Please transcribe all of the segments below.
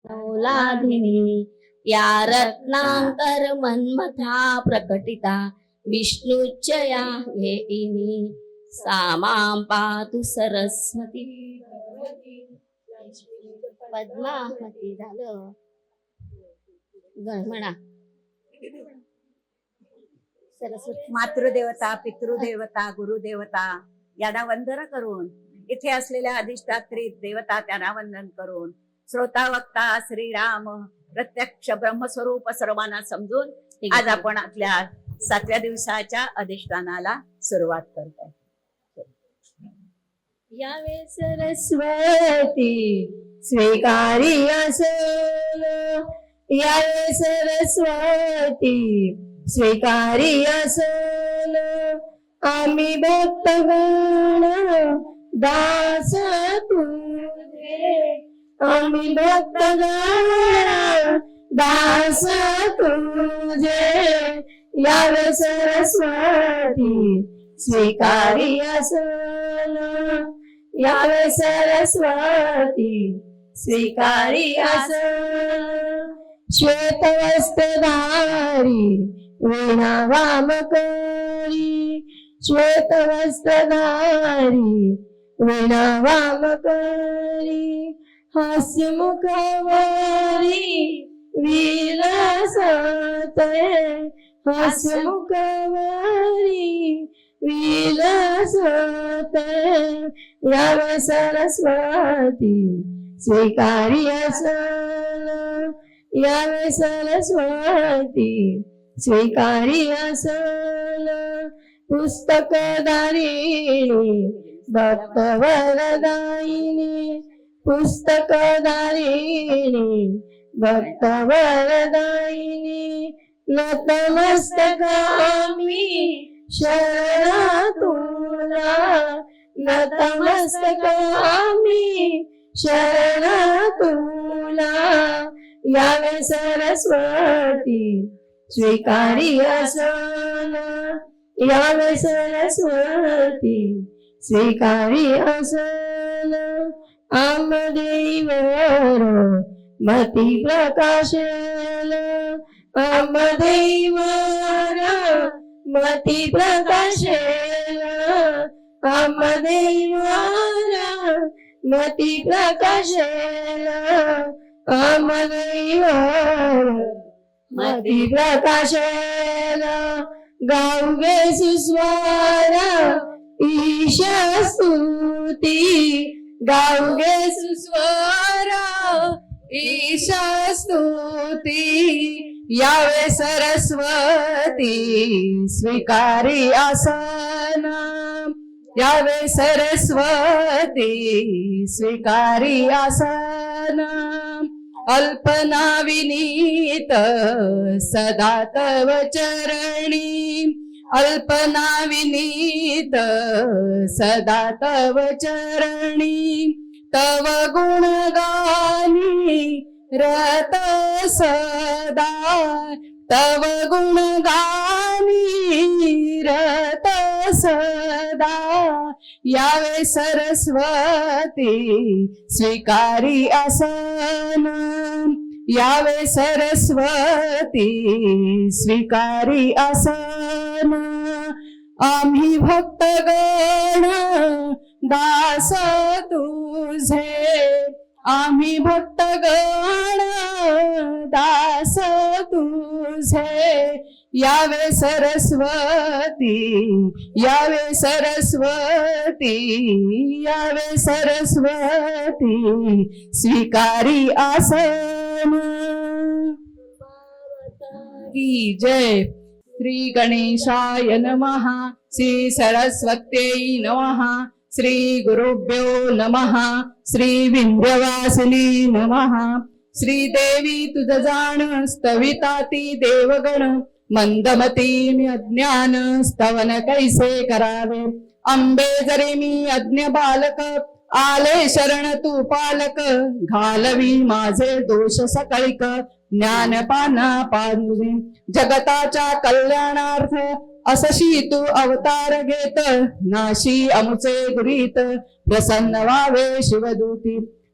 मौलाधिनी या रत्नांतर मन्मथा प्रकटिता विष्णुच्चया हेतिनी सामां पातु सरस्वती पद्मावती. झालं म्हणा सरस्वती. मातृदेवता, पितृदेवता, गुरुदेवता यांना वंदन करून, इथे असलेल्या अधिष्ठात्री देवता त्यांना वंदन करून, श्रोता वक्ता श्रीराम प्रत्यक्ष ब्रह्मस्वरूप सर्वांना समजून आज आपण आपल्या 7व्या दिवसाच्या अधिष्ठानाला सुरुवात करतो. यावे सरस्वती स्वीकारी असल, यावे सरस्वती स्वीकारी असल, आम्ही भक्तगण दास तुझे, आम्ही भक्तगण दास तुझे, यावे सरस्वती स्वीकारी असल, यावे सरस्वती स्वीकारी असल, श्वेत वस्त्रधारी वीणा वामकरी, श्वेत वस्त्रधारी वीणा वामकरी, हास्य मुखवरी विलसते, हास्य मुखवरी विलसते, यावे सरस्वती स्वीकारी असल, यावे सरस्वती स्वीकारी असल, पुस्तकधारिणी भक्तवरदायिनी, पुस्तकधारिणी भक्तवरदायिनी, नतमस्तकामी शरण तुला, नतमस्तकामी शरण तुला, यावे सरस्वती स्वीकारी असल, यावे सरस्वती स्वीकारी असल, आमदेवर मती प्रकाशल, आमदेवर मती प्रकाशल, आमदेवर मती प्रकाशल, आमदेवर मती प्रकाशल, गाऊगे सुस्वर ईशा स्तुती, गाऊगे सुस्वर ईशा स्तुती, यावे सरस्वती स्वीकारी आसन, यावे सरस्वती स्वीकारी आसन, अल्पना विनीत सदा तव चरणी, अल्पना विनीत सदा तव चरणी, तव गुणगानी रत सदा, तव गुणगानी रत सदा, यावे सरस्वती स्वीकारी आसन, यावे सरस्वती स्वीकारी आसन, आम्ही भक्तगण दास तुझे, आम्ही भक्तगण दास तुझे, यावे सरस्वती, यावे सरस्वती, यावे सरस्वती स्वीकारी आसन. की जय. श्री गणेशाय नमः, श्री सरस्वत्यै नमः, श्री गुरुभ्यो नमः, श्री विंध्यवासिनी नमः, श्री देवी तुझ जाण स्तविताती देवगण, मंदमती मी अज्ञान स्तवन कैसे करावे, अंबे जरी मी अज्ञ बालक, आले शरण तू पालक, घालवी माझे दोष सकळिक, ज्ञानपाना पांडुरी, जगताच्या कल्याणार्थ असशी तू अवतार घेत, नाशी अमुचे दुरीत, प्रसन्न व्हावे शिवदूती,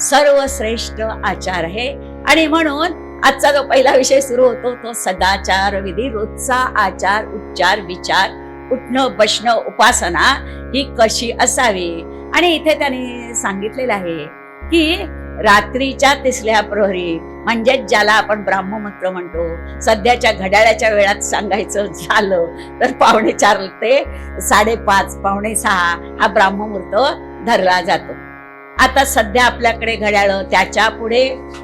सर्वश्रेष्ठ आचार आहे. आणि म्हणून आजचा जो पहिला विषय सुरू होतो तो सदाचार विधी, रोजचा आचार, उच्चार, विचार, उठणं बसणं उपासना ही कशी असावी. आणि इथे त्यांनी सांगितलेलं आहे की रात्रीच्या 3ऱ्या प्रहरी म्हणजे ज्याला आपण ब्राह्ममुहूर्त म्हणतो, सध्याच्या घड्याळाच्या वेळात सांगायचं झालं तर 4:45 ते 5:30 5:45 हा ब्राह्ममुहूर्त धरला जातो. आता सध्या आपल्याकडे घड्याळ, त्याच्या पुढे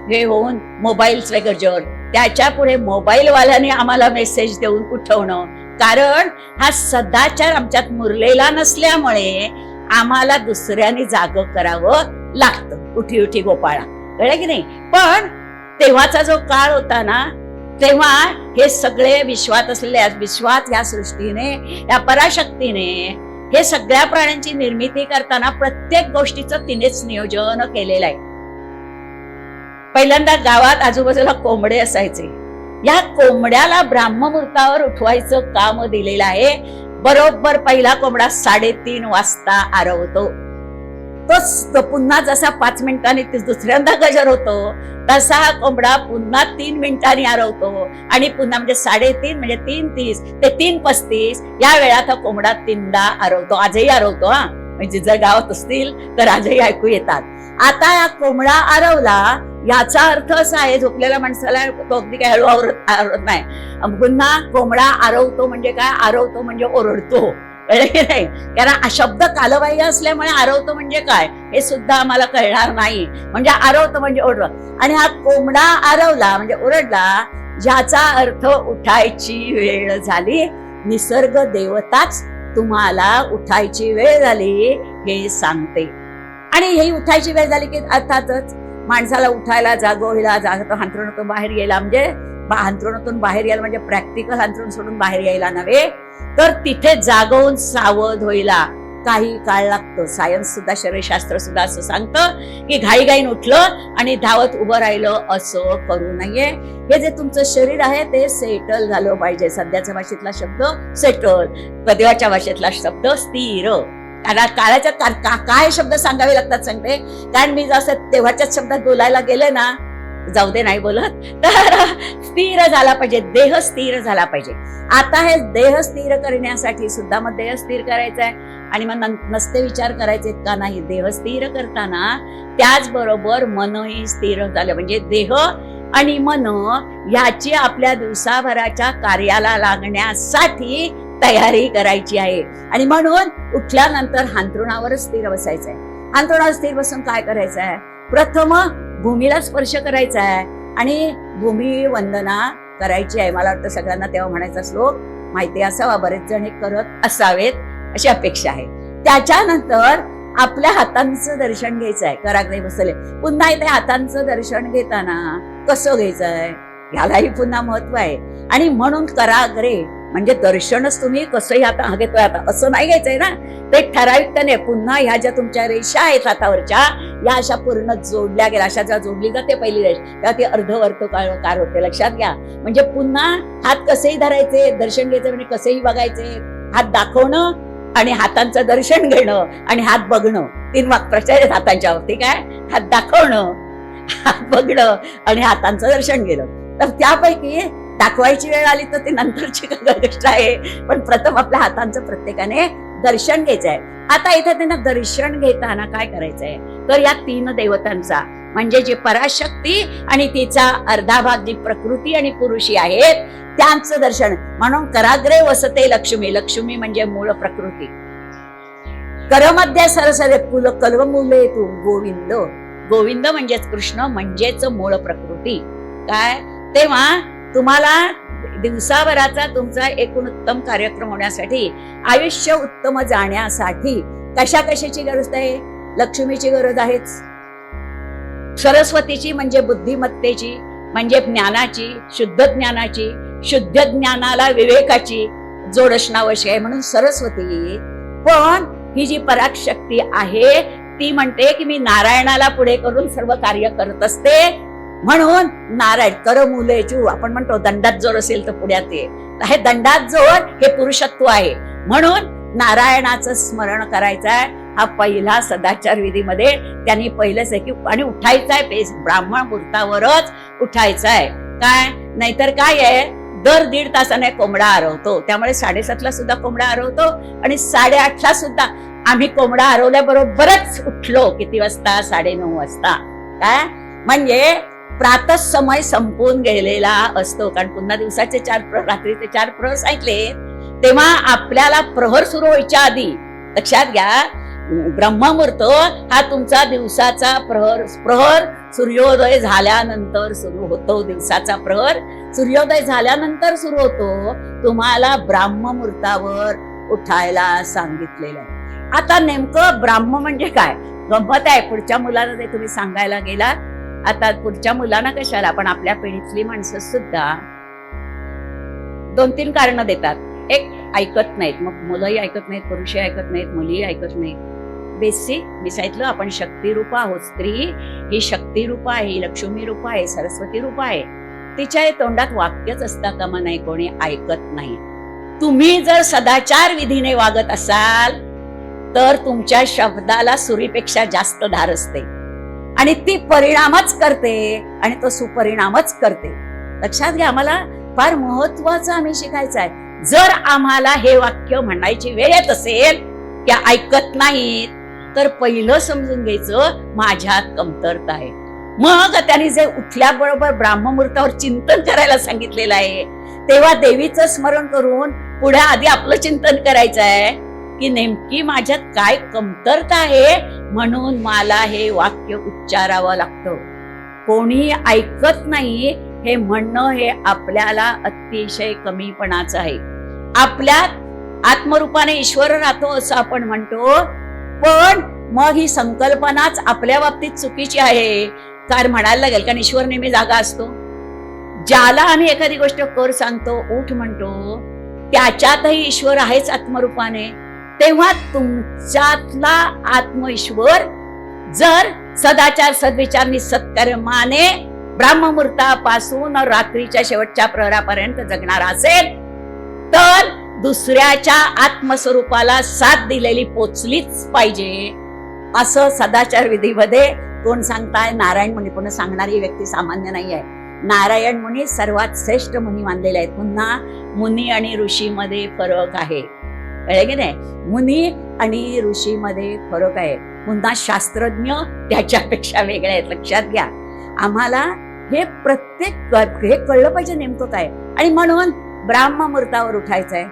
हे होऊन मोबाईलचे गजर, त्याच्या पुढे मोबाईलवाल्याने आम्हाला मेसेज देऊन उठवणं. कारण हा सदाचार आमच्यात मुरलेला नसल्यामुळे आम्हाला दुसऱ्याने जागं करावं लागतं. उठी उठी गोपाळा, कळलं की नाही. पण तेव्हाचा जो काळ होता ना, तेव्हा हे सगळे विश्वात असलेले, विश्वात या सृष्टीने, या पराशक्तीने हे सगळ्या प्राण्यांची निर्मिती करताना प्रत्येक गोष्टीचं तिनेच नियोजन केलेलं आहे. पहिल्यांदा गावात आजूबाजूला कोंबडे असायचे. या कोंबड्याला ब्राह्ममुहूर्तावर उठवायचं काम दिलेलं आहे. बरोबर पहिला कोंबडा 3:30 वाजता आरवतो. तो पुन्हा जसा 5 मिनिटांनी दुसऱ्यांदा गजर होतो, तसा हा कोंबडा पुन्हा 3 मिनिटांनी आरवतो. आणि पुन्हा म्हणजे 3:30 म्हणजे 3:30 ते 3:35 या वेळात हा कोंबडा 3दा आरवतो. आजही आरवतो. म्हणजे जर गावात असतील तर आजही ऐकू येतात. आता या कोंबडा आरवला याचा अर्थ असा आहे, झोपलेल्या माणसाला तो अगदी काय हळू आवरत नाही. पुन्हा कोंबडा आरवतो म्हणजे काय, आरवतो म्हणजे ओरडतो, नाही. कारण शब्द कालबाह्य असल्यामुळे आरवतो म्हणजे काय हे सुद्धा आम्हाला कळणार नाही. म्हणजे आरवतो म्हणजे ओरड. आणि हा कोंबडा आरवला म्हणजे ओरडला, ज्याचा अर्थ उठायची वेळ झाली. निसर्ग देवताच तुम्हाला उठायची वेळ झाली हे सांगते. आणि ही उठायची वेळ झाली की अर्थातच माणसाला उठायला, जागो व्हायला, जागतो अंथरुणातून बाहेर यायला, म्हणजे अंथरुणातून बाहेर यायला म्हणजे प्रॅक्टिकल अंथरुण सोडून बाहेर यायला नव्हे, तर तिथे जागवून सावध व्हायला काही काळ लागतो. सायन्स सुद्धा, शरीरशास्त्र सुद्धा असं सांगतं की घाईघाईन उठलं आणि धावत उभं राहिलं असं करू नये. हे जे तुमचं शरीर आहे ते सेटल झालं पाहिजे. सध्याच्या भाषेतला शब्द सेटल, देवाच्या भाषेतला शब्द स्थिर. काळाच्या काय शब्द सांगावे लागतात सांगते. कारण मी जसं तेव्हाच्याच शब्दात बोलायला गेले ना, जाऊ दे नाही बोलत, तर स्थिर झाला पाहिजे, देह स्थिर झाला पाहिजे. आता हे देह स्थिर करण्यासाठी सुद्धा मग देह स्थिर करायचा आहे. आणि मग नसते विचार करायचे का नाही. देह स्थिर करताना त्याचबरोबर मनही स्थिर झालं, म्हणजे देह आणि मन याची आपल्या दिवसाभराच्या कार्याला लागण्यासाठी तयारी करायची आहे. आणि म्हणून उठल्यानंतर हांतरुणावरच स्थिर बसायचं आहे. हांतरुणावर स्थिर बसून काय करायचं आहे, प्रथम भूमीला स्पर्श करायचा आहे आणि भूमी वंदना करायची आहे. मला वाटतं सगळ्यांना तेव्हा म्हणायचा श्लोक माहिती असावा, बरेच जण हे करत असावेत अशी अपेक्षा आहे. त्याच्यानंतर आपल्या हातांचं दर्शन घ्यायचं आहे. कराग्रे बसले. पुन्हा इथे हातांचं दर्शन घेताना कसं घ्यायचं आहे यालाही पुन्हा महत्व आहे. आणि म्हणून कराग्रे म्हणजे दर्शनच तुम्ही कसंही आता घेतोय, आता असं नाही घ्यायचंय ना, ते ठराविकपणे पुन्हा ह्या ज्या तुमच्या रेषा आहेत हातावरच्या, या अशा पूर्ण जोडल्या गेल्या. अशा ज्या जोडली जाते पहिली रेष तेव्हा ती अर्धवर्तुळाकार होते, लक्षात घ्या. म्हणजे पुन्हा हात कसेही धरायचे, दर्शन घ्यायचे म्हणजे कसेही बघायचे, हात दाखवणं आणि हातांचं दर्शन घेणं आणि हात बघणं, 3 वाक्प्रचार आहेत हातांच्यावरती. काय, हात दाखवणं, हात बघणं आणि हातांचं दर्शन घेणं. तर त्यापैकी दाखवायची वेळ आली तर ती नंतरची गोष्ट आहे, पण प्रथम आपल्या हातांचं प्रत्येकाने दर्शन घ्यायचं आहे. आता इथे त्यांना दर्शन घेताना काय करायचंय, तर या 3 देवतांचा म्हणजे जी पराशक्ती आणि तिचा अर्धा भाग जी प्रकृती आणि पुरुषी आहेत त्यांचं दर्शन. म्हणून कराग्रे वसते लक्ष्मी. लक्ष्मी म्हणजे मूळ प्रकृती. करमध्ये सरसरे कुल कल्वमुले तू गोविंद. गोविंद म्हणजेच कृष्ण, म्हणजेच मूळ प्रकृती. काय, तेव्हा तुम्हाला दिवसाभराचा तुमचा एकूण उत्तम कार्यक्रम होण्यासाठी, आयुष्य उत्तम जाण्यासाठी कशा कशाची गरज आहे, लक्ष्मीची गरज आहेच. सरस्वतीची म्हणजे बुद्धिमत्तेची, म्हणजे ज्ञानाची, शुद्ध ज्ञानाची, शुद्ध ज्ञानाला विवेकाची जोड असणं आवश्यक आहे. म्हणून सरस्वती. पण ही जी पराशक्ती आहे ती म्हणते की मी नारायणाला पुढे करून सर्व कार्य करत असते. म्हणून नारायण कर मुलेचू आपण म्हणतो, दंडात जोर असेल तर पुढ्यात ये. हे दंडात जोर हे पुरुषत्व आहे. म्हणून नारायणाचं स्मरण करायचं आहे. हा पहिला सदाचार विधीमध्ये त्यांनी पहिलंच आहे की आणि उठायचं आहे ब्राह्मण मुहूर्तावरच उठायचं आहे. काय नाहीतर काय आहे, दर 1.5 तासाने कोंबडा आरवतो. त्यामुळे 7:30ला सुद्धा कोंबडा आरवतो आणि 8:30ला सुद्धा आम्ही कोंबडा आरवल्याबरोबरच उठलो. किती वाजता? 9:30 वाजता. काय म्हणजे प्रातः समय संपून गेलेला असतो. कारण पुन्हा दिवसाचे 4 प्रहर, रात्रीचे 4 प्रहर सांगितले, तेव्हा आपल्याला प्रहर सुरू व्हायच्या आधी लक्षात घ्या, ब्रह्ममुहूर्त हा तुमचा दिवसाचा प्रहर सूर्योदय झाल्यानंतर सुरू होतो. दिवसाचा प्रहर सूर्योदय झाल्यानंतर सुरू होतो. तुम्हाला ब्राह्ममुहूर्तावर उठायला सांगितलेलं आहे. आता नेमकं ब्राह्म म्हणजे काय? गंमत आहे. पुढच्या मुलांना ते तुम्ही सांगायला गेला, आता पुढच्या मुलांना कशाला, पण आपल्या पिढीतली माणसं सुद्धा 2-3 कारणं देतात. एक, ऐकत नाहीत. मग मुलंही ऐकत नाहीत, पुरुषही ऐकत नाहीत, मुलीही ऐकत नाहीत. बेसिक मी सांगितलं, आपण शक्तिरूप आहोत. स्त्री ही शक्तिरूप आहे, ही लक्ष्मी रूप आहे, सरस्वती रूप आहे. तिच्या तोंडात वाक्यच असता कामा नाही, कोणी ऐकत नाही. तुम्ही जर सदाचार विधीने वागत असाल तर तुमच्या शब्दाला सुरीपेक्षा जास्त धार असते आणि ती परिणामच करते आणि तो सुपरिणामच करते. लक्षात घ्या, आम्हाला फार महत्वाचं आम्ही शिकायचं आहे. जर आम्हाला हे वाक्य म्हणायची वेळ येत असेल की ऐकत नाहीत, तर पहिलं समजून घ्यायचं माझ्यात कमतरता आहे. मग त्यांनी जे उठल्याबरोबर ब्राह्ममुहूर्तावर चिंतन करायला सांगितलेलं आहे, तेव्हा देवीचं स्मरण करून पुढे आधी आपलं चिंतन करायचं आहे की नेमकी माझ्यात काय कमतरता आहे, म्हणून मला हे वाक्य उच्चारावं लागतं. कोणी ऐकत नाही हे म्हणणं हे आपल्याला अतिशय कमीपणाचं आहे. आपल्यात आत्मरूपाने ईश्वर राहतो असं आपण म्हणतो, पण मग ही संकल्पनाच आपल्या बाबतीत चुकीची आहे. कारण म्हणायला लागेल, कारण ईश्वर नेहमी जागा असतो. ज्याला आम्ही एखादी गोष्ट कर सांगतो, उठ म्हणतो, त्याच्यातही ईश्वर आहेच आत्मरूपाने. तेव्हा तुमच्यातला आत्म ईश्वर जर सदाचार सद्विचारनी सत्कर्माने ब्राह्ममुहूर्तापासून रात्रीच्या शेवटच्या प्रहरापर्यंत जगणारा असेल तर दुसऱ्याच्या आत्मस्वरूपाला साथ दिलेली पोचलीच पाहिजे. असं सदाचार विधीमध्ये कोण सांगताय? नारायण मुनी. पण सांगणारी व्यक्ती सामान्य नाही आहे. नारायण मुनी सर्वात श्रेष्ठ मुनी मानलेले आहेत. पुन्हा मुनी आणि ऋषीमध्ये फरक आहे, कळले की नाही? मुनी आणि ऋषीमध्ये फरक आहे. पुन्हा शास्त्रज्ञ त्याच्यापेक्षा वेगळे आहेत. लक्षात घ्या, आम्हाला हे प्रत्येक हे कळलं पाहिजे नेमकं काय. आणि म्हणून ब्राह्ममुहूर्तावर उठायचंय,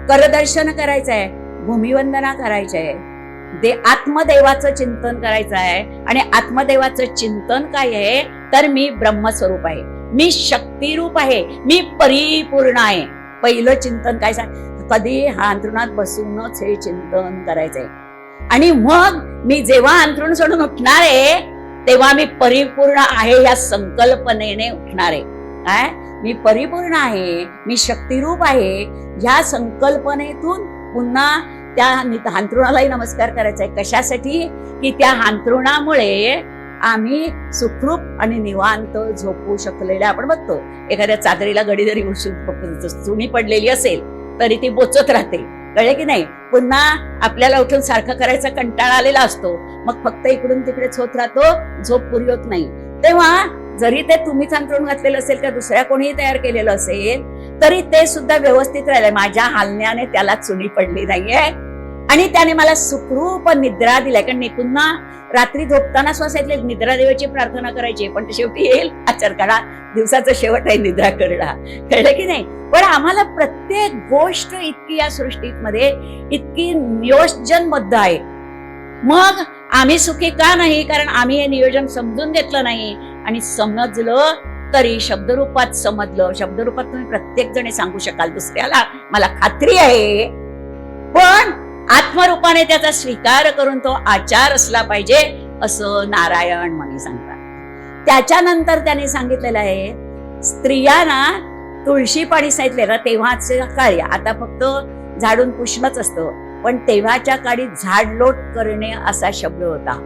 करदर्शन करायचंय, भूमिवंदना करायचंय, आत्मदेवाचं चिंतन करायचं आहे. आणि आत्मदेवाचं चिंतन काय आहे तर मी ब्रह्मस्वरूप आहे, मी शक्तिरूप आहे, मी परिपूर्ण आहे. पहिलं चिंतन काय सांग, कधी हा अंथरुणात बसूनच हे चिंतन करायचंय. आणि मग मी जेव्हा अंथरुण सोडून उठणार आहे तेव्हा मी परिपूर्ण आहे या संकल्पनेने उठणार आहे. काय? मी परिपूर्ण आहे, मी शक्तिरूप आहे, ह्या संकल्पनेतून पुन्हा त्या अंथरुणालाही नमस्कार करायचा आहे. कशासाठी? की त्या अंथरुणामुळे आम्ही सुखरूप आणि निवांत झोपू शकलेले आपण बघतो. एखाद्या चादरीला गडी जरी चुणी पडलेली असेल तरी ती बोचत राहते, कळले की नाही? पुन्हा आपल्याला उठून सारखं करायचा कंटाळा आलेला असतो, मग फक्त इकडून तिकडेच होत राहतो, झोप पुरी होत नाही. तेव्हा जरी ते तुम्हीच अंथरूण घातलेलं असेल किंवा दुसऱ्या कोणीही तयार केलेलं असेल तरी ते सुद्धा व्यवस्थित राहिलंय. माझ्या हालण्याने त्याला चुनी पडली नाहीये आणि त्याने मला सुखरूप निद्रा दिलाय. कारण पुन्हा रात्री झोपताना श्वासातले निद्रा देवाची प्रार्थना करायची, पण ते शेवटी येईल आचार काढा, दिवसाचा शेवट आहे निद्रा करणा, कळलं की नाही? पण आम्हाला प्रत्येक गोष्ट इतकी या सृष्टीमध्ये इतकी नियोजनबद्ध आहे. मग आम्ही सुखी का नाही? कारण आम्ही हे नियोजन समजून घेतलं नाही. आणि समजलं तरी शब्दरूपात समजलं. शब्दरूपात तुम्ही प्रत्येक जण सांगू शकाल दुसऱ्याला, मला खात्री आहे, पण आत्मरूपाने त्याचा स्वीकार करून तो आचार असला पाहिजे असं नारायण मुनी सांगतात. त्याच्यानंतर त्यांनी सांगितलेलं आहे, स्त्रियांना तुळशी पाणी सांगितलेलं तेव्हाच्या काळी. आता फक्त झाडून पुसणंच असतं, पण तेव्हाच्या काळी झाडलोट करणे असा शब्द होता.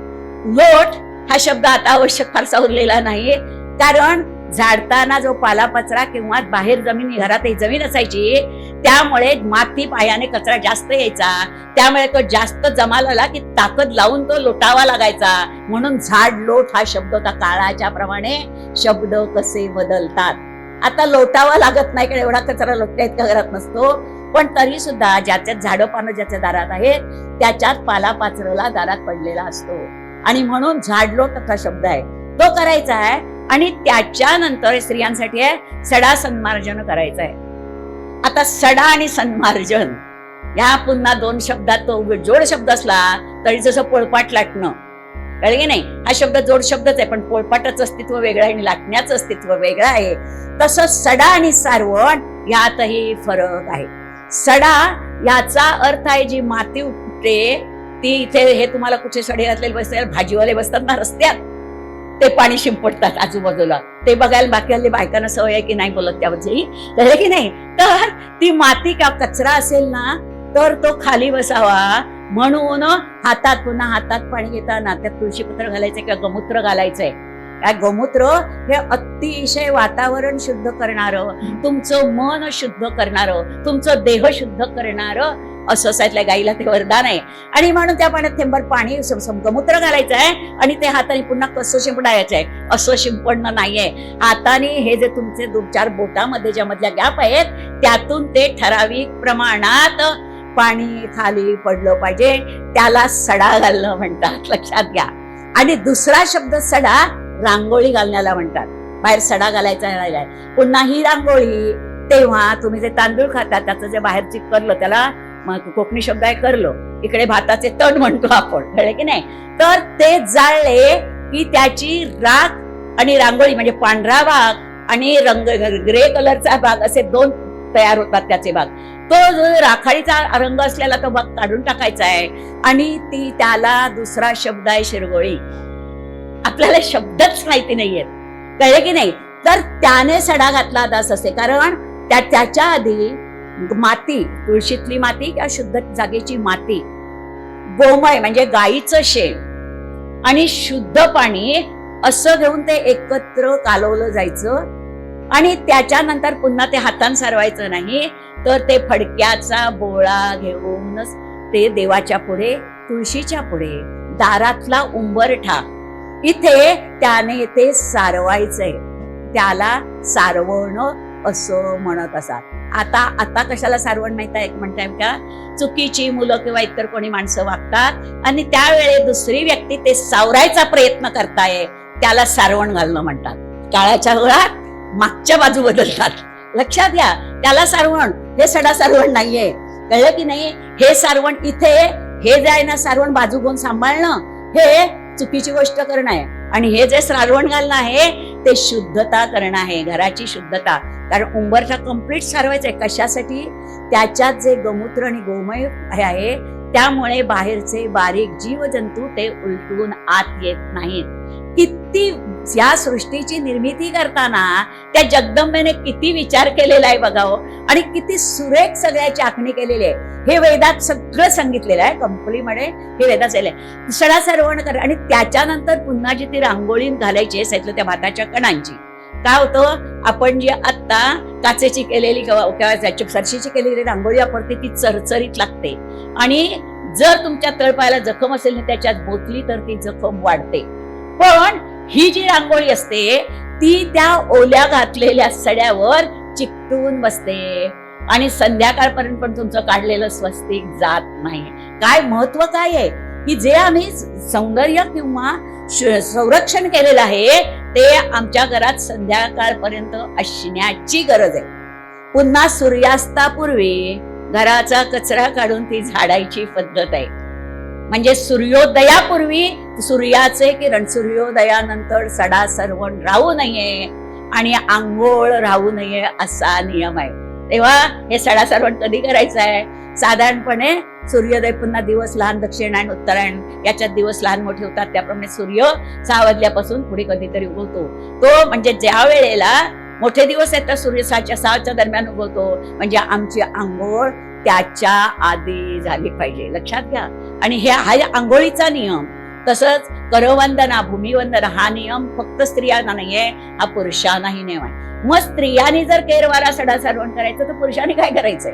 लोट हा शब्द आता आवश्यक फारसा उरलेला नाही, कारण झाडताना जो पालापचरा किंवा बाहेर जमीन, घरात जमीन असायची, त्यामुळे माती पायाने कचरा जास्त यायचा, त्यामुळे तो जास्त जमाला की ताकद लावून तो लोटावा लागायचा. म्हणून झाड लोट हा शब्द होता. काळाच्या प्रमाणे शब्द कसे बदलतात. आता लोटावा लागत नाही, कारण एवढा कचरा लोटता इतका घरात नसतो, पण तरी सुद्धा ज्याच्यात झाडं पानं ज्याच्या दारात आहेत त्याच्यात पालापाचरला दारात पडलेला असतो. आणि म्हणून झाडलोट असा शब्द आहे, तो करायचा आहे. आणि त्याच्यानंतर स्त्रियांसाठी आहे सडा सन्मार्जन करायचं आहे. आता सडा आणि सन्मार्जन या पुन्हा दोन शब्दात तो जोड शब्द असला तरी जसं पोळपाट लाटणं, कळलं की नाही, हा शब्द जोड शब्दच आहे, पण पोळपाटाचं अस्तित्व वेगळं आहे आणि लाटण्याचं अस्तित्व वेगळं आहे. तसं सडा आणि सारवण यातही फरक आहे. सडा याचा अर्थ आहे जी माती उठते ती, इथे हे तुम्हाला कुठे सडे घातलेले बसतात, भाजीवाले बसतात ना रस्त्यात, ते पाणी शिंपडतात आजूबाजूला, ते बघायला बाकी बायकांना सवय आहे की नाही बोलत त्याबद्दल, कळलं की नाही. तर ती माती का कचरा असेल ना तर तो खाली बसावा म्हणून पुन्हा हातात पाणी घेताना त्यात तुळशीपत्र घालायचंय किंवा गोमूत्र घालायचंय. काय गोमूत्र हे अतिशय वातावरण शुद्ध करणारं, तुमचं मन शुद्ध करणारं, तुमचं देह शुद्ध करणारं असं असायतल्या गाईला ते वरदान आहे. आणि म्हणून त्या पाण्यात थेंबर पाणी गोमूत्र घालायचं आहे आणि ते हाताने पुन्हा कसं शिंपडायचं आहे, असं शिंपडणं नाहीये. हाताने हे जे तुमचे 2-4 बोटामध्ये ज्या मधल्या गॅप आहेत त्यातून ते ठराविक प्रमाणात पाणी खाली पडलं पाहिजे, त्याला सडा घालणं म्हणतात, लक्षात घ्या. आणि दुसरा शब्द सडा रांगोळी घालण्याला म्हणतात. बाहेर सडा घालायचा राहिलाय. पुन्हा ही रांगोळी तेव्हा तुम्ही जे तांदूळ खाता त्याचं जे बाहेर चिकरलं त्याला कोकणी शब्द आहे करलं, इकडे भाताचे तण म्हणतो आपण, कळलं की नाही. तर ते जाळले की त्याची राख आणि रांगोळी म्हणजे पांढरा भाग आणि ग्रे कलरचा भाग असे 2 तयार होतात त्याचे भाग. तो जो राखाडीचा रंग असलेला तो भाग काढून टाकायचा आहे आणि त्याला दुसरा शब्द आहे शिरगोळी. आपल्याला शब्दच माहिती नाहीयेत, कळलं की नाही. तर त्याने सडा घातला दास असे, कारण त्याच्या आधी माती, तुळशीतली माती किंवा शुद्ध जागेची माती, गोमय म्हणजे गाईचं शेण आणि शुद्ध पाणी असं घेऊन ते एकत्र कालवलं जायचं. आणि त्याच्यानंतर पुन्हा ते हातान सारवायचं नाही, तर ते फडक्याचा बोळा घेऊनच ते देवाच्या पुढे, तुळशीच्या पुढे, दारातला उंबरठा इथे त्याने ते सारवायचंय, त्याला सारवण असं म्हणत असतात. आता कशाला सारवण माहित आहे म्हणताय का, चुकीची मुलं किंवा इतर कोणी माणसं वागतात आणि त्यावेळी दुसरी व्यक्ती ते सावरायचा प्रयत्न करताय, त्याला सारवण घालणं म्हणतात. काळाच्या वेळात मागच्या बाजू बदलतात, लक्षात घ्या. त्याला सारवण, हे सडा सारवण नाहीये, कळलं की नाही. हे सारवण इथे, हे जे आहे ना सारवण बाजू घेऊन सांभाळणं, हे चुकीची गोष्ट करणं आहे. आणि हे जे सारवण घालणं आहे ते शुद्धता करणं आहे, घराची शुद्धता. कारण उंबरठा कम्प्लीट सारवायचं आहे. कशासाठी, त्याच्यात जे गोमूत्र आणि गोमय आहे त्यामुळे बाहेरचे बारीक जीवजंतू ते उलटून आत येत नाहीत. किती या सृष्टीची निर्मिती करताना त्या जगदंबेने किती विचार केलेला आहे बघावं, आणि किती सुरेख सगळ्याची आखणी केलेली आहे. हे वेदात सगळं सांगितलेलं आहे, कंपनीमध्ये हे वेदात आहे. सडा सारवण कर. आणि त्याच्यानंतर पुन्हा जी ती रांगोळी घालायची सांगितलं त्या भाताच्या कणांची. काय होतं, आपण जी आत्ता काचेची केलेली किंवा सरशीची केलेली रांगोळी वापरते ती चरचरीत लागते, आणि जर तुमच्या तळपायाला जखम असेल ना त्याच्यात बोचली तर ती जखम वाढते. पण ही जी रांगोळी असते ती त्या ओल्या घातलेल्या सड्यावर चिकटून बसते आणि संध्याकाळपर्यंत पण तुमचं काढलेलं स्वस्तिक जात नाही. काय महत्व काय आहे की जे आम्ही सौंदर्य किंवा संरक्षण केलेलं आहे ते आमच्या घरात संध्याकाळपर्यंत असण्याची गरज आहे. पुन्हा सूर्यास्तापूर्वी घराचा कचरा काढून ती झाडायची पद्धत आहे. म्हणजे सूर्योदयापूर्वी सूर्याचे किरण, सूर्योदयानंतर सडा सरवण राहू नये आणि आंघोळ राहू नये असा नियम आहे. तेव्हा हे सडा सरवण कधी करायचं आहे, साधारणपणे सूर्योदय, पुन्हा दिवस लहान, दक्षिणायन उत्तरायण याच्यात दिवस लहान मोठे होतात, त्याप्रमाणे सूर्य 6 वाजल्यापासून पुढे कधीतरी उगवतो. तो म्हणजे ज्या वेळेला मोठे दिवस आहेत तर सूर्य 6च्या दरम्यान उगवतो. म्हणजे आमची आंघोळ त्याच्या आधी झाली पाहिजे, लक्षात घ्या. आणि हा आंघोळीचा नियम तसंच करवंदना, भूमिवंदना हा नियम फक्त स्त्रियांना नाहीये, हा पुरुषांनाही नियम आहे. मग स्त्रियांनी जर केरवाला सडा सारवण करायचं तर पुरुषांनी काय करायचंय?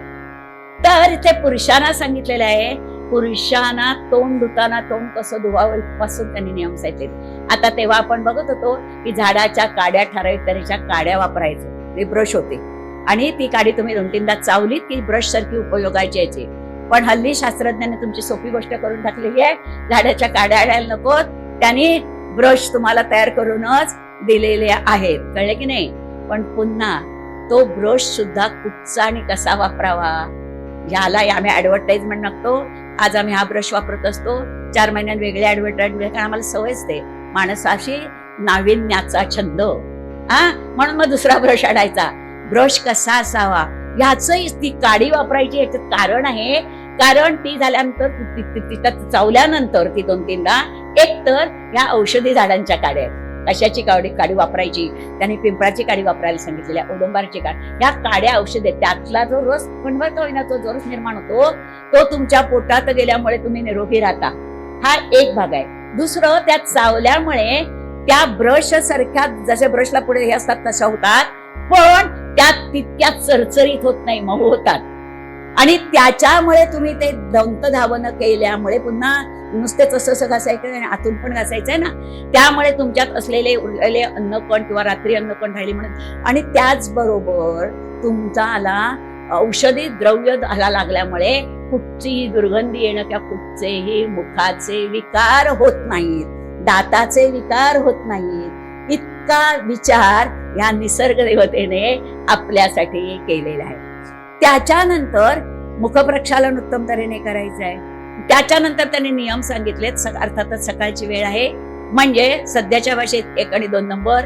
तर इथे पुरुषांना सांगितलेलं आहे, पुरुषांना तोंड धुताना तोंड कसं धुवावं इथपासून त्यांनी नियम सांगितले. आता तेव्हा आपण बघत होतो की झाडाच्या काड्या, ठराविक तऱ्हेच्या काड्या वापरायचो, ती ब्रश होती आणि ती काडी तुम्ही 2-3दा चावलीत की ब्रश सारखी उपयोगाची यायची. पण हल्ली शास्त्रज्ञांनी तुमची सोपी गोष्ट करून टाकलेली आहे, झाडाच्या काड्या आणायला नकोत, त्यांनी ब्रश तुम्हाला तयार करूनच दिलेले आहेत, कळले की नाही? पण पुन्हा तो ब्रश सुद्धा कुठचा आणि कसा वापरावा ह्याला आम्ही ऍडव्हर्टाइजमेंट टाकतो. आज आम्ही हा ब्रश वापरत असतो, 4 महिन्यात वेगळे ऍडव्हर्टाइजमेंट, कारण आम्हाला सवयच ते माणसाशी नाविन्याचा छंद म्हणून मग दुसरा ब्रश आणायचा. ब्रश कसा असावा ह्याचंही ती काडी वापरायची याचं कारण आहे, कारण ती झाल्यानंतर चावल्यानंतर ती 2-3दा एक तर या औषधी झाडांच्या काड्या आहेत, कशाची काडी वापरायची, त्यांनी पिंपळाची काडी वापरायला सांगितलेली आहे, औदुंबराची काडी, ह्या काड्या औषधे, त्यातला जो रस कणवत होईना तो जो रस निर्माण होतो तो तुमच्या पोटात गेल्यामुळे तुम्ही निरोगी राहता, हा एक भाग आहे. दुसरं, त्या चावल्यामुळे त्या ब्रश सारख्या जसे ब्रशला पुढे हे असतात तशा होतात, पण त्यात तितक्या चरचरीत होत नाही, मऊ होतात. आणि त्याच्यामुळे तुम्ही ते दंत धावन केल्यामुळे पुन्हा नुसतेच असं घासायचं आणि आतून पण घासायचंय ना, त्यामुळे तुमच्यात असलेले उरलेले अन्नकण किंवा रात्री अन्नकण राहिली म्हणून, आणि त्याचबरोबर तुमचा औषधी द्रव्य घाला लागल्यामुळे कुठचीही दुर्गंधी येणं किंवा कुठचेही मुखाचे विकार होत नाहीत, दाताचे विकार होत नाहीत, इतका विचार या निसर्ग देवतेने आपल्यासाठी केलेला आहे. त्याच्यानंतर मुखप्रक्षालन उत्तम तऱ्हेने करायचं आहे. त्याच्यानंतर त्यांनी नियम सांगितलेत, अर्थातच सकाळची वेळ आहे म्हणजे सध्याच्या भाषेत 1 आणि 2 नंबर,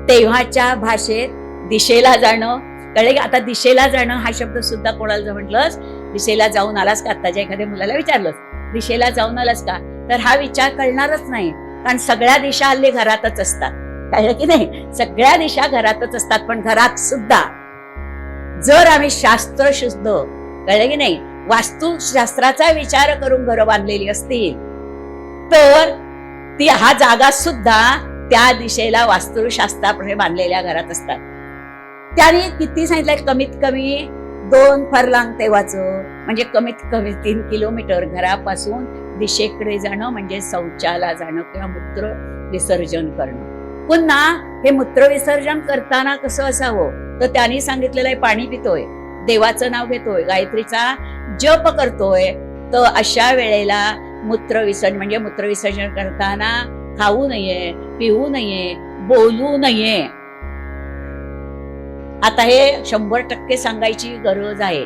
तेव्हाच्या भाषेत दिशेला जाणं, कळले की? आता दिशेला जाणं हा शब्द सुद्धा कोणाला जर म्हटलंस, दिशेला जाऊन आलास का, आताच्या एखाद्या मुलाला विचारलंस दिशेला जाऊन आलास का, तर हा विचार कळणारच नाही, कारण सगळ्या दिशा हल्ली घरातच असतात, कळलं की नाही? सगळ्या दिशा घरातच असतात, पण घरात सुद्धा जर आम्ही शास्त्र शुद्ध, कळलं की नाही, वास्तुशास्त्राचा विचार करून घरं बांधलेली असतील तर ती हा जागा सुद्धा त्या दिशेला वास्तुशास्त्राप्रमाणे बांधलेल्या घरात असतात. त्याने किती सांगितलंय, कमीत कमी 2 फरलांग तेव्हाचं, म्हणजे कमीत कमी 3 किलोमीटर घरापासून दिशेकडे जाणं म्हणजे शौचाला जाणं किंवा मूत्र विसर्जन करणं. पुन्हा हे मूत्र विसर्जन करताना कसं असावं, तर त्यांनी सांगितलेलं आहे, पाणी पितोय, देवाचं नाव घेतोय, गायत्रीचा जप करतोय, तर अशा वेळेला मूत्र विसर्जन करताना खाऊ नये, पिऊ नये, बोलू नये. आता हे 100% सांगायची गरज आहे,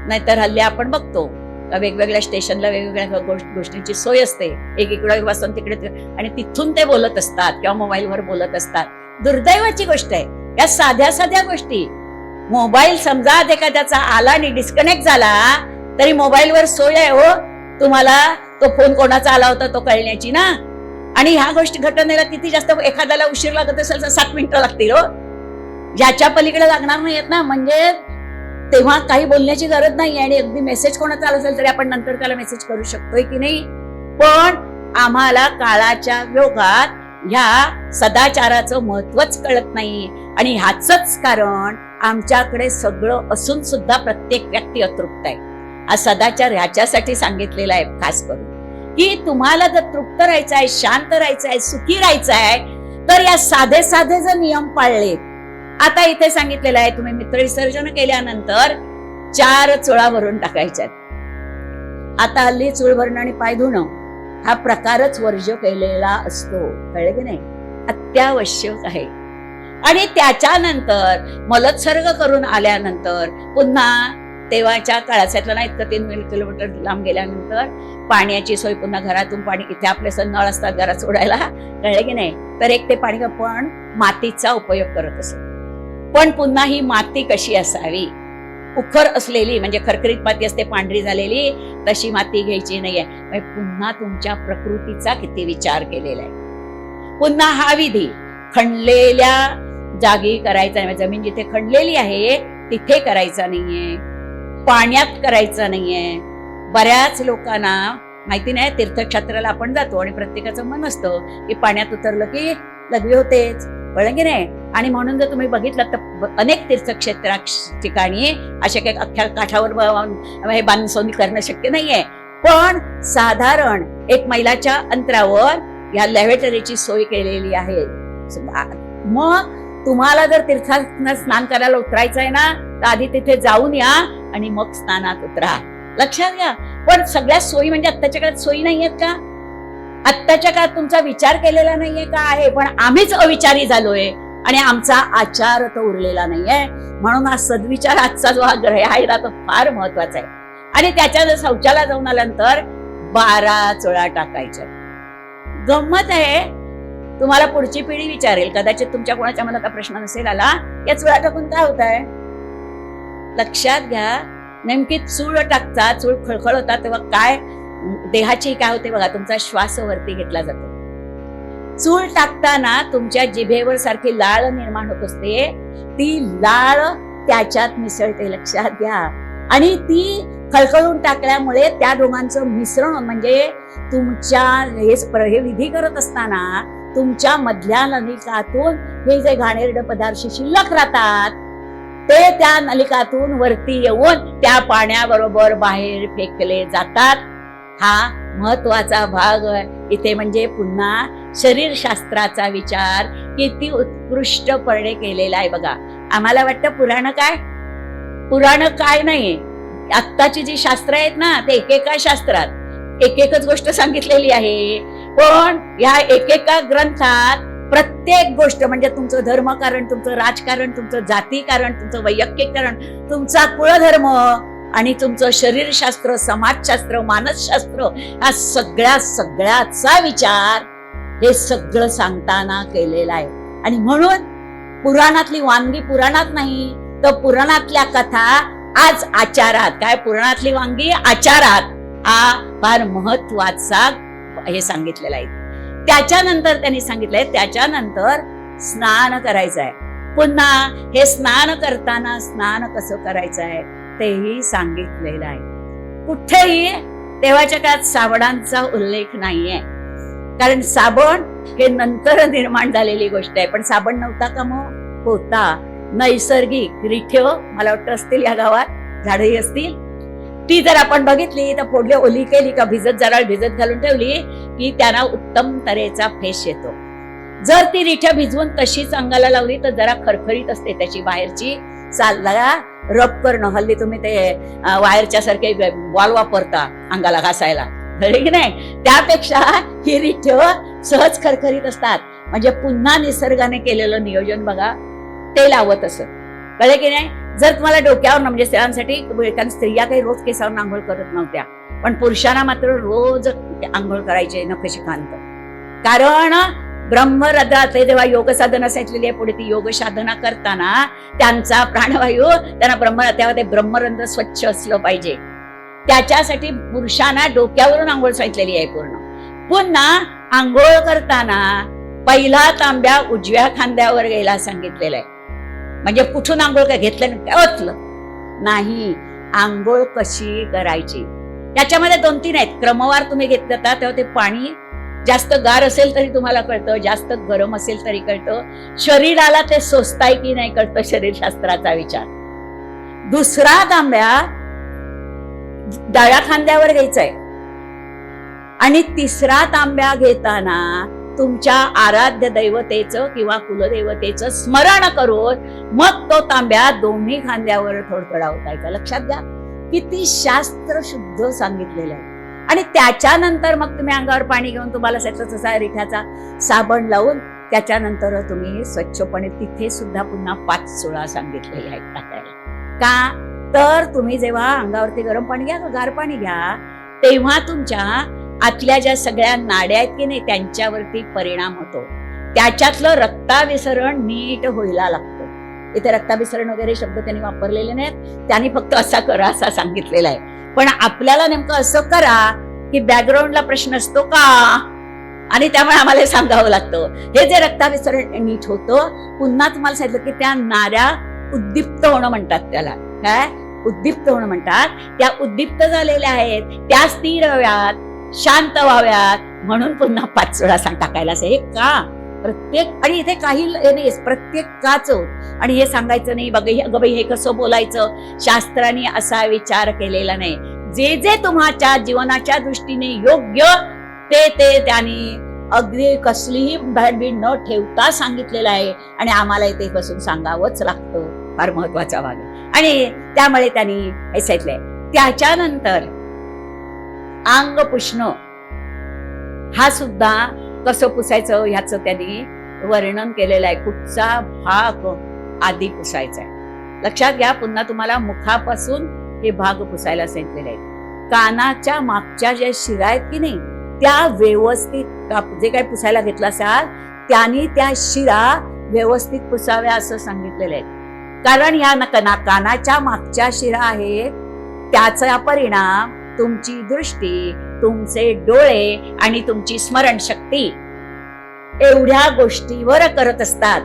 नाहीतर हल्ली आपण बघतो वेगवेगळ्या स्टेशनला वेगवेगळ्या गोष्टींची सोय असते, एकीकडे बसून तिकडे, आणि तिथून ते बोलत असतात किंवा मोबाईलवर बोलत असतात. दुर्दैवाची गोष्ट आहे, या साध्या साध्या गोष्टी, मोबाईल समजा एखाद्याचा आला आणि डिस्कनेक्ट झाला तरी मोबाईलवर सोय आहे हो तुम्हाला, तो फोन कोणाचा आला होता तो कळण्याची ना. आणि ह्या गोष्टी घटनेला किती जास्त, एखाद्याला उशीर लागत असेल तर 7 मिनिटं लागतील हो, याच्या पलीकडे लागणार नाहीयेत ना. म्हणजे तेव्हा काही बोलण्याची गरज नाही, आणि अगदी मेसेज कोणाचा आला असेल तरी आपण नंतर त्याला मेसेज करू शकतोय की नाही. पण आम्हाला काळाच्या योगात ह्या सदाचाराचं महत्वच कळत नाही, आणि ह्याच कारण आमच्याकडे सगळं असून सुद्धा प्रत्येक व्यक्ती अतृप्त आहे. हा सदाचार ह्याच्यासाठी सांगितलेला आहे खास करून, की तुम्हाला जर तृप्त राहायचं आहे, शांत राहायचं आहे, सुखी राहायचं आहे, तर या साधे साधे जर नियम पाळले. आता इथे सांगितलेलं आहे, तुम्ही मूत्र विसर्जन केल्यानंतर 4 चुळा भरून टाकायच्यात. आता हल्ली चूळ भरणं आणि पाय धुणं हा प्रकारच वर्ज्य केलेला असतो, कळले की नाही, अत्यावश्यक आहे. आणि त्याच्यानंतर मलोत्सर्ग करून आल्यानंतर पुन्हा तेव्हाच्या काळाच्यातलं ना, इतकं 3 किलोमीटर लांब गेल्यानंतर पाण्याची सोय, पुन्हा घरातून पाणी, इथे आपले नळ असतात घरात सोडायला, कळले की नाही, तर एक ते पाणी आपण मातीचा उपयोग करत असतो. पण पुन्हा ही माती कशी असावी, उखर असलेली, म्हणजे खरखरीत माती असते पांढरी झालेली, तशी माती घ्यायची नाहीये. पुन्हा तुमच्या प्रकृतीचा किती विचार केलेला आहे. पुन्हा हा विधी खणलेल्या जागी करायचा नाही, जमीन जिथे खणलेली आहे तिथे करायचा नाहीये, पाण्यात करायचा नाहीये. बऱ्याच लोकांना माहिती नाही, तीर्थक्षेत्राला आपण जातो आणि प्रत्येकाचं मन असतं की पाण्यात उतरलं की लघवी होतेच, कळलं की नाही. आणि म्हणून जर तुम्ही बघितलं तर अनेक तीर्थक्षेत्रा ठिकाणी अशा काही अख्ख्या काठावर हे बांधसोनी करणं शक्य नाहीये, पण साधारण 1 मैलाच्या अंतरावर या लॅव्हेटरीची सोय केलेली आहे. मग तुम्हाला जर तीर्थात स्नान करायला उतरायचं आहे ना, तर आधी तिथे जाऊन या आणि मग स्नानात उतरा. लक्षात घ्या. पण सगळ्या सोयी म्हणजे आत्ताच्या काळात सोयी नाहीयेत का? आत्ताच्या काळात तुमचा विचार केलेला नाहीये का? आहे, पण आम्हीच अविचारी झालोय आणि आमचा आचार तर उरलेला नाहीये. म्हणून हा सद्विचार आजचा जो आग्रह आहे ना, तो फार महत्वाचा आहे. आणि त्याच्या शौचाला जाऊन आल्यानंतर 12 चुळा टाकायच्या. गंमत आहे, तुम्हाला पुढची पिढी विचारेल, कदाचित तुमच्या कोणाच्या मनात हा प्रश्न नसेल आला, या चुळा टाकून काय होत आहे? लक्षात घ्या, नेमकी चूळ टाकता, चूळ खळखळ होता तेव्हा काय देहाची काय होते बघा, तुमचा श्वास वरती घेतला जातो. चूळ टाकताना तुमच्या जिभेवर सारखी लाळ निर्माण होत असते, ती लाळ त्याच्यात मिसळते. लक्षात घ्या. आणि ती खळखळून टाकल्यामुळे त्या दोघांचं मिश्रण म्हणजे तुमच्या हे विधी करत असताना तुमच्या मधल्या नलिकातून हे जे घाणेरडे पदार्थ शिल्लक राहतात ते त्या नलिकातून वरती येऊन त्या पाण्याबरोबर बाहेर फेकले जातात. हा महत्वाचा भाग इथे म्हणजे पुन्हा शरीरशास्त्राचा विचार किती उत्कृष्टपणे केलेला आहे बघा. आम्हाला वाटतं पुराण काय नाही, आत्ताची जी शास्त्र आहेत ना, ते एकेका शास्त्रात एकच गोष्ट सांगितलेली आहे, पण या एकेका ग्रंथात प्रत्येक गोष्ट म्हणजे तुमचं धर्मकारण, तुमचं राजकारण, तुमचं जातीकारण, तुमचं वैयक्तिकरण, तुमचा कुळधर्म आणि तुमचं शरीरशास्त्र, समाजशास्त्र, मानसशास्त्र, या सगळ्याचा विचार हे सगळं सांगताना केलेला आहे. आणि म्हणून पुराणातली वानगी पुराणात नाही, तर पुराणातल्या कथा आज आचारात, काय पुराणातली वांगी आचारात, हा फार महत्वाचा हे सांगितलेलं आहे. त्याच्यानंतर त्यांनी सांगितलंय, त्याच्यानंतर स्नान करायचं आहे. पुन्हा हे स्नान करताना स्नान कसं करायचं आहे तेही सांगितलेलं आहे. कुठेही तेव्हाच्या काळात साबणांचा उल्लेख नाहीये, कारण साबण हे नंतर निर्माण झालेली गोष्ट आहे. पण साबण नव्हता का? मग होता. नैसर्गिक रिठ्य मला वाटतं असतील या गावात, झाडही असतील. ती जर आपण बघितली तर फोडली, ओली केली का जरा भिजत घालून ठेवली की त्यांना उत्तम तऱ्हेचा फेस येतो. जर ती रिठ्या भिजवून तशीच अंगाला लावली तर जरा खरखरीत असते त्याची बाहेरची साल. जरा रब करणं, हल्ली तुम्ही ते वायरच्या सारखे बॉल वापरता अंगाला घासायला, की नाही, त्यापेक्षा ही रिठ्य सहज खरखरीत असतात. म्हणजे पुन्हा निसर्गाने केलेलं नियोजन बघा, ते लावत असत. कळे की नाही. जर तुम्हाला डोक्यावर म्हणजे स्त्रियांसाठी, कारण स्त्रिया काही रोज केसावर आंघोळ करत नव्हत्या, पण पुरुषांना मात्र रोज आंघोळ करायचे नखशिखांत. कारण ब्रह्मरंध्रातले जेव्हा योग साधना सांगितलेली आहे पुढे, ती योग साधना करताना त्यांचा प्राणवायू त्यांना तेव्हा ते ब्रह्मरंध्र स्वच्छ असलं पाहिजे. त्याच्यासाठी पुरुषांना डोक्यावरून आंघोळ सांगितलेली आहे पूर्ण. पुन्हा आंघोळ करताना पहिला तांब्या उजव्या खांद्यावर घ्यायला सांगितलेलं आहे. म्हणजे कुठून आंघोळ काय घेतलं काय ओतलं नाही, आंघोळ कशी करायची. त्याच्यामध्ये 2-3 आहेत. क्रमवार तुम्ही घेत जाता तेव्हा ते पाणी जास्त गार असेल तरी तुम्हाला कळतं, जास्त गरम असेल तरी कळतं, शरीराला ते सोसताय की नाही कळतं, शरीरशास्त्राचा विचार. दुसरा तांब्या डाव्या खांद्यावर घ्यायचा आहे आणि तिसरा तांब्या घेताना तुमच्या आराध्य दैवतेचं किंवा कुलदेवतेचं स्मरण करून मग तो तांब्या दोन्ही खांद्यावर थोडथोडावतायचा. लक्षात घ्या किती शास्त्र शुद्ध सांगितलेलं आहे. आणि त्याच्यानंतर मग तुम्ही अंगावर पाणी घेऊन तुम्हाला तसा रिठ्याचा साबण लावून त्याच्यानंतर तुम्ही स्वच्छपणे, तिथे सुद्धा पुन्हा 5 चुळा सांगितलेले आहेत टाकायला. का? तर तुम्ही जेव्हा अंगावरती गरम पाणी घ्या, गार पाणी घ्या, तेव्हा तुमच्या आतल्या ज्या सगळ्या नाड्या आहेत की नाही त्यांच्यावरती परिणाम होतो. त्याच्यातलं रक्ताभिसरण नीट व्हायला लागतं. इथे रक्ताभिसरण वगैरे शब्द त्यांनी वापरलेले नाहीत, त्यांनी फक्त असा करा असा सांगितलेला आहे. पण आपल्याला नेमकं असं करा की बॅकग्राऊंडला प्रश्न असतो का, आणि त्यामुळे आम्हाला सांगावं लागतं. हे जे रक्ताभिसरण नीट होतं, पुन्हा तुम्हाला सांगितलं की त्या नाड्या उद्दीप्त होणं म्हणतात त्याला. काय उद्दीप्त होणं म्हणतात? त्या उद्दीप्त झालेल्या आहेत, त्या स्थिर व्हाव्यात, शांत व्हाव्यात म्हणून पुन्हा 5 वेळा टाकायला हे का प्रत्येक, आणि इथे काही नाही, प्रत्येकाच आणि हे सांगायचं नाही बघ बाई हे कसं बोलायचं, शास्त्राने असा विचार केलेला नाही. जे जे तुम्हाच्या जीवनाच्या दृष्टीने योग्य ते त्यांनी अगदी कसलीही भानबीड न ठेवता सांगितलेलं आहे आणि आम्हाला इथे बसून सांगावंच लागतं. फार महत्वाचा भाग आहे आणि त्यामुळे त्यांनी हे सांगितलंय. त्याच्यानंतर अंग पुसणं हा सुद्धा कसं पुसायचं ह्याचं त्यांनी वर्णन केलेलं आहे. कुठचा भाग आधी पुसायचा आहे लक्षात घ्या. पुन्हा तुम्हाला मुखापासून हे भाग पुसायला सांगितलेले आहेत. कानाच्या मागच्या ज्या शिरा आहेत की नाही त्या व्यवस्थित जे काही पुसायला घेतलं असाल त्यांनी त्या शिरा व्यवस्थित पुसाव्या असं सांगितलेलं आहे. कारण या कानाच्या मागच्या शिरा आहेत त्याचा परिणाम तुमची दृष्टी, तुमचे डोळे आणि तुमची स्मरणशक्ती एवढ्या गोष्टीवर करत असतात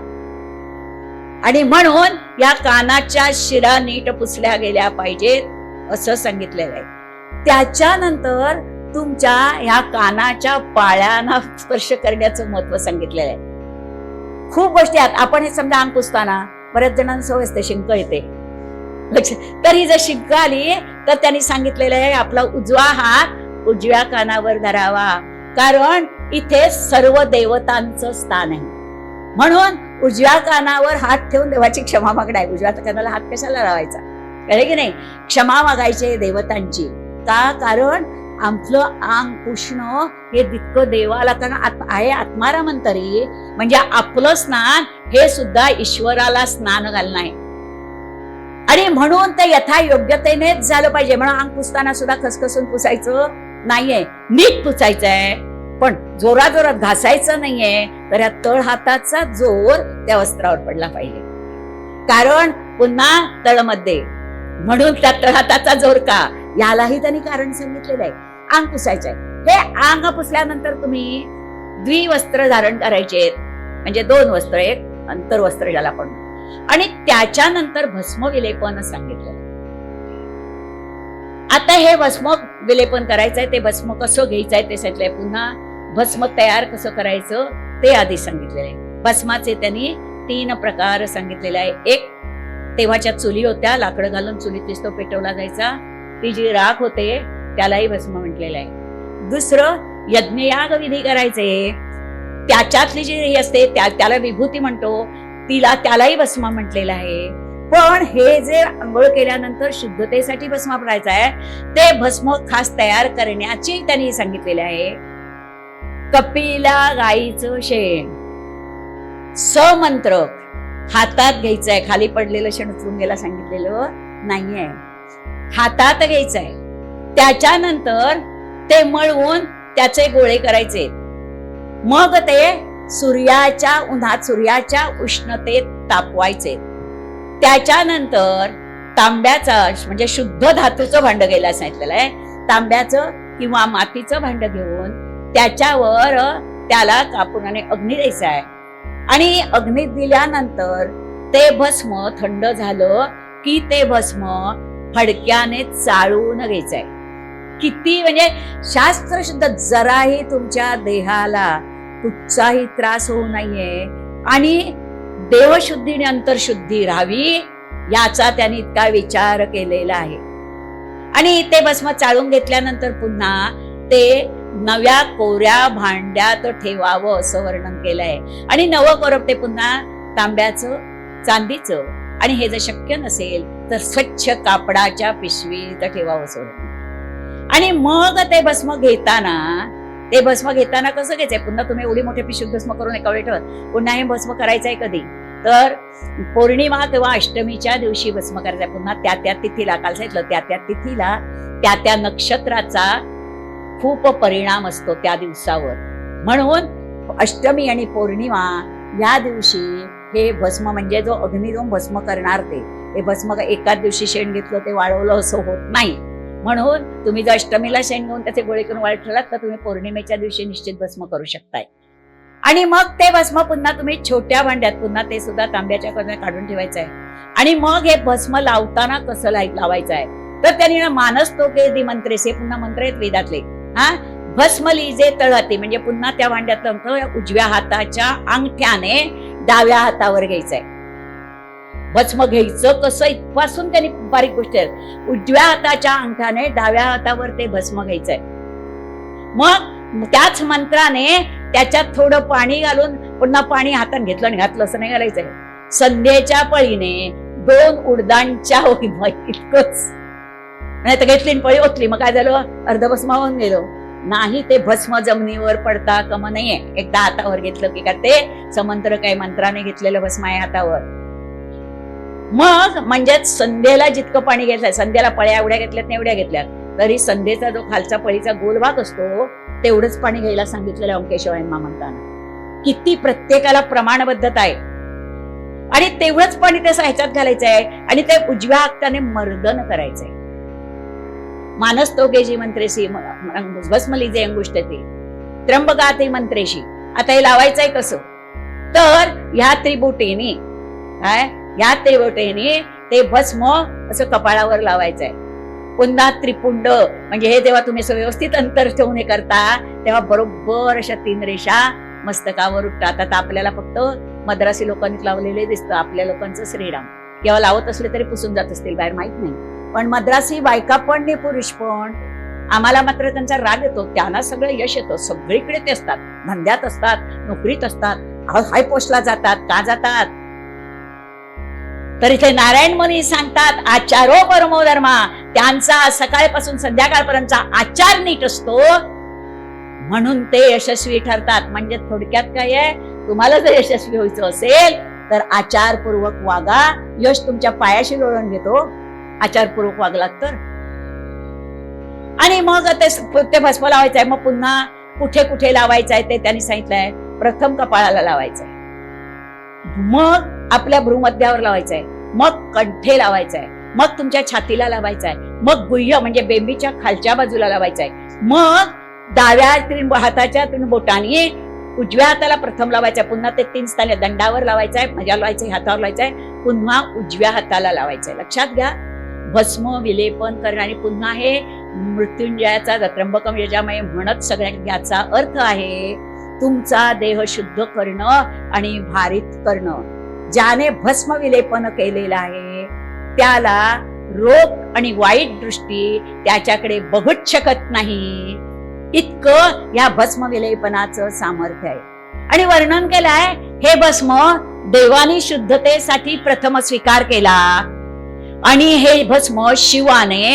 आणि म्हणून या कानाच्या शिरा नीट पुसल्या गेल्या पाहिजेत असं सांगितलेलं आहे. त्याच्यानंतर तुमच्या ह्या कानाच्या पाळ्यांना स्पर्श करण्याचं महत्व सांगितलेलं आहे. खूप गोष्टी आहेत. आपण हे समजा अंग पुसताना बऱ्याच जणांना सवय असते, शिंक येते, तर ही जर शिंक आली तर त्यांनी सांगितलेलं आहे आपला उजवा हात उजव्या कानावर धरावा, कारण इथे सर्व देवतांचं स्थान आहे. म्हणून उजव्या कानावर हात ठेवून देवाची क्षमा मागणं आहे. उजव्या कानाला हात कशाला लावायचा, कळे की नाही? क्षमा मागायचे देवतांची. का? कारण आमचं अंग पुसणं हे तितकं देवाला, कारण आहे आत्मारामंतरी म्हणजे आपलं स्नान हे सुद्धा ईश्वराला स्नान घालणं आहे आणि म्हणून ते यथा योग्यतेनेच झालं पाहिजे. म्हणून अंग पुसताना सुद्धा खसखसून पुसायचं नाहीये, नीट पुसायचंय, पण जोराजोरात घासायचं नाहीये. तर या तळ हाताचा जोर त्या वस्त्रावर पडला पाहिजे, कारण पुन्हा तळमध्ये, म्हणून त्या तळ हाताचा जोर का यालाही त्यांनी कारण सांगितलेलं आहे. अंग पुसायचंय. हे अंग पुसल्यानंतर तुम्ही द्विवस्त्र धारण करायचे, म्हणजे 2 वस्त्र, एक अंतर्वस्त्र ज्याला आपण, आणि त्याच्यानंतर भस्म विलेपन सांगितलेलं. आता हे भस्म विलेपन करायचंय, ते भस्म कसं घ्यायचंय ते सांगितलंय. पुन्हा भस्म तयार कसं करायचं ते आधी सांगितलेलं आहे. भस्माचे त्यांनी 3 प्रकार सांगितलेले आहे. एक, तेव्हाच्या चुली होत्या, लाकडं घालून चुलीत तो पेटवला जायचा, ती जी राख होते त्यालाही भस्म म्हटलेलं आहे. दुसरं, यज्ञयाग विधी करायचे, त्याच्यातली जी हे असते त्याला विभूती म्हणतो, त्यालाही भस्म म्हटलेलं आहे. पण हे जे आंघोळ केल्यानंतर शुद्धतेसाठी भस्म वापरायचं आहे ते भस्म खास तयार करण्याची त्यांनी सांगितलेले आहे. कपिला गाईचं शेण समंत्र हातात घ्यायचंय, खाली पडलेलं शेण उचलून घ्यायला सांगितलेलं नाहीये, हातात घ्यायचंय. त्याच्यानंतर ते मळून त्याचे गोळे करायचे, मग ते सूर्याच्या उन्हात, सूर्याच्या उष्णतेत तापवायचे. त्याच्यानंतर तांब्याचा म्हणजे शुद्ध धातूचं भांड घ्यायला सांगितलेलं आहे. तांब्याचं किंवा मातीचं भांड घेऊन त्याच्यावर त्याला कापून आणि अग्नी द्यायचा आहे, आणि अग्नी दिल्यानंतर ते भस्म थंड झालं की ते भस्म फडक्याने चाळून घ्यायचंय. किती म्हणजे शास्त्र शुद्ध, जराही तुमच्या देहाला कुठचाही त्रास होऊ नये आणि देवशुद्धी आणि अंतरशुद्धी राहावी याचा त्यांनी इतका विचार केलेला आहे. आणि ते भस्म चाळून घेतल्यानंतर पुन्हा ते नव्या कोऱ्या भांड्यात ठेवावं असं वर्णन केलंय. आणि नवं कोरप ते पुन्हा तांब्याचं, चांदीचं, आणि हे जर शक्य नसेल तर स्वच्छ कापडाच्या पिशवीत ठेवावं असं वर्णन. आणि मग ते भस्म घेताना कसं घ्यायचंय, पुन्हा तुम्ही एवढी मोठी पिशवीत भस्म करून एका वेळी ठेवत, पुन्हा हे भस्म करायचंय कधी, तर पौर्णिमा किंवा अष्टमीच्या दिवशी भस्म करायचंय. पुन्हा त्या तिथीला, काल सांगितलं त्या तिथीला त्या नक्षत्राचा खूप परिणाम असतो त्या दिवसावर. म्हणून अष्टमी आणि पौर्णिमा या दिवशी हे भस्म म्हणजे जो अग्निदोम भस्म करणार ते भस्म एकाच दिवशी शेण घेतलं ते वाळवलं असं होत नाही. म्हणून तुम्ही जर अष्टमीला शेण घेऊन त्याचे गोळे करून वाळत ठेवलात तर तुम्ही पौर्णिमेच्या दिवशी निश्चित भस्म करू शकताय. आणि मग ते भस्म पुन्हा तुम्ही छोट्या भांड्यात, पुन्हा ते सुद्धा तांब्याच्या करून काढून ठेवायचं आहे. आणि मग हे भस्म लावताना कसं लावायचं आहे, तर त्यांनी मानस तो के दि मंत्रेसे, पुन्हा मंत्र आहेत वेदातले, भस्मली जे तळते म्हणजे पुन्हा त्या भांड्यातलं अंक उजव्या हाताच्या अंगठ्याने डाव्या हातावर घ्यायचंय. भस्म घ्यायचं कसं इथपासून त्यांनी बारीक गोष्ट आहे. उजव्या हाताच्या अंगठ्याने डाव्या हातावर ते भस्म घ्यायचंय. मग त्याच मंत्राने त्याच्यात थोडं पाणी घालून पुन्हा पाणी हातात घेतलं आणि घातलं असं नाही घालायचंय. संध्येच्या पळीने 2 उडदांच्या इतकंच नाही तर घेतली आणि पळी ओतली, मग काय झालं, अर्ध भस्म होऊन गेलो. नाही, ते भस्म जमिनीवर पडता कम नाहीये. एकदा हातावर घेतलं की का ते समंत्र काय मंत्राने घेतलेलं भस्म आहे हातावर. मग म्हणजेच संध्येला जितकं पाणी घेतलंय, संध्येला पळ्या एवढ्या घेतल्यात एवढ्या घेतल्यात, तरी संध्येचा जो खालचा पळीचा गोल भाग असतो तेवढंच पाणी घ्यायला सांगितलेलं अंकेश्वर म्हणताना. किती प्रत्येकाला प्रमाणबद्धता आहे. आणि तेवढंच पाणी त्या ह्याच्यात घालायचं आहे आणि ते उजव्या हाताने मर्दन करायचंय. मानस्तोगे जी मंत्रेशी भस्मली जे अंगुष्ट ते त्र्यंबका ते मंत्रेशी. आता हे लावायचंय कसं, तर ह्या त्रिबोटेने ते भस्म असं कपाळावर लावायचंय. पुन्हा त्रिपुंड म्हणजे हे जेव्हा तुम्ही व्यवस्थित अंतर ठेवून हे करता तेव्हा बरोबर अशा 3 रेषा मस्तकावर उठतात. आता आपल्याला फक्त मद्रासी लोकांनी लावलेले दिसतं, आपल्या लोकांचं श्रीराम किंवा लावत असले तरी पुसून जात असतील बाहेर, माहित नाही. पण मद्रासी बायका पण नाही पुरुष पण, आम्हाला मात्र त्यांचा राग येतो. त्यांना सगळं यश येतं, सगळीकडे ते असतात, धंद्यात असतात, नोकरीत असतात, हाय पोस्टला जातात. का जातात, तर इथे नारायण मुनी सांगतात आचारो परमो धर्मा. त्यांचा सकाळपासून संध्याकाळपर्यंतचा आचार नीट असतो म्हणून ते यशस्वी ठरतात. म्हणजे थोडक्यात काय आहे, तुम्हाला जर यशस्वी व्हायचं असेल तर आचारपूर्वक वागा. यश तुमच्या पायाशी लोळून घेतो आचारपूर्वक वागलात तर. आणि मग ते भस्म लावायचंय. मग पुन्हा कुठे कुठे लावायचंय ते त्यांनी सांगितलंय. प्रथम कपाळाला लावायचंय, मग आपल्या भ्रूमध्यावर लावायचंय, मग कंठे लावायचंय, मग तुमच्या छातीला लावायचंय, मग गुह्य म्हणजे बेंबीच्या खालच्या बाजूला लावायचंय, मग डाव्या हाताच्या 3 बोटांनी उजव्या हाताला प्रथम लावायचंय, पुन्हा ते 3 स्थाने दंडावर लावायचंय, मजा लावायचंय, हातावर लावायचंय, पुन्हा उजव्या हाताला लावायचंय. लक्षात घ्या, भस्म विलेपन करणं. आणि पुन्हा हे मृत्युंजयाचा त्र्यंबकम यजामय म्हणत सगळ्या याचा अर्थ आहे तुमचा देह शुद्ध करणं आणि भारित करणं. ज्याने भस्म विलेपन केलेलं आहे त्याला रोग आणि वाईट दृष्टी त्याच्याकडे बघूच शकत नाही. इतकं या भस्म विलेपनाचं सामर्थ्य आहे. आणि वर्णन केलंय हे भस्म देवानी शुद्धतेसाठी प्रथम स्वीकार केला आणि हे भस्म शिवाने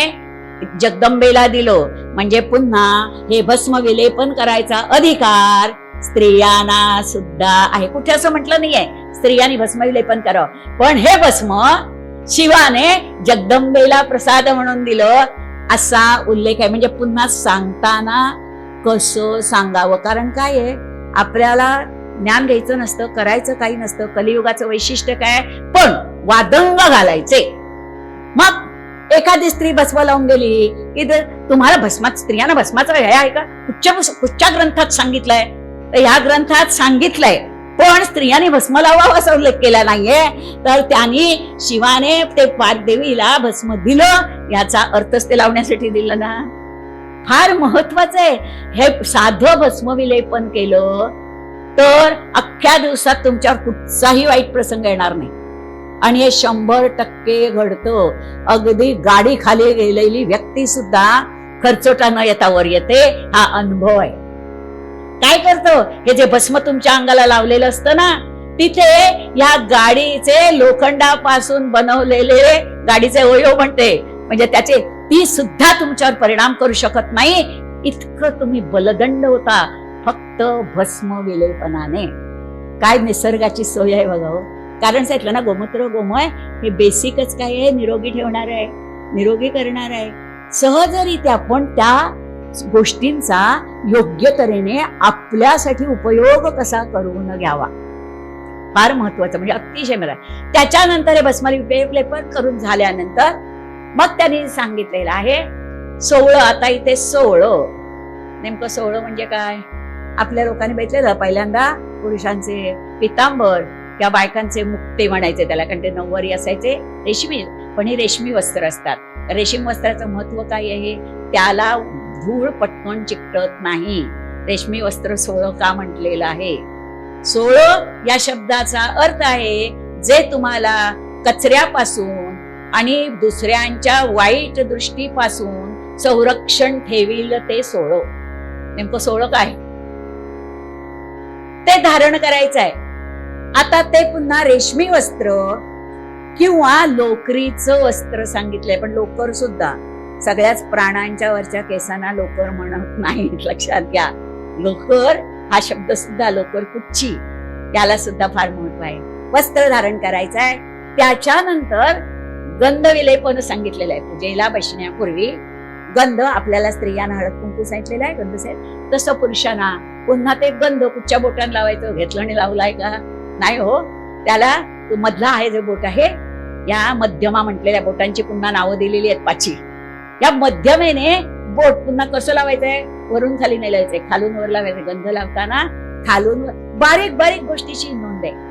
जगदंबेला दिलं. म्हणजे पुन्हा हे भस्म विलेपन करायचा अधिकार स्त्रियांना सुद्धा आहे. कुठे असं म्हटलं नाहीये स्त्रियांनी भस्म विलेपन करावं, पण हे भस्म शिवाने जगदंबेला प्रसाद म्हणून दिलं असा उल्लेख आहे. म्हणजे पुन्हा सांगताना कसं सांगावं, कारण काय आहे, आपल्याला ज्ञान घ्यायचं नसतं, करायचं काही नसतं. कलियुगाचं वैशिष्ट्य काय, पण वादंग घालायचे. मग एखादी स्त्री भस्म लावून गेली की तुम्हाला भस्मात, स्त्रियांना भस्माचा हे आहे का, कुठच्या ग्रंथात सांगितलंय, तर ह्या ग्रंथात सांगितलंय, पण स्त्रियांनी भस्म लावावं असा उल्लेख केला नाहीये. तर त्यांनी शिवाने ते पार्वतीला भस्म दिलं, याचा अर्थच ते लावण्यासाठी दिलं ना. फार महत्वाचं आहे. हे साधं भस्म विलेपन केलं तर अख्ख्या दिवसात तुमच्यावर कुठचाही वाईट प्रसंग येणार नाही. आणि हे 100% घडतं. अगदी गाडी खाली गेलेली व्यक्ती सुद्धा खर्चोटा न येता वर येते, हा अनुभव आहे. काय करतो, हे जे भस्म तुमच्या अंगाला लावलेलं असतं ना, तिथे या गाडीचे लोखंडापासून बनवलेले गाडीचे अवयव म्हणते, म्हणजे त्याचे ती सुद्धा तुमच्यावर परिणाम करू शकत नाही. इतकं तुम्ही बलदंड होता फक्त भस्म विलेपनाने. काय निसर्गाची सोय आहे बघा. कारण सांगितलं ना, गोमूत्र गोमय हे बेसिकच काय आहे, निरोगी ठेवणार आहे, निरोगी करणार आहे सहजरित्या. पण त्या गोष्टींचा योग्य तऱ्हेने आपल्यासाठी उपयोग कसा करून घ्यावा, फार महत्वाचं. म्हणजे अतिशय मला त्याच्यानंतर हे भस्म विलेपन करून झाल्यानंतर मग त्यांनी सांगितलेलं आहे 16. आता इथे 16, नेमकं 16 म्हणजे काय, आपल्या लोकांनी बघितलेलं पहिल्यांदा पुरुषांचे पितांबर किंवा बायकांचे मुक्ते म्हणायचे त्याला, कारण ते नऊवारी असायचे रेशमी, पण हे रेशमी वस्त्र असतात. रेशीम वस्त्राचं महत्व काय आहे, त्याला धूळ पटकन चिकटत नाही. रेशमी वस्त्र सोळं का म्हटलेलं आहे? सोळं या शब्दाचा अर्थ आहे जे तुम्हाला कचऱ्यापासून आणि दुसऱ्यांच्या वाईट दृष्टीपासून संरक्षण ठेवील ते सोळं. नेमकं सोळं काय? ते धारण करायचं आहे. आता ते पुन्हा रेशमी वस्त्र किंवा लोकरीचं वस्त्र सांगितलंय. पण लोकर सुद्धा सगळ्याच प्राण्यांच्या वरच्या केसांना लोकर म्हणत नाही, लक्षात घ्या. लोकर हा शब्द सुद्धा लोकर कुच्ची, याला सुद्धा फार महत्व आहे. वस्त्र धारण करायचं आहे. त्याच्यानंतर गंध विलेपन सांगितलेलं आहे. पूजेला बसण्यापूर्वी गंध, आपल्याला स्त्रियांना हळद कुंकू सांगितलेलं आहे गंध साहेब, तसं पुरुषांना पुन्हा ते गंध कुठच्या बोटाने लावायचं? घेतलं आणि लावलाय का? नाही हो. त्याला तो मधला आहे जे बोट आहे, या मध्यमा म्हटलेल्या बोटांची पुन्हा नावं दिलेली आहेत 5. या मध्यमेने बोट पुन्हा कसं लावायचंय? वरून खाली नाही लावायचंय, खालून वर लावायचंय. गंध लावताना खालून बारीक बारीक गोष्टीची नोंद आहे.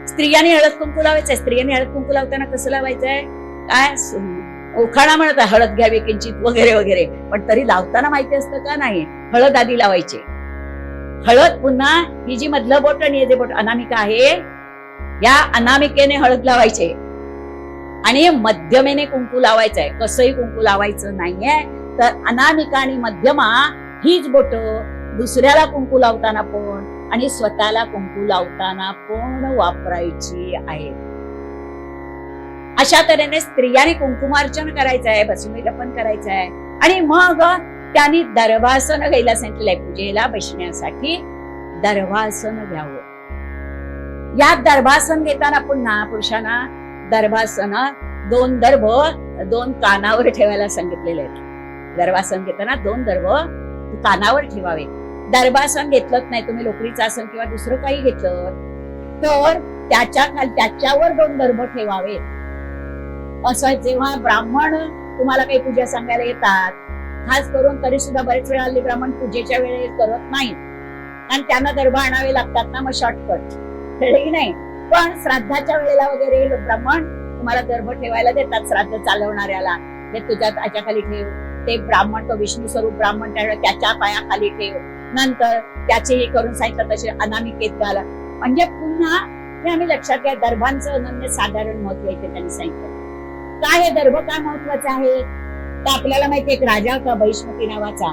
स्त्रियांनी हळद कुंकू लावायचंय. स्त्रियांनी हळद कुंकू लावताना कसं लावायचंय? काय ओखाणा म्हणत आहे, हळद घ्यावी किंचित वगैरे वगैरे. पण तरी लावताना माहिती असतं का? नाही. हळद आधी लावायची. हळद पुन्हा ही जी मधलं बोट आणि हे जे बोट अनामिका आहे, या अनामिकेने हळद लावायचे आणि मध्यमेने कुंकू लावायचंय. कसंही कुंकू लावायचं नाहीये. तर अनामिका आणि मध्यमा हीच बोट दुसऱ्याला कुंकू लावताना पण आणि स्वतःला कुंकू लावताना पण वापरायची आहे. अशा तऱ्हेने स्त्रियांनी कुंकुमार्चन करायचं आहे, भस्मीलेपन करायचं आहे. आणि मग त्यांनी दर्भासन घ्यायला सांगितलेलं आहे. पूजेला बसण्यासाठी दर्भासन घ्यावं. या दर्भासन घेताना पुन्हा पुरुषांना दर्भासन 2 दर्भ 2 कानावर ठेवायला सांगितलेले आहेत. दर्भासन घेताना 2 दर्भ कानावर ठेवावे. दर्भासन घेतलंच नाही तुम्ही, लोकरीचं आसन किंवा दुसरं काही घेतलं तर त्याच्यावर 2 दर्भ ठेवावे. असं जेव्हा ब्राह्मण तुम्हाला काही पूजा सांगायला येतात, खास करून तरी सुद्धा बरेच वेळा हल्ली ब्राह्मण पूजेच्या वेळेस करत नाहीत, आणि त्यांना दर्भ आणावे लागतात ना, मग शॉर्टकट की नाही. पण श्राद्धाच्या वेळेला वगैरे ब्राह्मण तुम्हाला दर्भ ठेवायला देतात. श्राद्ध चालवणाऱ्याला हे तुझ्या त्याच्याखाली ठेव. ते ब्राह्मण, तो विष्णू स्वरूप ब्राह्मण, त्याच्या पायाखाली ठेव. नंतर त्याचे हे करून सांगितलं तसे अनामिकेत घाला. म्हणजे पुन्हा हे आम्ही लक्षात घ्या, दर्भांचं अनन्य साधारण महत्व इथे त्यांनी सांगितलं. काय हे दर्भ काय महत्वाचं आहे? तर आपल्याला माहिती, एक राजा होता बहिष्मती नावाचा,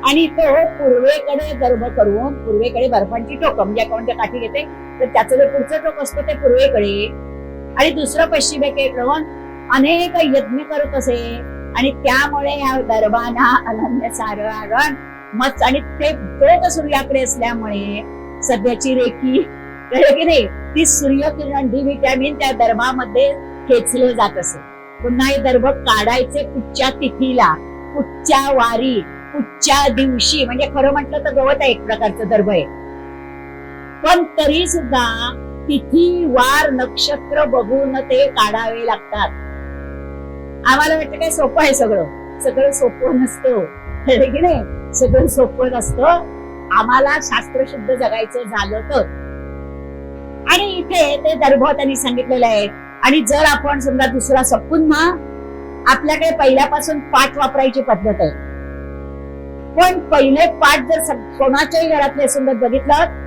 आणि तो पूर्वेकडे दर्भ करून, पूर्वेकडे बर्फांची टोक म्हणजे कोणत्या काठी घेते तर त्याचं जे पुढचं टोक असतं ते पूर्वेकडे आणि दुसरं पश्चिमेकडे अनेक यज्ञ करत असे. आणि त्यामुळे ह्या दर्भांना अनन्य साधारण मत, आणि ते टोक सूर्याकडे असल्यामुळे सध्याची रेखी की नाही, ती सूर्यकिरण डी व्हिटॅमिन त्या दर्भामध्ये खेचलं जात असे. पुन्हा हे दर्भ काढायचे कुठच्या तिथीला, कुठच्या वारी, कुठच्या दिवशी. म्हणजे खरं म्हटलं तर गवत आहे एक प्रकारचं दर्भ आहे, पण तरी सुद्धा तिथी वार नक्षत्र बघून ते काढावे लागतात. आम्हाला वाटतं काय सोपं आहे, सगळं सोपं नसतं की नाही. सगळं सोपं नसतं. आम्हाला शास्त्रशुद्ध जगायचं झालं तर. आणि इथे ते दर्भ त्यांनी सांगितलेलं आहे. आणि जर आपण समजा दुसरा पुन्हा आपल्याकडे पहिल्यापासून पाट वापरायची पद्धत आहे, पण पहिले पाट जर कोणाच्याही घरातले सुंदर बघितलं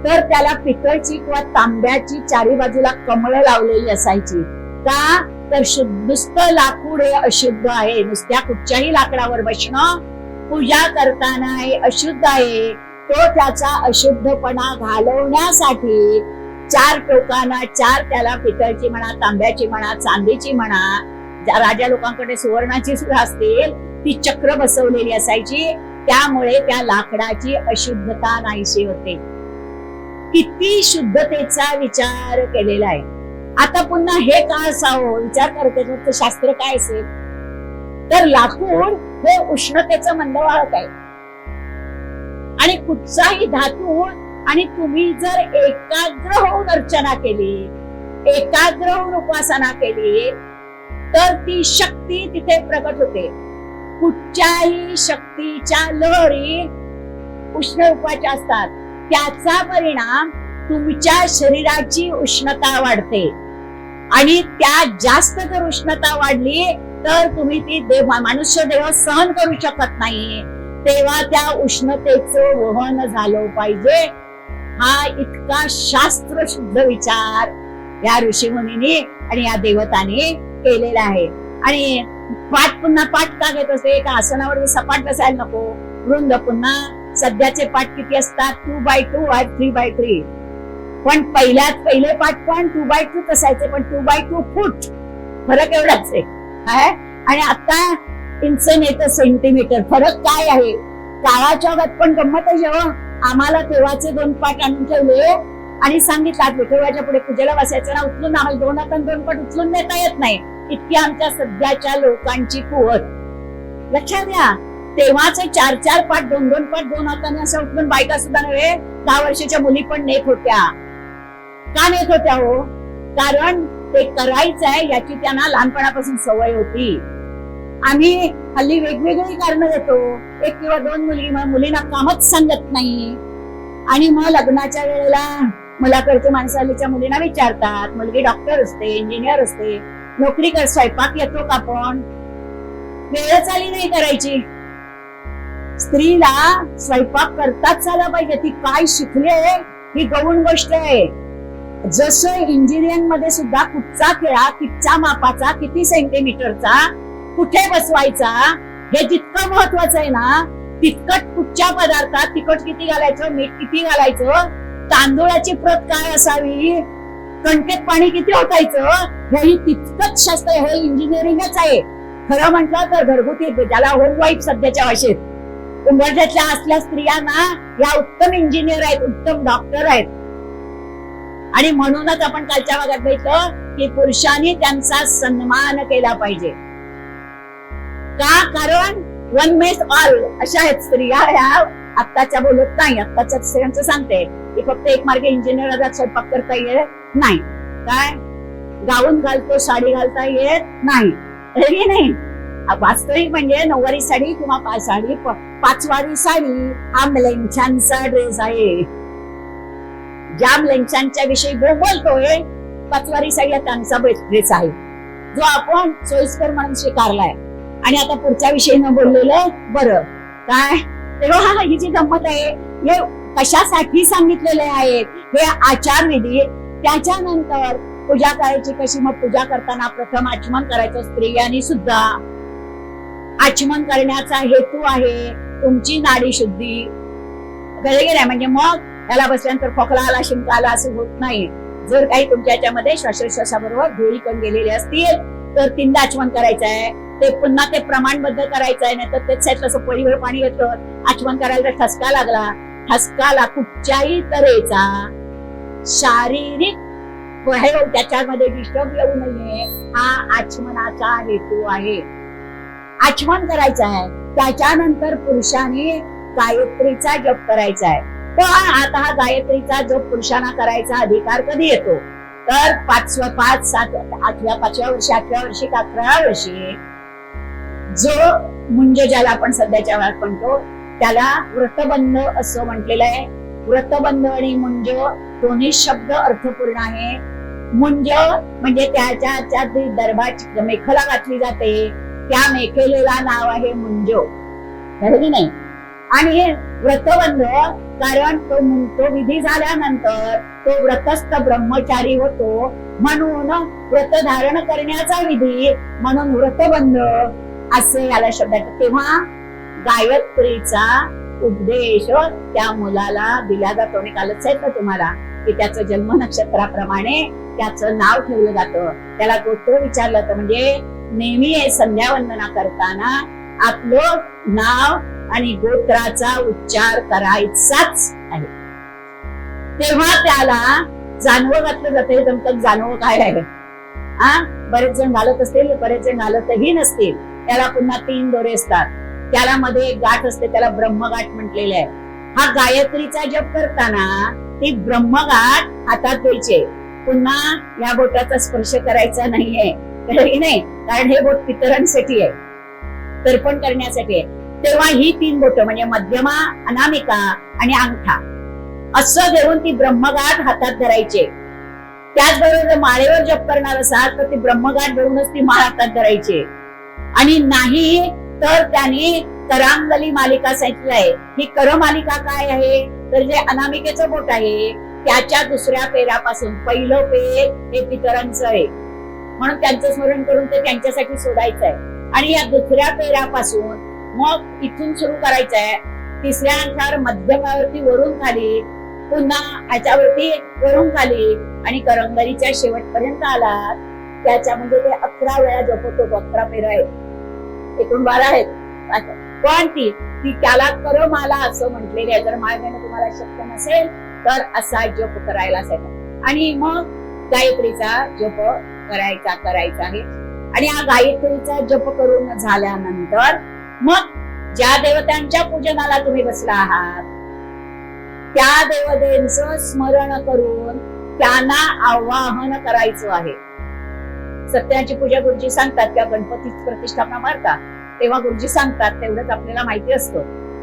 तर त्याला पितळची किंवा तांब्याची चारी बाजूला कमळं लावलेली असायची. का तर नुसतं लाकूड हे अशुद्ध आहे. नुसत्या कुठच्याही लाकडावर बसणं पूजा करताना हे अशुद्ध आहे. तो त्याचा अशुद्धपणा घालवण्यासाठी 4 टोकांना 4 त्याला पितळची म्हणा, तांब्याची म्हणा, चांदीची म्हणा, राजा लोकांकडे सुवर्णाची सुद्धा असतील, ती चक्र बसवलेली असायची. त्यामुळे त्या लाकडाची अशुद्धता नाहीशी होते. किती शुद्धतेचा विचार केलेला आहे. आता पुन्हा हे का असावं विचार करते, शास्त्र काय असेल तर लाकूड हे उष्णतेचं मंदवाहक आहे. आणि कुठचाही धातू, आणि तुम्ही जर एकाग्र होऊन अर्चना केली, एकाग्र होऊन उपासना केली तर ती शक्ती तिथे प्रकट होते. कुठच्याही शक्तीच्या लहरी उष्ण रूपाच्या असतात. त्याचा परिणाम तुमच्या शरीराची उष्णता वाढते. आणि त्या जास्त जर उष्णता वाढली तर तुम्ही ती मनुष्य देह सहन करू शकत नाही. तेव्हा त्या उष्णतेचं वहन झालं पाहिजे. हा इतका शास्त्र शुद्ध विचार या ऋषीमुनींनी आणि या देवतांनी केलेला आहे. आणि पाठ पुन्हा पाठ का घेत असते? एका आसनावर सपाट बसायला नको. वृंद पुन्हा सध्याचे पाठ किती असतात? 2x2 आणि 3x3. पण पहिले पाठ पण 2x2 असायचे, पण 2x2 फूट. फरक एवढाच आहे. आणि आता इंच नाही तर सेंटीमीटर. फरक काय आहे? काळाच्या गत पण गंमत आहे. जेव्हा आम्हाला तेव्हाचे 2 पाठ आणून ठेवले आणि सांगितलं विठोबाच्या पुढे पूजेला बसायचं ना, उचलून आम्हाला 2 हातांनी 2 पाठ उचलून देता येत नाही. इतकी आमच्या सध्याच्या लोकांची कुवत. लक्षात घ्या, तेव्हाचे 4-4 पाठ 2-2 पाठ 2 हाताने असं उचलून बायका सुद्धा नव्हे 10 वर्षाच्या मुली पण नेत होत्या. का नेत होत्या हो? कारण ते करायचं आहे याची त्यांना लहानपणापासून सवय होती. आम्ही हल्ली वेगवेगळी कारणं देतो. 1 किंवा 2 मुलींना कामच सांगत नाही. आणि मग लग्नाच्या वेळेला मुलाकडचे माणसं हल्लीच्या मुलींना विचारतात. मुलगी डॉक्टर असते, इंजिनियर असते, नोकरी कर, स्वयंपाक येतो का? पण वेळच आली नाही करायची. स्त्रीला स्वयंपाक करताच आला पाहिजे. ती काय शिकले ही गौण गोष्ट आहे. जसं इंजिनिअरिंग मध्ये सुद्धा कुठचा खेळा, कितच्या मापाचा, किती सेंटीमीटरचा, कुठे बसवायचा हे जितकं महत्वाचं आहे ना, तितकट कुठच्या पदार्थात तिखट किती घालायचं, मीठ किती घालायचं, तांदूळाची प्रत काय असावी, कणकेत पाणी किती ओतायचं, हेही तितकंच शास्त्र. हे इंजिनिअरिंगच आहे. खरं म्हटलं तर घरगुती, ज्याला होम वाईफ सध्याच्या भाषेत, उंबरठ्यातल्या असल्या स्त्रियांना या उत्तम इंजिनियर आहेत, उत्तम डॉक्टर आहेत. आणि म्हणूनच आपण कालच्या भागात बघितलं की पुरुषांनी त्यांचा सन्मान केला पाहिजे. का? कारण वन मेस ऑल अशा आहेत स्त्रिया. ह्या आत्ताच्या बोलत नाही. आत्ताच्या स्त्रियांचं सांगते की फक्त एक मार्गे इंजिनियर स्वयंपाक करता येत नाही. काय गाऊन घालतो, साडी घालता येत नाही. हे नाही, वास्तविक म्हणजे 9वारी साडी किंवा साडी 5वारी साडी हा लेंछांचा ड्रेस आहे. ज्या लेंछांच्या विषयी बोलतोय 5वारी साडी हा त्यांचा ड्रेस आहे, जो आपण सोयीस्कर म्हणून स्वीकारलाय. आणि आता पुढच्या विषयी न बोललेलं बरं. काय तेव्हा ही जी गंमत आहे, हे कशासाठी सांगितलेले आहेत हे आचार विधी. त्याच्यानंतर पूजा करायची कशी? मग पूजा करताना प्रथम आचमन करायचं. स्त्रियांनी सुद्धा आचमन करण्याचा हेतू आहे तुमची नाडी शुद्धी. कळले? म्हणजे मग त्याला बसल्यानंतर खोकला आला, शिंका आला असं होत नाही. जर काही तुमच्या याच्यामध्ये श्वासोश्वासाबरोबर धुळी कण गेलेले असतील तर 3दा आचमन करायचं आहे. ते पुन्हा ते प्रमाणबद्ध करायचं आहे. नाही तर तेच साईडला असं पळीभर पाणी घेतलं, आचमन करायला तर ठसका लागला. ठसकाला कुठच्याही तऱ्हेचा शारीरिक त्याच्यामध्ये डिस्टर्ब येऊ नये हा आचमनाचा हेतू आहे. आचमन करायचं आहे. त्याच्यानंतर पुरुषाने गायत्रीचा जप करायचा आहे. पण आता हा गायत्रीचा जप पुरुषांना करायचा अधिकार कधी येतो? तर 5, 7, 8व्या 5व्या वर्षी, 8व्या वर्षी, 11व्या वर्षी जो मुंज ज्याला आपण सध्याच्या वेळात म्हणतो त्याला व्रतबंध असं म्हटलेलं आहे. व्रतबंध आणि मुंज दोन्ही शब्द अर्थपूर्ण आहे. मुंज म्हणजे त्याच्या दरबारची मेखला घातली जाते त्या मेखेलेला नाव आहे मुंज. नाही. आणि व्रतबंध कारण तो विधी झाल्यानंतर तो व्रतस्थ ब्रह्मचारी होतो, म्हणून व्रत धारण करण्याचा विधी म्हणून व्रतबंध असे याला शब्द. तेव्हा गायत्रीचा उपदेश त्या मुलाला दिला जातो. आणि कालच सांगितलं तुम्हाला की त्याचं जन्म नक्षत्राप्रमाणे त्याचं नाव ठेवलं जातं. त्याला गोत्र विचारलं तर म्हणजे नेहमी संध्यावंदना करताना आपलं नाव आणि गोत्राचा उच्चार करायचाच आहे. तेव्हा त्याला जानवं घातलं जाते. जमतक जानवं काय आहे? बरेच जण घालत असतील, बरेच जण घालतही नसतील. त्याला पुन्हा 3 दोरे असतात. त्याला मध्ये एक गाठ असते, त्याला ब्रह्मगाठ म्हटलेले आहे. हा गायत्रीचा जप करताना ती ब्रह्मगाठ हातात घ्यायचे. पुन्हा या बोटाचा स्पर्श करायचा नाहीये. नाही, कारण हे बोट पितरांसाठी आहे, तर्पण करण्यासाठी आहे. तेव्हा ही 3 बोट म्हणजे मध्यमा, अनामिका आणि अंगठा असं देऊन ती ब्रह्मगाठ हातात धरायचे. त्याचबरोबर माळेवर जप करणार असाल तर ती ब्रह्मगाठ धरूनच ती माळ हातात धरायची. आणि नाही तर त्यांनी करांगली मालिका सांगितली आहे. ही कर मालिका काय आहे तर जे अनामिकेचं बोट आहे त्याच्या दुसऱ्या पेरापासून पहिलं पेर हे पितरांचं आहे म्हणून त्यांचं स्मरण करून ते त्यांच्यासाठी सोडायचं आहे. आणि या दुसऱ्या पेरापासून मग इथून सुरू करायचं आहे. तिसऱ्या अंकार मध्यमावरती वरून खाली, पुन्हा याच्यावरती वरून खाली आणि करंगलीच्या शेवटपर्यंत आला त्याच्या म्हणजे ते 11 वेळा जपतो. 11 पेर आहेत, एकूण 12 आहेत. पण ती त्याला करमाला असं म्हटलेली आहे. जर मार्गाने तुम्हाला शक्य नसेल तर असा जप करायला असायचा. आणि मग गायत्रीचा जप करायचा आहे. आणि हा गायत्रीचा जप करून झाल्यानंतर मग ज्या देवतांच्या पूजनाला तुम्ही बसला आहात त्या देवतेचं स्मरण करून त्यांना आवाहन करायचं आहे. सत्याची पूजा गुरुजी सांगतात किंवा गणपती प्रतिष्ठापना मारतात तेव्हा गुरुजी सांगतात तेवढंच आपल्याला माहिती असतं.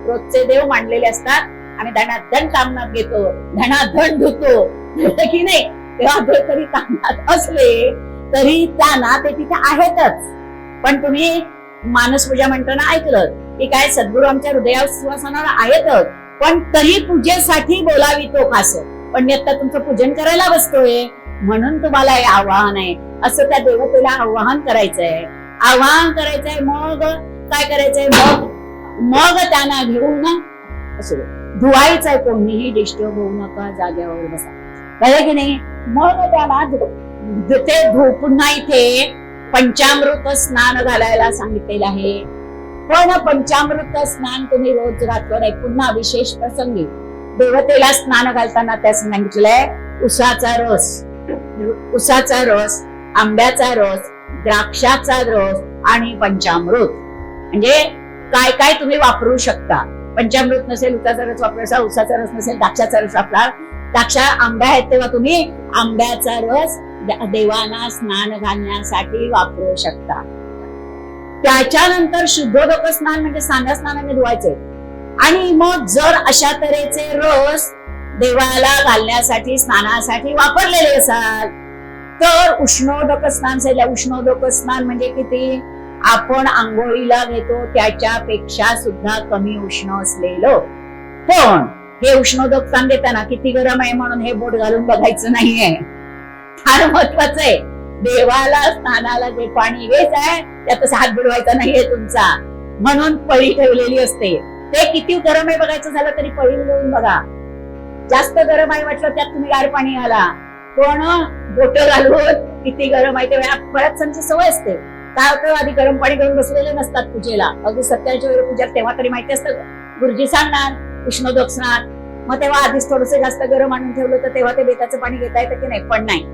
रोजचे देव मांडलेले असतात. आम्ही धनाधन तामणात घेतो, धनाधन धुतो की नाही. तेव्हा ते तरी तामणात असले तरी त्यांना ते तिथे आहेतच. पण तुम्ही मानसपूजा म्हणताना ऐकलं की काय सद्गुरू आमच्या हृदयाश्वासनाला आहेतच पण तरी पूजेसाठी बोलावितो खास. पण मी आता तुमचं पूजन करायला बसतोय म्हणून तुम्हाला हे आवाहन आहे असं त्या देवतेला आवाहन करायचंय. मग काय करायचंय मग त्यांना घेऊन असं धुवायचंय. कोणीही डिस्टर्ब होऊ नका, जाग्यावर बसा, कळलं की नाही. मग त्याला ते पुन्हा इथे पंचामृत स्नान घालायला सांगितलेलं आहे. पण पंचामृत स्नान तुम्ही रोज घातलं नाही. पुन्हा विशेष प्रसंगी देवतेला स्नान घालताना त्यास सांगितलंय उसाचा रस, आंब्याचा रस, द्राक्षाचा रस आणि पंचामृत. म्हणजे काय काय तुम्ही वापरू शकता. पंचामृत नसेल उसाचा रस वापरायचा, उसाचा रस नसेल द्राक्षाचा रस वापरा. द्राक्षा आंब्या आहेत तेव्हा तुम्ही आंब्याचा रस देवांना स्नान घालण्यासाठी वापरू शकता. त्याच्यानंतर शुद्धोदक स्नान म्हणजे सांध्या स्नानाने धुवायचे. आणि मग जर अशा तऱ्हेचे रस देवाला घालण्यासाठी स्नानासाठी वापरलेले असाल तर उष्णोदक स्नान सांगितलं. उष्णोदक स्नान म्हणजे किती आपण आंघोळीला घेतो त्याच्यापेक्षा सुद्धा कमी उष्ण असलेलं. पण हे उष्णोदक स्नान देताना किती गरम आहे म्हणून हे बोट घालून बघायचं नाहीये. फार महत्वाचं आहे. देवाला स्नानाला जे पाणी घ्यायचं आहे त्यात हात बुडवायचा नाहीये तुमचा. म्हणून पळी ठेवलेली असते. ते किती गरम आहे बघायचं झालं तरी पळी घेऊन बघा. जास्त गरम आहे म्हटलं त्यात तुम्ही गार पाणी घाला. पण बोट घालून किती गरम आहे तेव्हा बऱ्याच जणांची सवय असते. काय होतं आधी गरम पाणी घेऊन बसलेले नसतात पूजेला. अगदी सत्याच्या वेळी पूजा तेव्हा तरी माहिती असतं गुरुजी सांगणार उष्णोदक स्नान. मग तेव्हा आधीच थोडस जास्त गरम आणून ठेवलं तर तेव्हा ते बेताचं पाणी घेता येतं की नाही. पण नाही,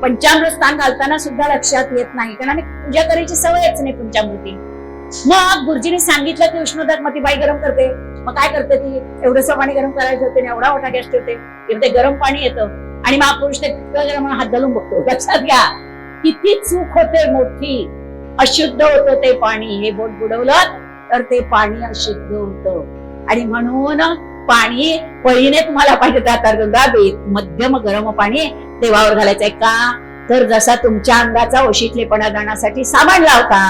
पंचामृत स्नान घालताना सुद्धा लक्षात येत नाही कारण पूजा करायची सवयच नाही पंचामृती. मग गुरुजीने सांगितलं की उष्णोदक मग ती बाई गरम करते. मग काय करते ती एवढंस पाणी गरम करायचं होते एवढा मोठा गॅस ठेवते ते गरम पाणी येतं आणि महापुरुष ते गरम हात घालून बघतो. लक्षात घ्या किती चूक होते मोठी. अशुद्ध होतं ते पाणी. हे बोट बुडवलं तर ते पाणी अशुद्ध होतं. आणि म्हणून पाणी पळीने तुम्हाला पाहिजे त्या मध्यम गरम पाणी देवावर घालायचंय. का तर जसा तुमच्या अंगाचा ओशितलेपणा जाण्यासाठी साबण लावता.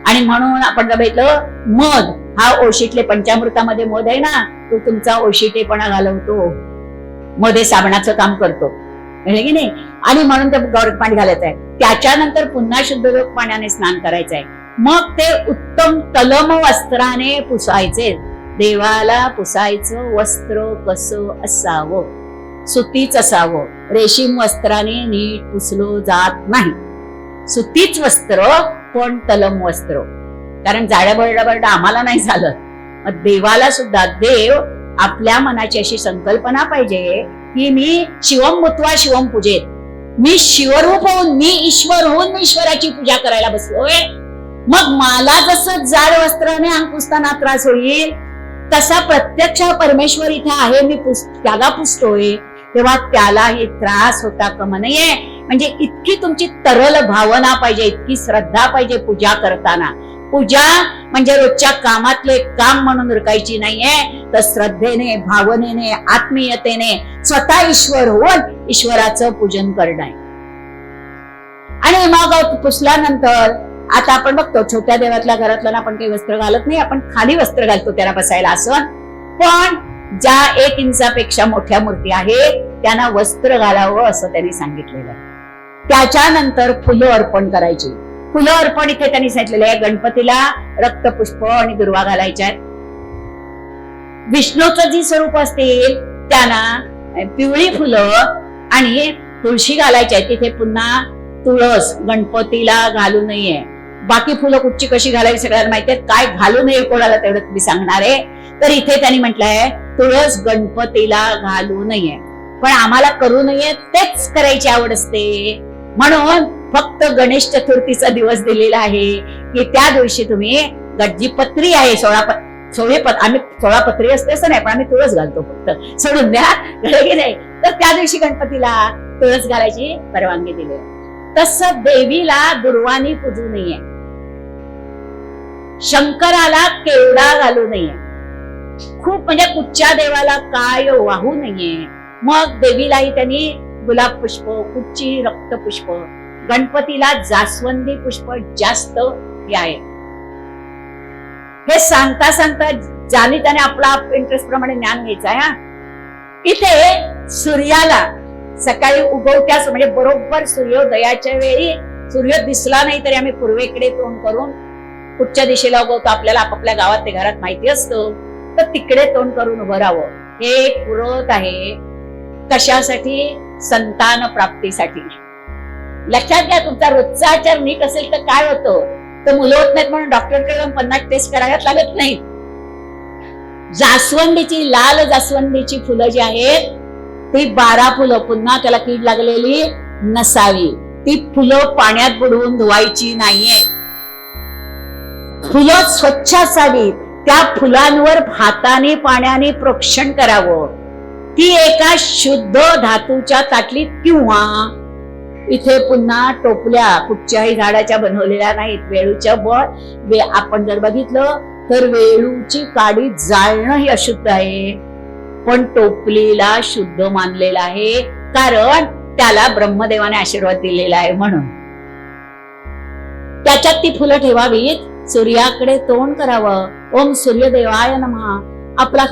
आणि म्हणून आपण बघितलं मध हा ओशितले पंचामृतामध्ये मध आहे ना तो तुमचा ओशितेपणा घालवतो. मध हे साबणाचं काम करतो की नाही. आणि म्हणून ते गौरव पाणी घालायचं आहे. त्याच्यानंतर पुन्हा शुद्धोदक पाण्याने स्नान करायचंय. मग ते उत्तम तलम वस्त्राने पुसायचे. देवाला पुसायचं वस्त्र कसं असावं, सुतीच असावं. रेशीम वस्त्राने नीट पुसलो जात नाही. सुतीच वस्त्र पण तलम वस्त्र. कारण जाड्या बरडा आम्हाला नाही झालं. मग देवाला सुद्धा देव आपल्या मनाची अशी संकल्पना पाहिजे की मी शिवम भूत्वा शिवम पूजेत. मी शिवरूप होऊन मी ईश्वर होऊन मी ईश्वराची पूजा करायला बसलोय. मग मला जसं जाड वस्त्राने अंग पुसताना त्रास होईल तसा प्रत्यक्ष परमेश्वर इथे आहे मी त्याला पुसतोय तेव्हा त्यालाही त्रास होता कामा नये. म्हणजे इतकी तुमची तरल भावना पाहिजे, इतकी श्रद्धा पाहिजे पूजा करताना. पूजा म्हणजे रोजच्या कामातले काम म्हणून उरकायची नाहीये तर श्रद्धेने, भावनेने, आत्मीयतेने स्वतः ईश्वर होऊन ईश्वराचं पूजन करणं आहे. आणि मग पुसल्यानंतर आता आपण बघतो छोट्या देवातल्या घरातल्या आपण काही वस्त्र घालत नाही, आपण खाली वस्त्र घालतो त्याला बसायला असं. पण ज्या 1 इंचापेक्षा मोठ्या मूर्ती आहेत त्यांना वस्त्र घालावं असं त्यांनी सांगितलेलं आहे. त्याच्यानंतर फुलं अर्पण करायची. फुलं अर्पण इथे त्यांनी सांगितलेलं आहे. गणपतीला रक्तपुष्प आणि दुर्वा घालायच्या आहेत. विष्णूचं जी स्वरूप असतील त्यांना पिवळी फुलं आणि तुळशी घालायची आहे. तिथे पुन्हा तुळस गणपतीला घालू नये. बाकी फुलं कुठची कशी घालावी सगळ्यांना माहिती आहे. काय घालू नये कोणाला तेवढं तुम्ही सांगणार आहे. तर इथे त्यांनी म्हटलंय तुळस गणपतीला घालू नये. पण आम्हाला करू नये तेच करायची आवड असते, म्हणून फक्त गणेश चतुर्थीचा दिवस दिलेला आहे की त्या दिवशी तुम्ही जी पत्री आहे 16 आम्ही 16 पत्री असते असं नाही, पण आम्ही तुळस घालतो फक्त, सोडून द्या की नाही. तर त्या दिवशी गणपतीला तुळस घालायची परवानगी दिली. तसं देवीला दुर्वाणी पूजू नये. शंकराला केवडा घालू नये. खूप म्हणजे कुठच्या देवाला काय वाहू नये. मग देवीलाही त्यांनी गुलाब पुष्प, कुठची रक्तपुष्प, गणपतीला जास्वंदी पुष्प जास्त हे आहे. हे सांगता सांगता ज्याने त्याने आपला इंटरेस्ट प्रमाणे ज्ञान घ्यायचं आहे. इथे सूर्याला सकाळी उगवत्यास म्हणजे बरोबर सूर्योदयाच्या वेळी सूर्य दिसला नाही तरी आम्ही पूर्वेकडे तोंड करून कुठच्या दिशेला उगवतो आपल्याला आपापल्या गावात ते घरात माहिती असतं, तर तिकडे तोंड करून उभं राहावं. हे पुरवत आहे कशासाठी? संतान प्राप्तीसाठी. लक्षात घ्या, तुमचा रोजचा आचार नीट असेल तर काय होतं, तर मुलं होत नाहीत म्हणून डॉक्टरकडे जाऊन 50 टेस्ट कराव्याच लागत नाही. जास्वंदीची, लाल जास्वंदीची फुलं जी आहेत ती 12 फुलं, पुन्हा त्याला कीड लागलेली नसावी. ती फुलं पाण्यात बुडवून धुवायची नाहीये. फुलं स्वच्छ असावीत. त्या फुलांवर हाताने पाण्याने प्रोक्षण करावं. ती एका शुद्ध धातूच्या ताटलीत किंवा इथे पुन्हा टोपल्या कुठच्याही झाडाच्या बनवलेल्या नाहीत. वेळूच्या आपण जर बघितलं तर वेळूची काडी जाळणं ही अशुद्ध आहे, पण टोपलीला शुद्ध मानलेलं आहे, कारण त्याला ब्रह्मदेवाने आशीर्वाद दिलेला आहे म्हणून. त्याच्यात ती फुलं ठेवावीत. सूर्याकडे तोंड करावं. ओम सूर्यदेवाय नमः आपला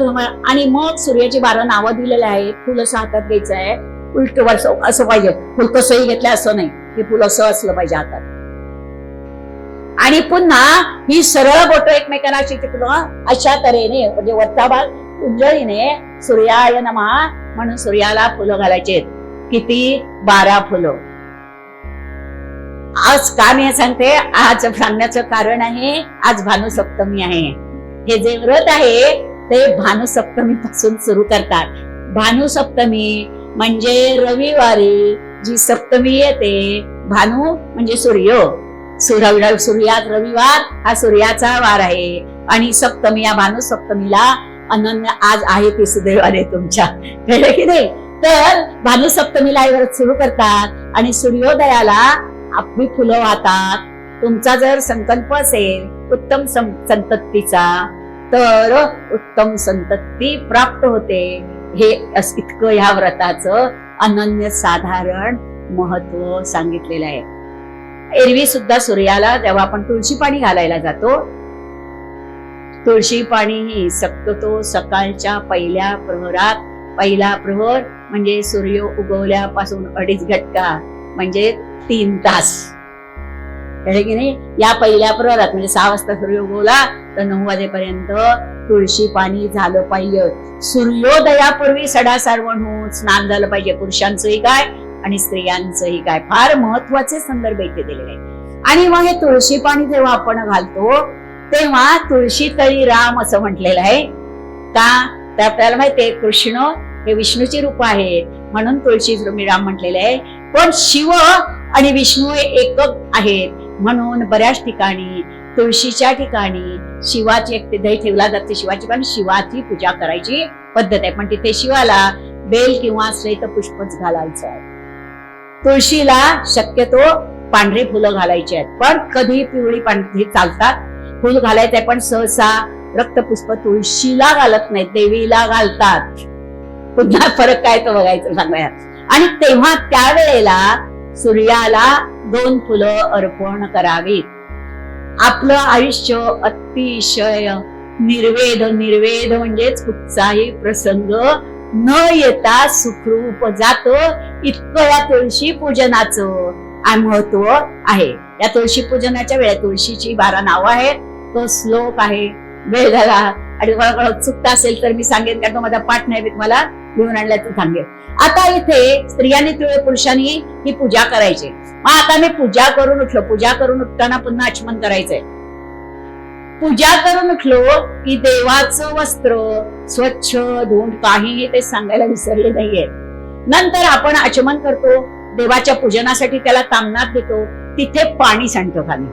आणि मग सूर्याची 12 नावं दिलेली आहेत. फुल असं हातात घ्यायचं आहे, उलट वर्ष असं पाहिजे. फुल कसंही घेतलं असं नाही, हे फुल असं असलं पाहिजे हातात. आणि पुन्हा ही सरळ बोट एकमेकांना अशी चिकटून अशा तऱ्हेने म्हणजे वरचा भाग उंजळीने सूर्याय नमः म्हणून सूर्याला फुलं घालायचे. किती? 12 फुलं. आज का मी सांगते, आज सांगण्याचं कारण आहे आज भानुसप्तमी आहे. हे जे व्रत आहे ते भानुसप्तमी पासून सुरू करतात. भानुसप्तमी म्हणजे रविवारी जी सप्तमी येते. भानु म्हणजे सूर्य, सूर्यात रविवार हा सूर्याचा वार आहे. आणि सप्तमी या भानुसप्तमीला अनन्य आज आहे ती सुदैवाने तुमच्या, कळलं की नाही. तर भानुसप्तमीला हे व्रत सुरू करतात आणि सूर्योदयाला आपली फुलं वाहतात. तुमचा जर संकल्प असेल उत्तम संततीचा तर उत्तम संतती प्राप्त होते. हे इतकं ह्या व्रताचं अनन्य साधारण महत्व सांगितलेलं आहे. एरवी सुद्धा सूर्याला जेव्हा आपण तुळशी पाणी घालायला जातो, तुळशी पाणी ही शक्यतो सकाळच्या पहिल्या प्रहरात, पहिला प्रहर म्हणजे सूर्य उगवल्यापासून 2.5 घटका म्हणजे 3 तास, कळलं की नाही. या पहिल्या प्रहरात म्हणजे 6 वाजता सूर्य उगवला तर 9 वाजेपर्यंत तुळशी पाणी झालं पाहिजे. सूर्योदयापूर्वी सडासारवण होऊन स्नान झालं पाहिजे. पुरुषांचंही काय आणि स्त्रियांचंही काय. फार महत्वाचे संदर्भ इथे दिलेले आहे. आणि मग हे तुळशी पाणी जेव्हा आपण घालतो तेव्हा तुळशी तळी राम असं म्हटलेलं आहे. का? तर आपल्याला माहितीये कृष्ण हे विष्णूची रूप आहेत म्हणून तुळशी राम म्हटलेले आहे. पण शिव आणि विष्णू हे एकक आहेत म्हणून बऱ्याच ठिकाणी तुळशीच्या ठिकाणी शिवाची एक दही ठेवला जाते शिवाची, पण शिवाची पूजा करायची पद्धत आहे. पण तिथे शिवाला बेल किंवा श्वेत पुष्पच घालायचं आहे. तुळशीला शक्यतो पांढरी फुलं घालायची आहेत, पण कधी पिवळी पांढरी चालतात. फुल घालायचंय पण सहसा रक्तपुष्प तुळशीला घालत नाहीत, देवीला घालतात. पुन्हा फरक काय तो बघायचं सांगूया. आणि तेव्हा त्यावेळेला सूर्याला 2 फुलं अर्पण करावीत. आपलं आयुष्य अतिशय निर्वेद म्हणजेच कुठचाही प्रसंग न येता सुखरूप जात, इतकं या तुळशी पूजनाचं महत्व आहे. या तुळशी पूजनाच्या वेळेत तुळशीची 12 नावं आहेत. तो श्लोक आहे. वेळ झाला आणि तुम्हाला उत्सुकता असेल तर मी सांगेन, कारण तो माझा पाठ नाही, मी तुम्हाला घेऊन आणल्याचं सांगेन. आता इथे स्त्रियांनी पुरुषांनी ही पूजा करायची. मग आता मी पूजा करून उठलो. पूजा करून उठताना पुन्हा आचमन करायचंय. पूजा करून उठलो की देवाचं वस्त्र स्वच्छ धुवून, काही ते सांगायला विसरले नाहीये. नंतर आपण आचमन करतो, देवाच्या पूजनासाठी त्याला तामनात देतो, तिथे पाणी सांडतो खाली.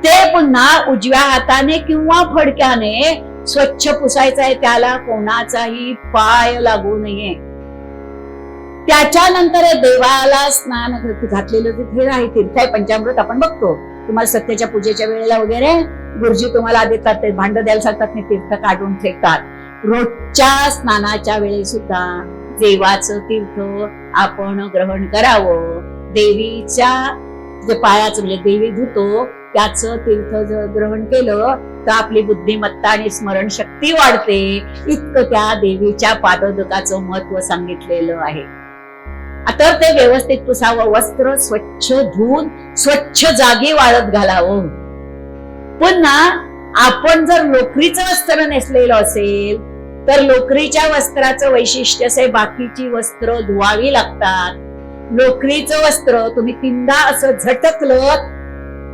ते पुन्हा उजव्या हाताने किंवा फडक्याने स्वच्छ पुसायचं आहे. त्याला कोणाचाही पाय लागू नये. त्याच्यानंतर देवाला स्नान घातलेलं तिथे आहे, तीर्थ आहे, पंचामृत आपण बघतो. तुम्हाला सत्याच्या पूजेच्या वेळेला वगैरे गुरुजी तुम्हाला देतात, ते भांड द्यायला सांगतात, ते तीर्थ काढून फेकतात. रोजच्या स्नानाच्या वेळी सुद्धा देवाचं तीर्थ आपण ग्रहण करावं. देवीच्या जे पायाचं म्हणजे देवी धुतो त्याचं तीर्थ जर ग्रहण केलं तर आपली बुद्धिमत्ता आणि स्मरणशक्ती वाढते. इतकं त्या देवीच्या पादोदकाचं महत्व सांगितलेलं आहे. आता ते व्यवस्थित पुसावं, वस्त्र स्वच्छ धुवून स्वच्छ जागी वाळत घालावं. पुन्हा आपण जर लोकरीचं वस्त्र नेसलेलं असेल तर लोकरीच्या वस्त्राचं वैशिष्ट्य असे, बाकीची वस्त्र धुवावी लागतात. लोकरीचं वस्त्र तुम्ही 3दा असं झटकलं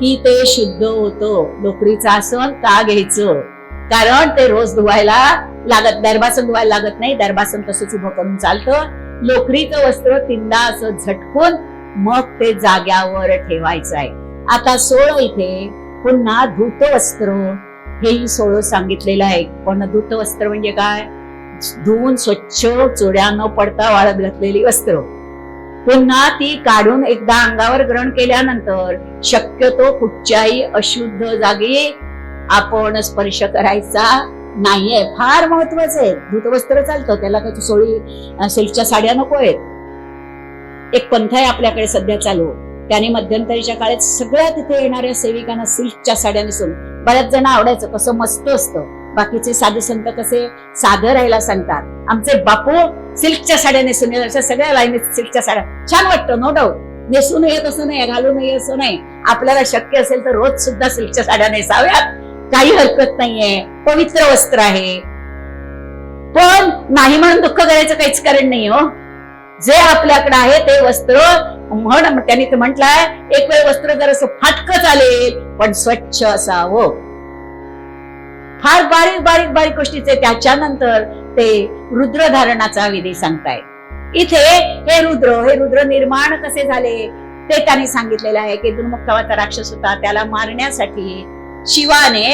की ते शुद्ध होतं. लोकरीचं आसन का घ्यायचं? कारण ते रोज धुवायला लागत, दर्भासन धुवायला लागत नाही. दर्भासन तसंच उभं करून चालतं. लोकरीचं वस्त्र 3दा असं झटकून मग ते जाग्यावर ठेवायचं आहे. आता 16 इथे पुन्हा धूत वस्त्र हेही 16 सांगितलेलं आहे. पण धूत वस्त्र म्हणजे काय? धुवून स्वच्छ चोड्या न पडता वाळत घातलेली वस्त्र. पुन्हा ती काढून एकदा अंगावर ग्रहण केल्यानंतर शक्यतो कुठच्याही अशुद्ध जागी आपण स्पर्श करायचा नाहीये. फार महत्वाचं आहे. धूतवस्त्र चालतं, त्याला काही सोळी सिल्कच्या साड्या नको आहेत. एक पंथ आहे आपल्याकडे सध्या चालू, त्याने मध्यंतरीच्या काळात सगळ्या तिथे येणाऱ्या सेविकांना सिल्कच्या साड्या नेसून, बऱ्याच जण आवडायचं, कसं मस्त असतं. बाकीचे साधू संत कसे साधं राहायला सांगतात. आमचे बापू सिल्कच्या साड्या नेसून, अशा सगळ्या लाईनीत सिल्कच्या साड्या छान वाटतं, नो डाऊट. नेसू नये तसं नाही, घालू नये असं नाही. आपल्याला शक्य असेल तर रोज सुद्धा सिल्कच्या साड्या नेसाव्यात, काही हरकत नाहीये. पवित्र वस्त्र आहे. पण नाही म्हणून दुःख करायचं काहीच कारण नाही हो. जे आपल्याकडे आहे ते वस्त्र त्यांनी तर म्हटलंय, एक वेळ वस्त्र जर असं फाटकं चालेल पण स्वच्छ असावं. फार बारीक बारीक बारीक गोष्टीचे. त्याच्यानंतर ते रुद्रधारणाचा विधी सांगताय. इथे हे रुद्र निर्माण कसे झाले ते त्यांनी सांगितलेलं आहे की दुर्मुख नावाचा राक्षस होता, त्याला मारण्यासाठी शिवाने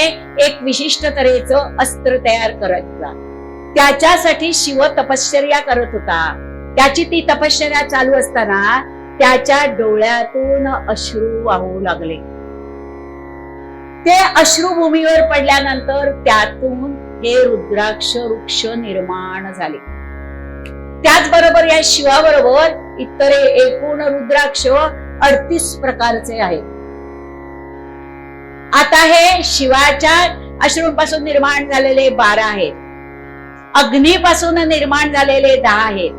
एक विशिष्ट तऱ्हेचं अस्त्र तयार करत होता. त्याच्यासाठी शिव तपश्चर्या करत होता. त्याची ती तपश्चर्या चालू असताना त्याच्या डोळ्यातून अश्रू वाहू लागले. ते अश्रू भूमीवर पडल्यानंतर त्यातून हे रुद्राक्ष वृक्ष निर्माण झाले. त्याचबरोबर या शिवाबरोबर इतर एकूण रुद्राक्ष 38 प्रकारचे आहेत. आता हे शिवाच्या अश्रूंपासून निर्माण झालेले 12 आहेत. अग्नीपासून निर्माण झालेले 10 आहेत.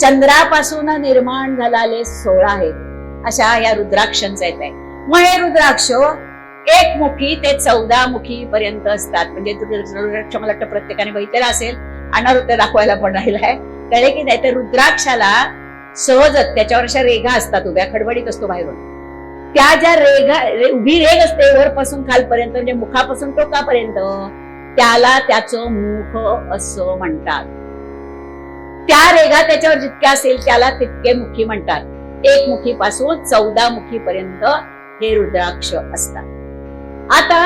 चंद्रापासून निर्माण झालेले 16 आहेत. अशा या रुद्राक्षांचा येत आहे. मग हे रुद्राक्ष 1 मुखी ते 14 मुखी पर्यंत असतात. म्हणजे रुद्राक्ष मला वाटतं प्रत्येकाने बघितलेला असेल. अनावृत्त दाखवायला पण राहिलाय, कळे की नाही. तर रुद्राक्षाला सहजच त्याच्यावर अशा रेघा असतात, उभ्या खडबडीत असतो बाहेरून. त्या ज्या रेघा, उभी रेघ असते वरपासून खालपर्यंत, म्हणजे मुखापासून टोकापर्यंत, त्याला त्याचं मुख असं म्हणतात. त्या रेघा त्याच्यावर जितक्या असेल त्याला तितके मुखी म्हणतात. 1 मुखीपासून 14 मुखी पर्यंत हे रुद्राक्ष असतात. आता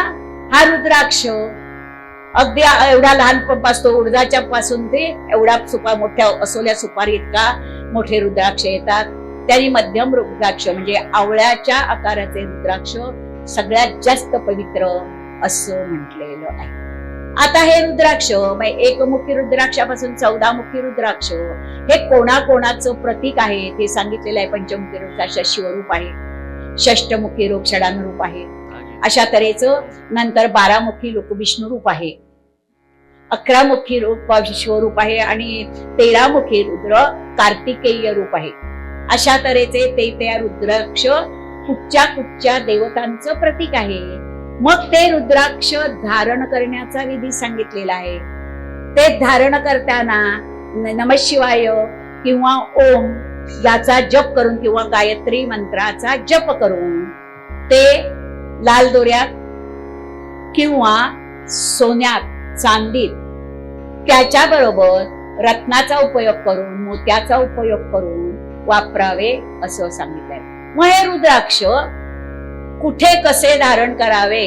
हा रुद्राक्ष अगदी एवढा लहान असतो, उडदाच्या पासून ते एवढा मोठ्या असोल्या सुपारी इतका मोठे रुद्राक्ष येतात. त्यांनी मध्यम रुद्राक्ष म्हणजे आवळ्याच्या आकाराचे रुद्राक्ष सगळ्यात जास्त पवित्र असं म्हटलेलं आहे. आता हे रुद्राक्ष 1 मुखी रुद्राक्षापासून 14 मुखी रुद्राक्ष हे कोणाकोणाचं प्रतीक आहे ते सांगितलेलं आहे. पंचमुखी रुद्राक्ष शिवरूप आहे, षष्टमुखी रूप षडानुरूप आहे, अशा तऱ्हेचं नंतर 12 मुखी विष्णू रूप आहे, 11 मुखी रूप विश्वरूप आहे आणि 13 मुखी रुद्र कार्तिकेय रूप आहे. अशा तऱ्हेचे ते त्या रुद्राक्ष कुठच्या कुठच्या देवतांचं प्रतीक आहे. मग ते रुद्राक्ष धारण करण्याचा विधी सांगितलेला आहे. ते धारण करताना नमः शिवाय किंवा ओम याचा जप करून किंवा गायत्री मंत्राचा जप करून ते लाल दोऱ्यात किंवा सोन्यात चांदीत त्याच्याबरोबर रत्नाचा उपयोग करून मोत्याचा उपयोग करून वापरावे असं सांगितलंय. मग हे रुद्राक्ष कुठे कसे धारण करावे,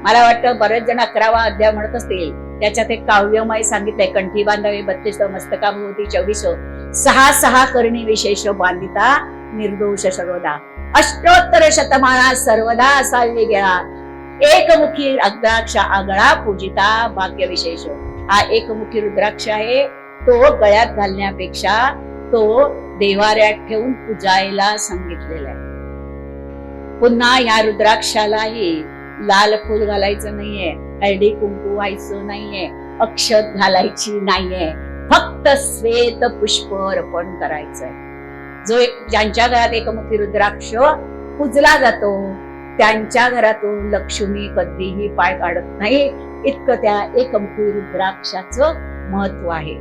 मला वाटतं बरेच जण 11वा अध्याय म्हणत असतील. त्याच्यात एक काव्यमय सांगितलंय, कंठी बांधावे 32 मस्तकाभोवती 24 6 करणी विशेष बांधिता निर्दोष सर्वदा अष्टोत्तर शतमाना सर्वदा असावी गेला एकमुखी रुद्राक्ष आगळा पूजिता भाग्य विशेष. हा एकमुखी रुद्राक्ष आहे, तो गळ्यात घालण्यापेक्षा तो देवाऱ्यात ठेवून पूजायला सांगितलेला आहे. पुन्हा या रुद्राक्षालाही लाल फूल घालायचं नाहीये, हळदी कुंकू व्हायचं नाहीये, अक्षत घालायची नाहीये, फक्त श्वेत पुष्प अर्पण करायचंय. जो ज्यांच्या घरात एकमुखी रुद्राक्ष पूजला जातो त्यांच्या घरातून लक्ष्मी कधीही पाय काढत नाही, इतकं त्या एकमुखी रुद्राक्षाचं महत्व आहे.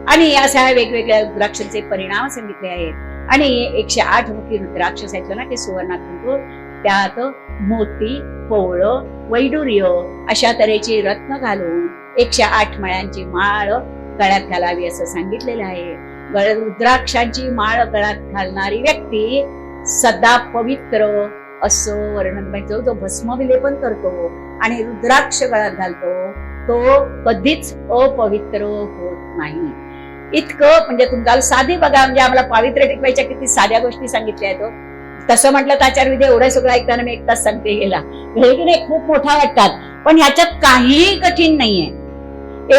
आणि अशा वेगवेगळ्या रुद्राक्षांचे परिणाम सांगितले आहेत. आणि 108 मुखी रुद्राक्ष सांगितलं ना की सुवर्णात त्यात मोती, पोवळं, वैडूर्य अशा तऱ्हेची रत्न घालून 108 मळ्यांची माळ गळ्यात घालावी असं सांगितलेलं आहे. रुद्राक्षांची माळ गळ्यात घालणारी व्यक्ती सदा पवित्र असं वर्णन. म्हणजे जो भस्म विलेपन करतो आणि रुद्राक्ष गळ्यात घालतो तो कधीच अपवित्र होत नाही. इतकं म्हणजे तुम्हाला साधी बघा, म्हणजे आम्हाला पावित्र्य टिकवायच्या किती साध्या गोष्टी सांगितल्या आहेत. तसं म्हटलं तर आचार्य विधी एवढं सगळं ऐकताना मी एक तास सांगते गेला, की नाही खूप मोठा वाटतात, पण ह्याच्यात काहीही कठीण नाहीये.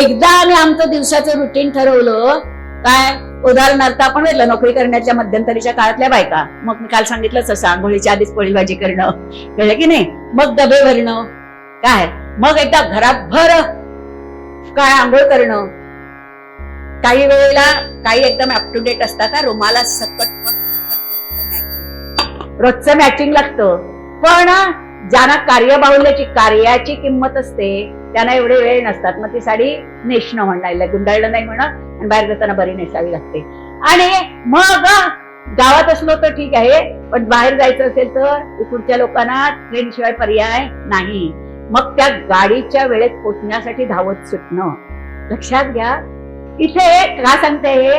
एकदा आम्ही आमचं दिवसाचं रुटीन ठरवलं काय, उदाहरणार्थ आपण म्हटलं नोकरी करण्याच्या मध्यंतरीच्या काळातल्या बायका, मग मी काल सांगितलंच असं आंघोळीच्या आधीच पोळी भाजी करणं, कळलं की नाही, मग डबे भरणं काय, मग एकदा घराभर काय आंघोळ करणं. काही वेळेला काही एकदम अप टू डेट असतात, रुमाला सकट रोजचं मॅचिंग लागतं. पण ज्यांना कार्यबाहुल्याची कार्याची किंमत असते त्यांना एवढे वेळ नसतात, मग ती साडी नेसणं म्हणायला गुंडाळलं नाही म्हणा आणि बाहेर जाताना बरी नेसावी लागते. आणि मग गावात असलो तर ठीक आहे, पण बाहेर जायचं असेल तर इकडच्या लोकांना ट्रेन शिवाय पर्याय नाही. मग त्या गाडीच्या वेळेत पोचण्यासाठी धावत सुटणं. लक्षात घ्या, इथे का सांगते हे,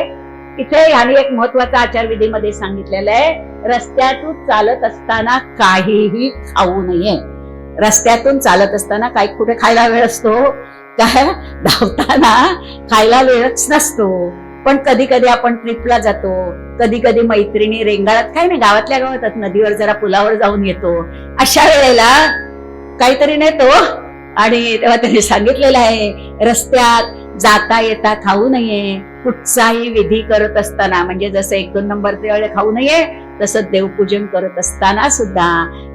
इथे ह्याने एक महत्वाचा आचारविधीमध्ये सांगितलेलं आहे, रस्त्यातून चालत असताना काहीही खाऊ नये. रस्त्यातून चालत असताना काही कुठे खायला वेळ असतो काय, धावताना खायला वेळच नसतो. पण कधी कधी आपण ट्रिपला जातो, कधी कधी मैत्रिणी रेंगाळत काय नाही गावातल्या गावात नदीवर जरा पुलावर जाऊन येतो, अशा वेळेला काहीतरी नेतो. आणि तेव्हा त्यांनी सांगितलेलं आहे, रस्त्यात जाता येता खाऊ नये. कुठचाही विधी करत असताना, म्हणजे जसं 1-2 नंबरचे वेळे खाऊ नये, तसं देवपूजन करत असताना सुद्धा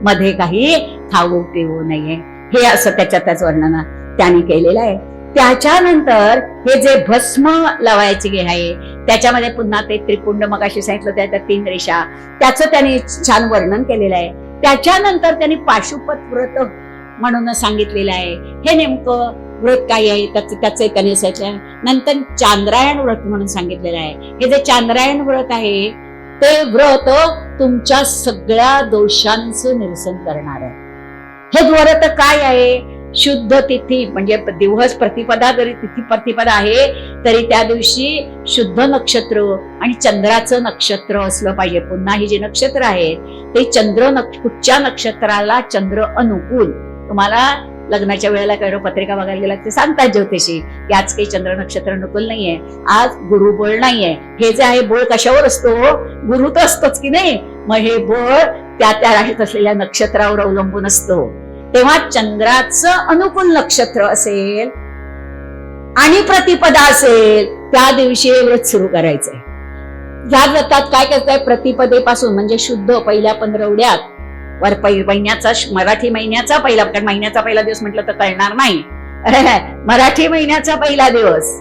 मध्ये काही खाऊ पिऊ नये. हे असं त्याच्यातच वर्णन त्यांनी केलेलं आहे. त्याच्यानंतर हे जे भस्म लावायचे आहे त्याच्यामध्ये पुन्हा ते त्रिपुंड मगाशी सांगितलं त्याच्यात 3 रेषा, त्याचं त्यांनी छान वर्णन केलेलं आहे. त्याच्यानंतर त्यांनी पाशुपत व्रत म्हणून सांगितलेलं आहे. हे नेमकं व्रत काय आहे त्याचं त्यांनी सांगितलं. नंतर चांद्रायण व्रत म्हणून सांगितलेलं आहे. हे जे चांद्रायण व्रत आहे ते व्रत तुमच्या सगळ्या दोषांचं निरसन करणार आहे. हे व्रत काय आहे, शुद्ध तिथी म्हणजे दिवस प्रतिपदा, जरी तिथी प्रतिपदा आहे तरी त्या दिवशी शुद्ध नक्षत्र आणि चंद्राचं नक्षत्र असलं पाहिजे. पुन्हा ही जे नक्षत्र आहेत ते कुठच्या नक्षत्राला चंद्र अनुकूल. तुम्हाला लग्नाच्या वेळेला काही पत्रिका बघायला गेला ते सांगतात ज्योतिषी की आज काही चंद्र नक्षत्र अनुकूल नाहीये, आज गुरुबळ नाहीये. हे जे आहे बळ कशावर असतो, गुरु तर असतोच की नाही, मग हे बळ त्या राशीत असलेल्या नक्षत्रावर अवलंबून असतो. तेव्हा चंद्राचं अनुकूल नक्षत्र असेल आणि प्रतिपदा असेल त्या दिवशी व्रत सुरू करायचंय. या व्रतात काय करताय, प्रतिपदेपासून म्हणजे शुद्ध पहिल्या 15 उड्यात महिन्याचा मराठी महिन्याचा पहिला, कारण महिन्याचा पहिला दिवस म्हटलं तर कळणार नाही. मराठी महिन्याचा पहिला दिवस,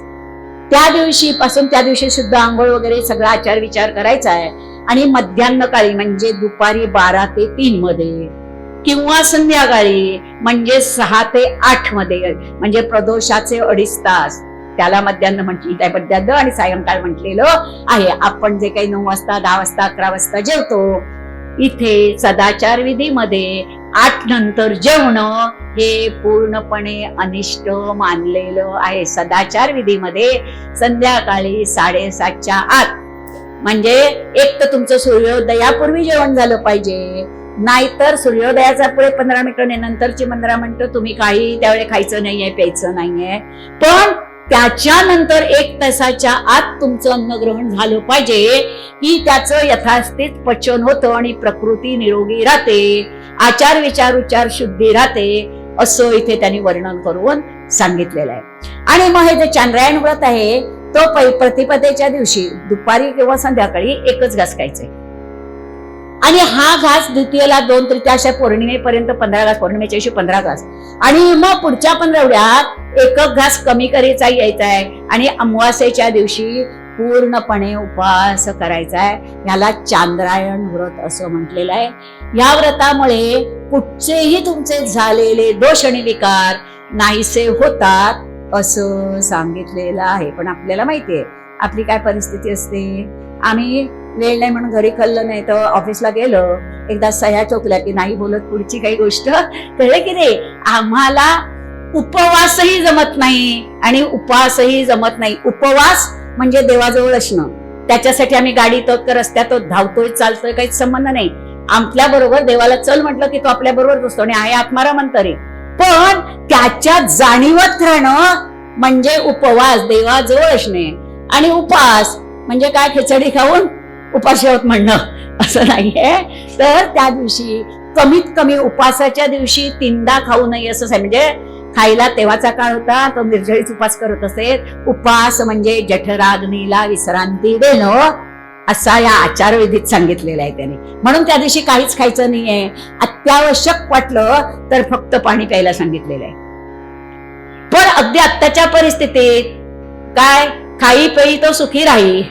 त्या दिवशी पासून त्या दिवशी सुद्धा आंघोळ वगैरे सगळा आचार विचार करायचा आहे. आणि मध्यान्ह काळी म्हणजे दुपारी 12 ते 3 मध्ये किंवा संध्याकाळी म्हणजे 6 ते 8 मध्ये, म्हणजे प्रदोषाचे 2.5 तास, त्याला मध्यान्ह म्हटली मध्यान्ह आणि सायंकाळ म्हटलेलं आहे. आपण जे काही 9 वाजता 10 वाजता 11 वाजता जेवतो, इथे सदाचार विधीमध्ये 8 नंतर जेवणं हे पूर्णपणे अनिष्ट मानलेलं आहे. सदाचार विधीमध्ये संध्याकाळी 7:30च्या आत, म्हणजे एक तर तुमचं सूर्योदयापूर्वी जेवण झालं पाहिजे, नाहीतर सूर्योदयाचा पुढे 15 मिनिटं नंतरची 15 मिनिटं तुम्ही काही त्यावेळी खायचं नाहीये, प्यायचं नाहीये. पण त्याच्यानंतर 1 तासाच्या आत तुमचं अन्नग्रहण झालं पाहिजे, की त्याचं यथास्थित पचन होतं आणि प्रकृती निरोगी राहते, आचार विचार उच्चार शुद्धी राहते, असं इथे त्यांनी वर्णन करून सांगितलेलं आहे. आणि मग हे जे चांद्रायण व्रत आहे तो प्रतिपदेच्या दिवशी दुपारी किंवा संध्याकाळी 1च घास खायचे. आणि हा घास द्वितीयेला 2/3 पौर्णिमेपर्यंत 15 घास, पौर्णिमेच्या दिवशी 15 घास, आणि मग पुढच्या 15 1 घास कमी करायचा यायचा आहे. आणि अमावास्येच्या दिवशी पूर्णपणे उपवास करायचा आहे. याला चांद्रायण व्रत असं म्हटलेलं आहे. या व्रतामुळे कुठचेही तुमचे झालेले दोष आणि विकार नाहीसे होतात असं सांगितलेलं आहे. पण आपल्याला माहितीये आपली काय परिस्थिती असते. आम्ही वेळ नाही म्हणून घरी खाल्लं नाही तर ऑफिसला गेलो, एकदा सह्या चोकल्या की नाही बोलत पुढची काही गोष्ट, कळले की नाही. आम्हाला उपवासही जमत नाही आणि उपवासही जमत नाही. उपवास म्हणजे देवाजवळ असणं, त्याच्यासाठी आम्ही गाडीत रस्त्यात धावतोय चालतोय, काहीच संबंध नाही. आपल्या बरोबर देवाला चल म्हटलं की तो आपल्या बरोबर असतो आणि आहे आत्माराम अंतरी. पण त्याच्या जाणीवत राहणं म्हणजे उपवास, देवाजवळ असणे. आणि उपवास म्हणजे काय खिचडी खाऊन उपाशी आहोत म्हणणं असं नाहीये. तर त्या दिवशी कमीत कमी उपासाच्या दिवशी 3दा खाऊ नये असं आहे. म्हणजे खायला तेव्हाचा काळ होता तो निर्जळीच उपास करत असेल. उपास म्हणजे जठराग्नीला विश्रांती देणं असा या आचारविधीत सांगितलेला आहे त्याने. म्हणून त्या दिवशी काहीच खायचं नाहीये. अत्यावश्यक वाटलं तर फक्त पाणी प्यायला सांगितलेलं आहे. पण अगदी आत्ताच्या परिस्थितीत काय, खाई पेई तो सुखी राही,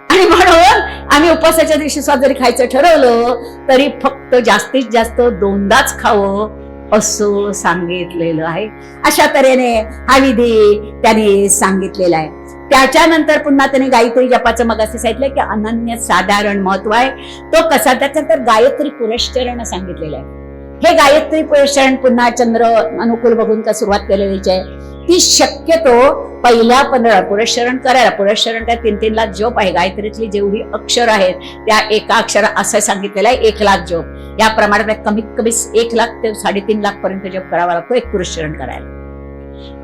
आणि म्हणून आम्ही उपवासाच्या दिवशी जरी खायचं ठरवलं तरी फक्त जास्तीत जास्त 2दाच खावं असं सांगितलेलं आहे. अशा तऱ्हेने हा विधी त्याने सांगितलेला आहे. त्याच्यानंतर पुन्हा त्याने गायत्री जपाचं मग असं सांगितलं की अनन्य साधारण महत्व आहे. तो कसा, त्याच्यानंतर गायत्री पुरस्चरण सांगितलेलं आहे. हे गायत्री पुरस्चरण पुन्हा चंद्र अनुकूल बघून का सुरुवात केलेलीच आहे. ती शक्यतो पहिल्या 15 पुरस्चरण करायला, पुरस्चरण काय 3-3 लाख जप आहे. गायत्रीतली जेवढी अक्षर आहेत त्या एका अक्षरा असं सांगितलेलं आहे 1 लाख जप. या प्रमाणात कमीत कमी 1 लाख ते 3.5 लाख पर्यंत जप करावा लागतो एक पुरस्चरण करायला.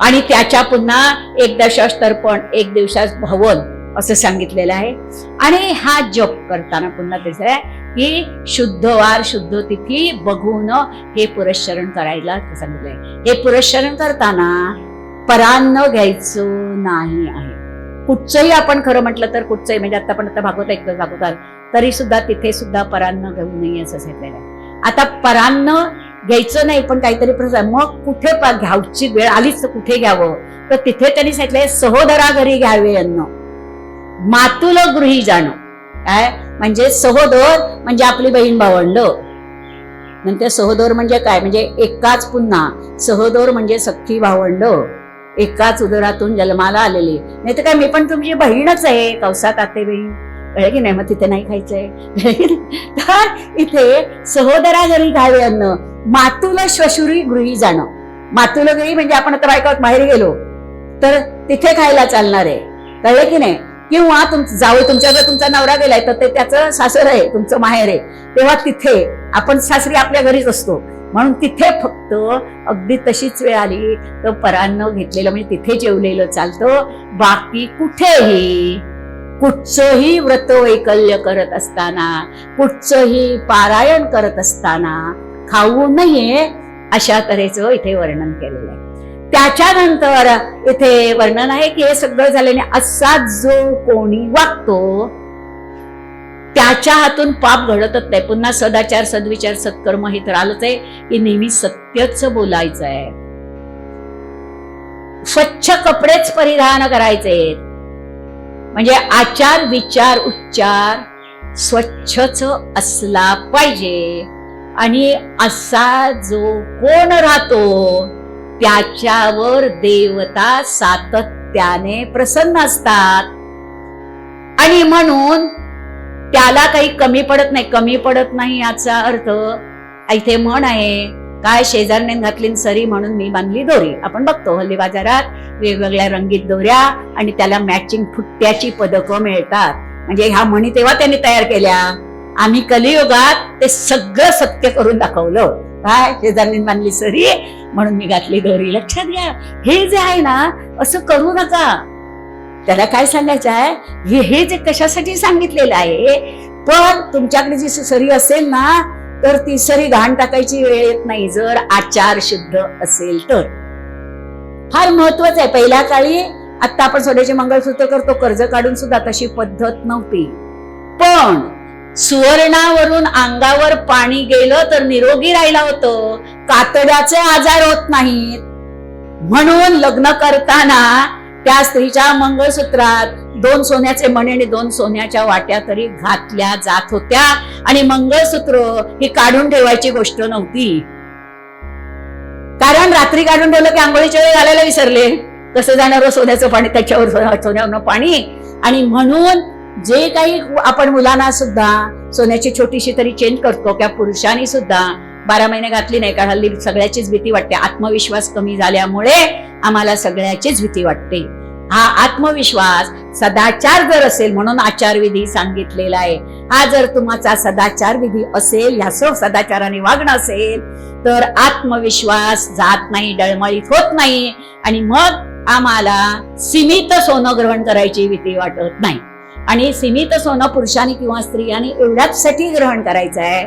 आणि त्याच्या पुन्हा 1 दशाश तर्पण, 1 दिवसास भवन असं सांगितलेलं आहे. आणि हा जप करताना पुन्हा तिसरं आहे की शुद्ध वार शुद्ध तिथी बघून हे पुरस्चरण करायला सांगितलंय. हे पुरस्चरण करताना परान्न घ्यायचं नाही आहे. कुठचंही आपण खरं म्हटलं तर कुठचंही, म्हणजे आता भागवत ऐकतो भागवतात तरी सुद्धा तिथे सुद्धा परान्न घेऊ नये असं सांगितलेलं आहे. आता परान्न घ्यायचं नाही पण काहीतरी प्रसंग, मग कुठे घ्यावची वेळ आलीच तर कुठे घ्यावं, तर तिथे त्यांनी सांगितलंय सहोदरा घरी घ्यावे अन्न, मातुल गृही जाणं. काय म्हणजे सहोदर म्हणजे आपली बहीण भावंड. नंतर सहोदर म्हणजे काय, म्हणजे एकाच, पुन्हा सहोदर म्हणजे सख्खी भावंड, एकाच उदरातून जन्माला आलेली. नाही तर काय मी पण तुमची बहीणच आहे, कौसात आते बहीण, कळे की नाही. मग तिथे नाही खायचंय. तर इथे सहोदरा घरी घ्यावे अन्न, मातुल श्वशुरी गृही जाणं. मातुल गृही म्हणजे आपण आता बायकात माहेरी गेलो तर तिथे खायला चालणार आहे, कळले की नाही. किंवा जावई तुमच्याकडे तुमचा नवरा गेलाय तर ते त्याचं सासर आहे, तुमचं माहेर आहे, तेव्हा तिथे आपण सासरी आपल्या घरीच असतो म्हणून तिथे फक्त अगदी तशीच वेळ आली तर परान्न घेतलेलं म्हणजे तिथे जेवलेलं चालतं. बाकी कुठेही कुठचंही व्रत वैकल्य करत असताना, कुठचंही पारायण करत असताना खाऊ नये अशा तऱ्हेचं इथे वर्णन केलेलं आहे. त्याच्यानंतर इथे वर्णन आहे की हे सगळं झाल्याने असा जो कोणी वागतो त्याच्या हातून पाप घडतच नाही. पुन्हा सदाचार, सद्विचार, सत्कर्म हे तर आलंच आहे की नेहमी सत्यच बोलायचं आहे. स्वच्छ कपडेच परिधान करायचे, म्हणजे आचार विचार उच्चार स्वच्छच असला पाहिजे. आणि असा जो कोण राहतो त्याच्यावर देवता सातत्याने प्रसन्न असतात. आणि म्हणून त्याला काही कमी पडत नाही. कमी पडत नाही याचा अर्थ इथे म्हण आहे काय, शेजारने घातली सरी म्हणून मी बांधली दोरी. आपण बघतो हल्ली बाजारात वेगवेगळ्या रंगीत दोऱ्या आणि त्याला मॅचिंग फुट्ट्याची पदकं मिळतात. म्हणजे ह्या म्हणी तेव्हा त्यांनी तयार केल्या. आम्ही कलियुगात ते सगळं सत्य करून दाखवलं. काय, शेजारने बांधली सरी म्हणून मी घातली दोरी. लक्षात घ्या, हे जे आहे ना असं करू नका. त्याला काय सांगायचं आहे, हे जे कशासाठी सांगितलेलं आहे. पण तुमच्याकडे जी सरी असेल ना तर ती सरी घाण टाकायची वेळ येत नाही जर आचार शुद्ध असेल तर. फार महत्वाचं आहे. पहिल्या काळी आता आपण सोन्याचे मंगळसूत्र करतो, कर्ज काढून सुद्धा तशी पद्धत नव्हती. पण सुवर्णावरून अंगावर पाणी गेलं तर निरोगी राहिला होतं, कातड्याचे आजार होत नाहीत. म्हणून लग्न करताना त्या स्त्रीच्या मंगळसूत्रात 2 सोन्याचे मणी आणि 2 सोन्याच्या वाट्या तरी घातल्या जात होत्या. आणि मंगळसूत्र ही काढून ठेवायची गोष्ट नव्हती. कारण रात्री काढून ठेवलं की आंघोळीच्या वेळी घालायला विसरले, कसं जाणार सोन्याचं पाणी त्याच्यावर, सोन्यावरनं पाणी. आणि म्हणून जे काही आपण मुलांना सुद्धा सोन्याची छोटीशी तरी चेन करतो, त्या पुरुषांनी सुद्धा 12 महिने घातली नाही. कारण हल्ली सगळ्याचीच भीती वाटते. आत्मविश्वास कमी झाल्यामुळे आम्हाला सगळ्याचीच भीती वाटते. हा आत्मविश्वास सदाचार जर असेल, म्हणून आचारविधी सांगितलेला आहे. हा जर तुमचा सदाचार विधी असेल, ह्या सदाचाराने वागणं असेल तर आत्मविश्वास जात नाही, डळमळीत होत नाही. आणि मग आम्हाला सीमित सोनं ग्रहण करायची भीती वाटत नाही. आणि सीमित सोनं पुरुषांनी किंवा स्त्रियांनी एवढ्याच साठी ग्रहण करायचं आहे,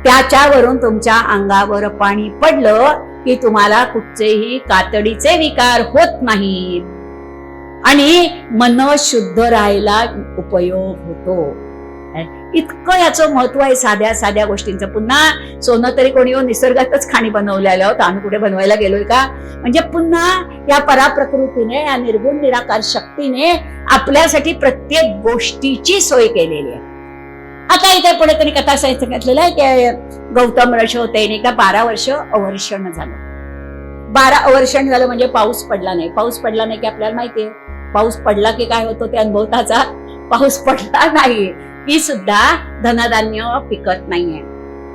त्याच्यावरून तुमच्या अंगावर पाणी पडलं की तुम्हाला कुठचेही कातडीचे विकार होत नाहीत आणि मन शुद्ध राहायला उपयोग होतो. इतकं याचं महत्व आहे साध्या साध्या गोष्टींचं. पुन्हा सोनं तरी कोणी निसर्गातच खाणी बनवलेलं होतं, आम्ही कुठे बनवायला गेलोय का. म्हणजे पुन्हा या पराप्रकृतीने, या निर्गुण निराकार शक्तीने आपल्यासाठी प्रत्येक गोष्टीची सोय केलेली आहे. आता इथे पुढे तरी कथा सांगितलेलं आहे की गौतम ऋषी होते, नाही का 12 वर्ष अवर्षण झालं. 12 अवर्षण झालं म्हणजे पाऊस पडला नाही. पाऊस पडला नाही की आपल्याला माहितीये पाऊस पडला की काय होतो ते अनुभवताचा. पाऊस पडला नाही की सुद्धा धनधान्य पिकत नाहीये.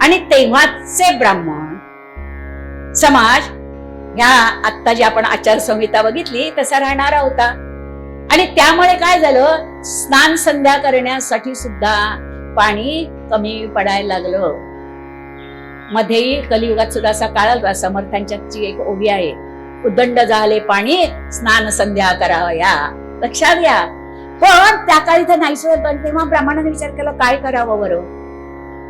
आणि तेव्हाचे ब्राह्मण समाज ह्या आत्ता जी आपण आचारसंहिता बघितली तसा राहणारा होता. आणि त्यामुळे काय झालं, स्नान संध्या करण्यासाठी सुद्धा पाणी कमी पडायला लागलं. मध्येही कलियुगात सुद्धा असा काळ आला. समर्थांची एक ओवी आहे, उदंड झाले पाणी स्नान संध्या करावया. लक्षात घ्या. पण त्या काळी तर नाही सोय. पण तेव्हा ब्राह्मणाने विचार केला काय करावं बरं.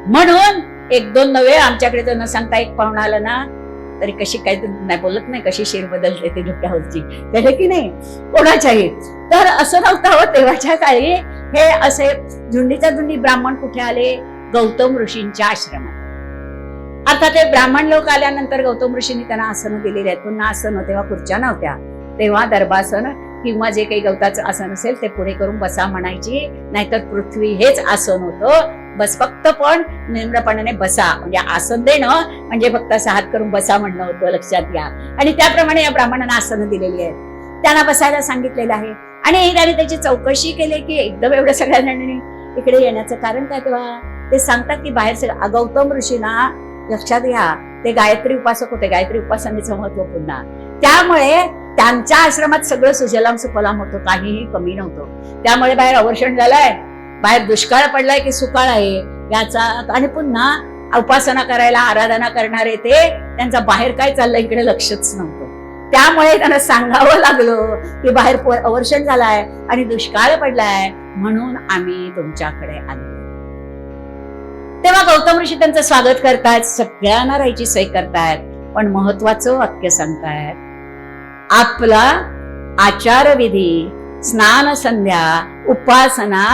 म्हणून 1-2 नव्हे, आमच्याकडे तर न सांगता एक पाहुणा आला ना तरी कशी काय नाही बोलत नाही, कशी शेर बदलते ती डोक्यावरची, कळलं की नाही कोणाच्याही. तर असं नव्हतं हो तेव्हाच्या काळी. हे असे झुंडीच्या झुंडी ब्राह्मण कुठे आले, गौतम ऋषींच्या आश्रमात. अर्थात ते ब्राह्मण लोक आल्यानंतर गौतम ऋषींनी त्यांना आसनं दिलेली आहेत. पुन्हा आसनं, तेव्हा खुर्च्या नव्हत्या, तेव्हा दर्भासन किंवा जे काही गवताचं आसन असेल ते पुढे करून बसा म्हणायची, नाहीतर पृथ्वी हेच आसन होतं. बस फक्त पण निम्रपणाने बसा, म्हणजे आसन देणं म्हणजे फक्त असं हात करून बसा म्हणणं होतं, लक्षात घ्या. आणि त्याप्रमाणे या ब्राह्मणांना आसनं दिलेली आहेत, त्यांना बसायला सांगितलेलं आहे. आणि त्याने त्याची चौकशी केली की एकदम एवढ्या सगळ्या जणांनी इकडे येण्याचं कारण काय. तेव्हा ते सांगतात की बाहेर गौतम ऋषींना, लक्षात घ्या, ते गायत्री उपासक होते. गायत्री उपासनेचं महत्व पुन्हा, त्यामुळे त्यांच्या आश्रमात सगळं सुजलाम सुफलाम होतं, काहीही कमी नव्हतं. त्यामुळे बाहेर अवर्षण झालंय, बाहेर दुष्काळ पडलाय की सुकाळ आहे याचा. आणि पुन्हा उपासना करायला, आराधना करणारे ते, त्यांचा बाहेर काय चाललंय इकडे लक्षच नव्हतं. त्यामुळे त्यांना सांगावं लागलं की बाहेर अवर्षण झालाय आणि दुष्काळ पडलाय, म्हणून आम्ही तुमच्याकडे आलो. तेव्हा गौतम ऋषी त्यांचं स्वागत करतायत, सगळ्यांना राहायची सोय करतायत. पण महत्वाचं वाक्य सांगतायत, आपला आचारविधी, स्नान संध्या, उपासना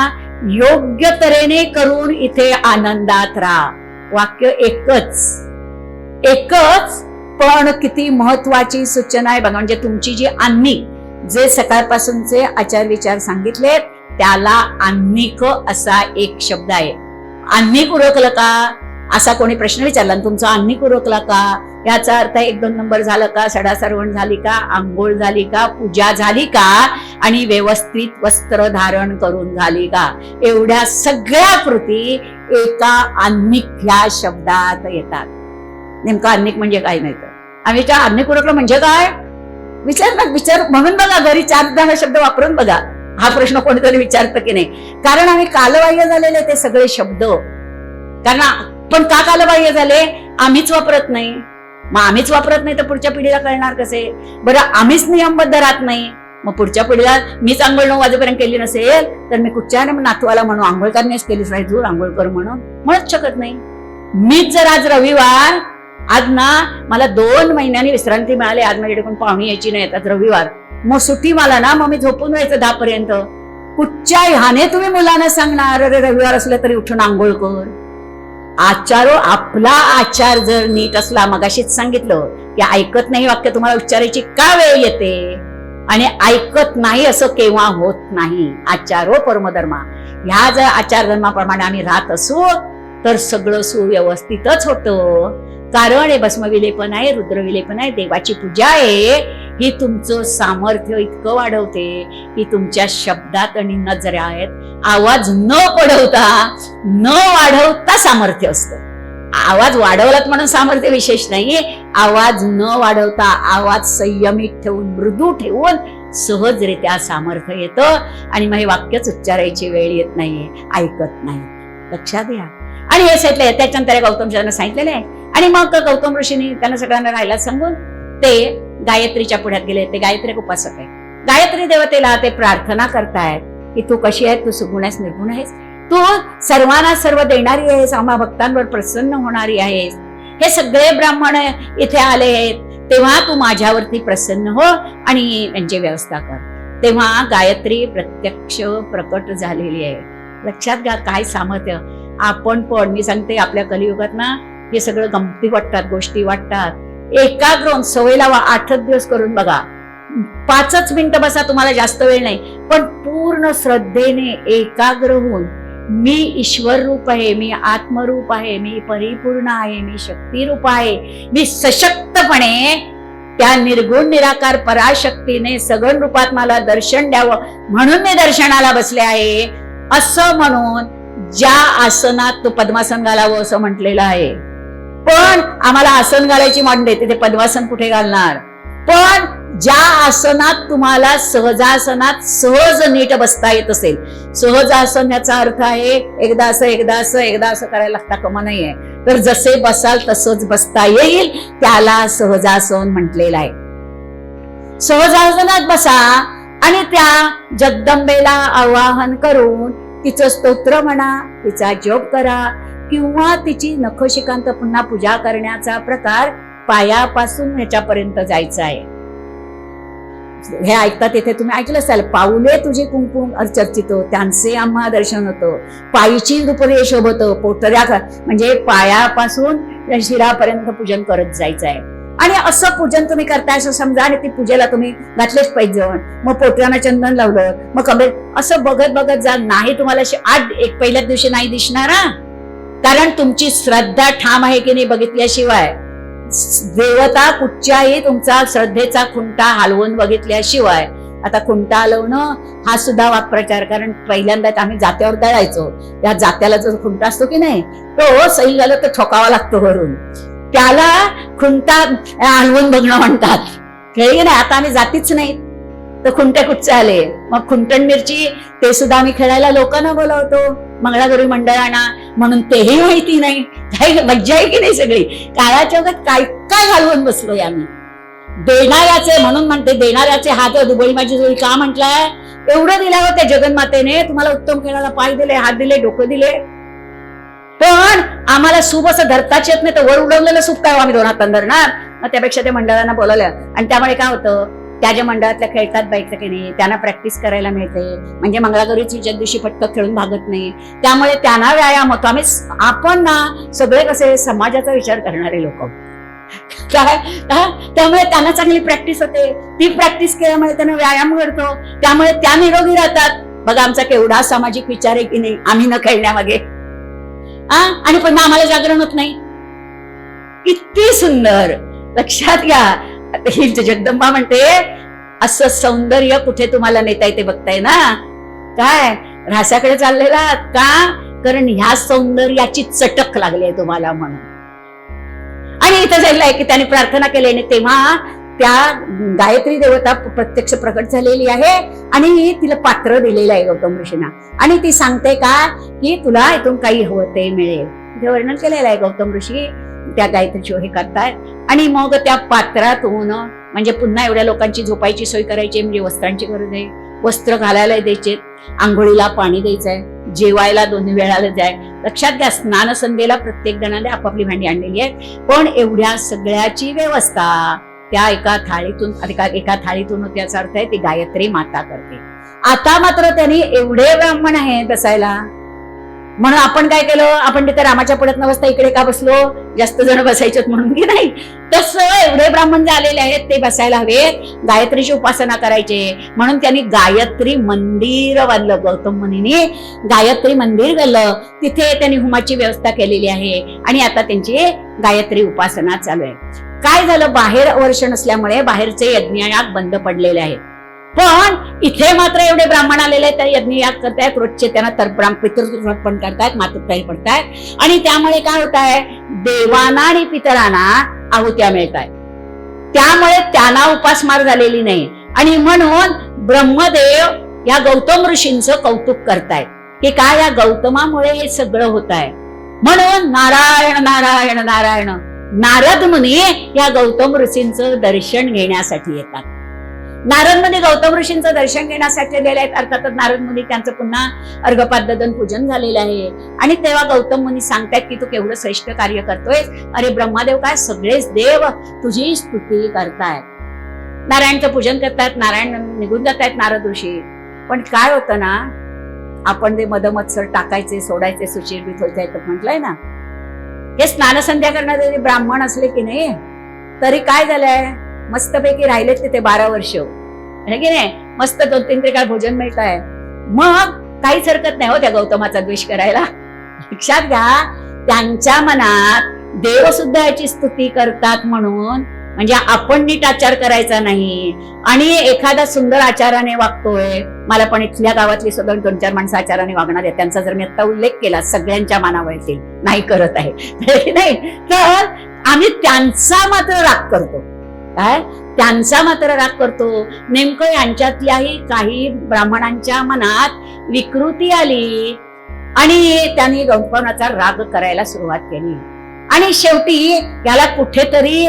योग्य तऱ्हेने करून इथे आनंदात राहा. वाक्य एकच पण किती महत्वाची सूचना आहे बघा. म्हणजे तुमची जी आन्निक, जे सकाळपासूनचे आचार विचार सांगितले त्याला आन्निक असा एक शब्द आहे. आन्निक उरकलं का असा कोणी प्रश्न विचारला, तुमचा आन्निक उरकला का, याचा अर्थ 1-2 नंबर झालं का, सडासरवण झाली का, आंघोळ झाली का, पूजा झाली का, आणि व्यवस्थित वस्त्र धारण करून झाली का, एवढ्या सगळ्या कृती एका आन्निक ह्या शब्दात येतात. नेमका आन्निक म्हणजे काय नाही तर आम्ही त्या आन्निक उरकलं म्हणजे काय विचार म्हणून बघा, घरी 4दा हा शब्द वापरून बघा. हा प्रश्न कोणीतरी विचारतं की नाही. कारण आम्ही कालबाह्य झालेले ते सगळे शब्द. कारण पण का कालबाह्य झाले, आम्हीच वापरत नाही. मग आम्हीच वापरत नाही तर पुढच्या पिढीला कळणार कसे. बरं आम्हीच नियमबद्ध राहत नाही, मग पुढच्या पिढीला मीच आंघोळ 9 वाजेपर्यंत केली नसेल तर मी कुठच्या नातवाला म्हणू आंघोळ करण्यास केलीच नाही, तू आंघोळ कर म्हणूच शकत नाही. मीच जर आज रविवार, आज ना मला 2 महिन्यांनी विश्रांती मिळाली, आज माझ्याकडे पाहुणी यायची नाही, आज रविवार, मग सुट्टी मला ना, मग मी झोपून व्हायचं 10 पर्यंत. कुठच्या ह्याने तुम्ही मुलांना सांगणार अरे रविवार असलं तरी उठून आंघोळ कर. आपला आचार जर नीट असला, मगाशीच सांगितलं की ऐकत नाही वाक्य तुम्हाला उच्चारायची का वेळ येते, आणि ऐकत नाही असं केव्हा होत नाही. आचारो परमधर्मा, ह्या जर आचार धर्माप्रमाणे आम्ही राहत असू तर सगळं सुव्यवस्थितच होतं. कारण हे भस्मविलेपन आहे, रुद्रविलेपन आहे, देवाची पूजा आहे, ही तुमचं सामर्थ्य इतकं वाढवते की तुमच्या शब्दात आणि नजरेत आवाज न वाढवता सामर्थ्य असतं. आवाज वाढवलात म्हणून सामर्थ्य विशेष नाही, आवाज न वाढवता, आवाज संयमित ठेवून, मृदू ठेवून सहजरित्या सामर्थ्य येतं. आणि मग हे वाक्यच उच्चारायची वेळ येत नाहीये, ऐकत नाही. लक्षात घ्या. आणि हे सांगितलंय त्याच्यानंतर गौतम ऋषींना सांगितलेलं आहे. आणि मग गौतम ऋषींनी त्यांना सगळ्यांना राहायला सांगून ते गायत्रीच्या पुढ्यात गेले. ते गायत्री उपासक आहे. गायत्री देवतेला ते प्रार्थना करतायत की तू कशी आहे, तू सुगुण आहेस, निर्गुण आहेस, तू सर्वांना सर्व देणारी आहेस, आम्हा भक्तांवर प्रसन्न होणारी आहेस. हे सगळे ब्राह्मण इथे आले आहेत, तेव्हा तू माझ्यावरती प्रसन्न हो आणि त्यांची व्यवस्था कर. तेव्हा गायत्री प्रत्यक्ष प्रकट झालेली आहे. लक्षात घ्या काय सामर्थ्य. आपण पण मी सांगते आपल्या कलियुगात ना हे सगळं गमती वाटतात, गोष्टी वाटतात. एकाग्र होऊन सवय लावा. 8 दिवस करून बघा. 5 मिनिटं बसा, तुम्हाला जास्त वेळ नाही, पण पूर्ण श्रद्धेने एकाग्र होऊन मी ईश्वर रूप आहे, मी आत्मरूप आहे, मी परिपूर्ण आहे, मी शक्तिरूप आहे, मी सशक्तपणे त्या निर्गुण निराकार पराशक्तीने सगुण रूपात मला दर्शन द्यावं म्हणून मी दर्शनाला बसले आहे, असं म्हणून ज्या आसनात तो पद्मासन घालावं असं म्हटलेलं आहे. पण आम्हाला आसन घालायची मांडे, तिथे पद्मासन कुठे घालणार. पण ज्या आसनात तुम्हाला सहजासनात सहज नीट बसता येत असेल, सहजासन याचा अर्थ आहे एकदा असं करायला लागता कामा नाहीये, तर जसे बसाल तसंच बसता येईल, त्याला सहजासन म्हटलेलं आहे. सहजासनात बसा आणि त्या जगदंबेला आवाहन करून तिचं स्तोत्र म्हणा, तिचा जप करा, किंवा तिची नखशिकांत पुन्हा पूजा करण्याचा प्रकार पायापासून ह्याच्यापर्यंत जायचं आहे. हे ऐकता तिथे तुम्ही ऐकलं असाल, पाऊले तुझे कुंकुम अर्चर्चित, त्यांचे आम्हा दर्शन होतं, पायीची दुपरे शोभत, पोटऱ्या म्हणजे पायापासून शिरापर्यंत पूजन करत जायचं आहे. आणि असं पूजन तुम्ही करताय असं समजा, आणि ती पूजेला तुम्ही घातलेच पाहिजे, मग पोटऱ्यानं चंदन लावलं, मग कमरे असं बघत जा. नाही तुम्हाला एक पहिल्याच दिवशी नाही दिसणार, कारण तुमची श्रद्धा ठाम आहे की नाही बघितल्याशिवाय. देवता कुठच्याही तुमचा श्रद्धेचा खुंटा हलवून बघितल्याशिवाय. आता खुंटा हलवणं हा सुद्धा वाक्प्रचार, कारण पहिल्यांदा आम्ही जात्यावर दळायचो, त्या जात्याला जो खुंटा असतो की नाही तो सही झालं तर ठोकावा लागतो वरून, त्याला खुंटा हलवून बघणं म्हणतात. कळलं नाही. आता आम्ही जातीच नाही तर खुंटे कुठचे आले. मग खुंटण मिरची ते सुद्धा आम्ही खेळायला लोकांना बोलावतो, मंगळागौरी मंडळांना, म्हणून तेही माहिती नाही. काय मज्जा आहे की नाही सगळी. काळाच्या ओघात काय काय घालवून बसलोय आम्ही. देणाऱ्याचे म्हणून म्हणते, देणाऱ्याचे हात दुबळी माझी जोडी का म्हटलंय, एवढं दिलं होतं जगन्मातेने तुम्हाला. उत्तम खेळायला पाय दिले, हात दिले, डोकं दिले, पण आम्हाला सूप असं धरताच येत नाही, तर वर उडवलेलं सूप काय आम्ही 2 हातांनी धरणार. मग त्यापेक्षा त्या मंडळांना बोलवलं, आणि त्यामुळे काय होतं त्या ज्या मंडळातल्या खेळतात बैठकीने त्यांना प्रॅक्टिस करायला मिळते, म्हणजे मंगळागौरीच्या दिवशी पटकन खेळून भागत नाही, त्यामुळे त्यांना व्यायाम होतो. आपण ना सगळे कसे समाजाचा विचार करणारे लोक काय, त्यामुळे त्यांना चांगली प्रॅक्टिस होते. ती प्रॅक्टिस केल्यामुळे त्यांना व्यायाम घडतो, त्यामुळे त्या निरोगी राहतात. बघा आमचा केवढा सामाजिक विचार आहे की नाही, आम्ही न खेळण्यामागे आणि पण आम्हाला जागरण होत नाही. किती सुंदर, लक्षात घ्या. आता ही जगदंबा म्हणते असं सौंदर्य कुठे तुम्हाला नेता येते बघताय ना, काय ऱ्हासाकडे चाललेला का, कारण ह्या सौंदर्याची चटक लागली आहे तुम्हाला म्हणून. आणि इथं झालेलं की त्याने प्रार्थना केली आणि तेव्हा त्या गायत्री देवता प्रत्यक्ष प्रकट झालेली आहे आणि तिला पात्र दिलेलं आहे गौतम ऋषींना. आणि ती सांगते का की तुला इथून काही हवं ते मिळेल. हे वर्णन केलेलं आहे. गौतम ऋषी त्या गायत्रीची हे करतायत आणि मग त्या पात्रातून म्हणजे पुन्हा एवढ्या लोकांची झोपायची सोय करायची, म्हणजे वस्त्रांची गरज आहे, वस्त्र घालायला द्यायचे, आंघोळीला पाणी द्यायचंय, जेवायला 2 वेळाला जाय. लक्षात घ्या, स्नान संध्येला प्रत्येक जणाने आपापली भांडी आणलेली आहे, पण एवढ्या सगळ्याची व्यवस्था त्या एका थाळीतून होती. याचा अर्थ आहे ती गायत्री माता करते. आता मात्र त्यांनी एवढे ब्राह्मण आहे बसायला, म्हणून आपण काय केलं, आपण तिथे रामाच्या पुढ्यात न बसता इकडे का बसलो, जास्त जण बसायचे म्हणून की नाही. तसं एवढे ब्राह्मण झालेले आहेत ते बसायला हवेत, गायत्रीची उपासना करायचे, म्हणून त्यांनी गायत्री मंदिर बांधलं. गौतम मुनीने गायत्री मंदिर घाललं, तिथे त्यांनी होमाची व्यवस्था केलेली आहे आणि आता त्यांची गायत्री उपासना चालू आहे. काय झालं, बाहेर वर्ष नसल्यामुळे बाहेरचे यज्ञयाग बंद पडलेले आहेत, पण इथे मात्र एवढे ब्राह्मण आलेले आहेत, यज्ञयाग करतायत रोजचे, त्यांना पितृ पण करतायत, मातृताई पडतायत आणि त्यामुळे काय होत आहे, देवांना आणि पितरांना आहुत्या मिळत आहेत. त्यामुळे त्यांना उपासमार झालेली नाही आणि म्हणून ब्रह्मदेव या गौतम ऋषींचं कौतुक करतायत की काय या गौतमामुळे हे सगळं होत आहे. म्हणून नारायण नारायण नारायण. नारद मुनी या गौतम ऋषींचं दर्शन घेण्यासाठी येतात. नारद मुनी गौतम ऋषींचं दर्शन घेण्यासाठी आलेले आहेत. अर्थातच नारद मुनी त्यांचं पुन्हा अर्घपाद्यदन पूजन झालेलं आहे आणि तेव्हा गौतम मुनी सांगतायत की तू केवढं श्रेष्ठ कार्य करतोय. अरे ब्रह्मदेव काय सगळेच देव तुझी स्तुती करतायत. नारायणचं पूजन करतायत, नारायण निघून जातायत नारद ऋषी. पण काय होतं ना, आपण ते मधमत्सर टाकायचे, सोडायचे, सुचिर्भित व्हायचं म्हटलंय ना, हे स्नानसंध्या करणारे ब्राह्मण असले की नाही तरी काय झालंय, मस्तपैकी राहिलेत तिथे 12 वर्ष आहे की नाही, मस्त 2-3 त्रिकाळ भोजन मिळत आहे, मग काहीच हरकत नाही हो त्या गौतमाचा द्वेष करायला. लक्षात घ्या, त्यांच्या मनात देव सुद्धा याची स्तुती करतात म्हणून, म्हणजे आपण नीट आचार करायचा नाही आणि एखादा सुंदर आचाराने वागतोय. मला पण इथल्या गावातली सुद्धा 2-4 माणसं आचाराने वागणार आहेत, त्यांचा जर मी आता उल्लेख केला सगळ्यांच्या मनावर येतील, नाही करत आहे नाही, तर आम्ही त्यांचा मात्र राग करतो. काय त्यांचा मात्र राग करतो. नेमकं यांच्यातल्याही काही ब्राह्मणांच्या मनात विकृती आली आणि त्यांनी गौतमाचा राग करायला सुरुवात केली आणि शेवटी याला कुठेतरी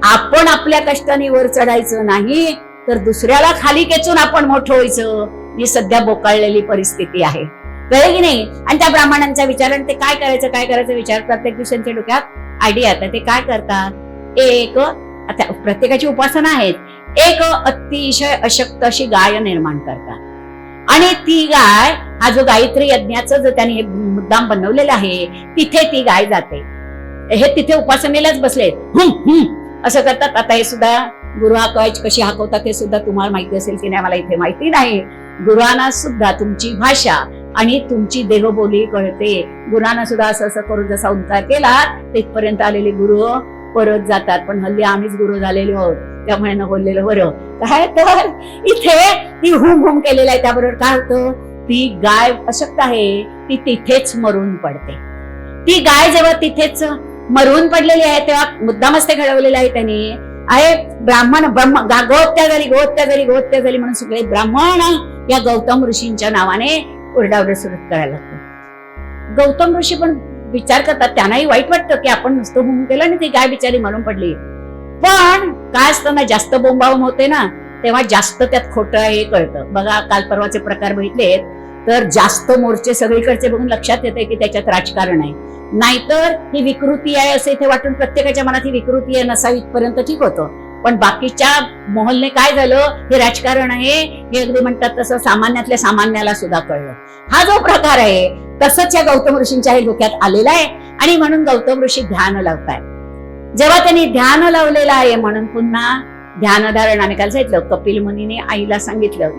आपण आपल्या कष्टाने वर चढायचं नाही तर दुसऱ्याला खाली खेचून आपण मोठं व्हायचं, ही सध्या बोकाळलेली परिस्थिती आहे, कळलं की नाही. आणि त्या ब्राह्मणांच्या विचाराने ते काय करायचं विचार प्रत्येक दिवसांच्या डोक्यात आयडिया येतात. ते काय करतात, एक आता प्रत्येकाची उपासना आहेत, एक अतिशय अशक्त अशी गाय निर्माण करतात आणि ती गाय, हा जो गायत्री यज्ञाचं जो त्यांनी मुद्दाम बनवलेला आहे तिथे ती गाय जाते. हे तिथे उपासनेलाच बसलेत, असं करतात. आता हे सुद्धा गुरु हाकवायची कशी हाकवतात हे सुद्धा तुम्हाला माहिती असेल की नाही, मला इथे माहिती नाही. गुरुवांना सुद्धा तुमची भाषा आणि तुमची देहबोली कळते. गुरुवांना सुद्धा असं करून जसा उद्धार केला तिथपर्यंत आलेले गुरु परत जातात, पण हल्ली आम्हीच गुरु झालेले आहोत, त्यामुळे न बोललेलं बरं. काय तर इथे ती हुम केलेलं आहे, त्याबरोबर काय होतं, ती गाय अशक्त आहे, ती तिथेच मरून पडते. ती गाय जेव्हा तिथेच मरून पडलेली आहे तेव्हा मुद्दामच ते घडवलेलं आहे त्यांनी आहे. ब्राह्मण गोहत्या झाली म्हणून सगळे ब्राह्मण या गौतम ऋषींच्या नावाने ओरडाओरड सुरू करायला लागतो. गौतम ऋषी पण विचार करतात, त्यांनाही वाईट वाटतं की आपण नुसतं होम केलं आणि ती गाय बिचारी मरून पडली. पण काय असतं ना, जास्त बोंबाबोंब होते ना तेव्हा जास्त त्यात खोटं हे कळतं. बघा काल परवाचे प्रकार बघितलेत तर जास्त मोर्चे सगळीकडचे बघून लक्षात येते की त्याच्यात राजकारण आहे, नाहीतर ही विकृती आहे असं इथे वाटून प्रत्येकाच्या मनात ही विकृती आहे नसावी इथपर्यंत ठीक होतं. पण बाकीच्या मोहल्ले काय झालं, हे राजकारण आहे, हे अगदी म्हणतात तसं सामान्यातल्या सामान्याला सुद्धा कळलं. हा जो प्रकार आहे तसंच या गौतम ऋषींच्या हे डोक्यात आलेला आहे. आणि म्हणून गौतम ऋषी ध्यान लावताय. जेव्हा त्यांनी ध्यान लावलेलं आहे म्हणून पुन्हा ध्यानधारण, आणि काल सांगितलं कपिल मुनीने आईला सांगितलं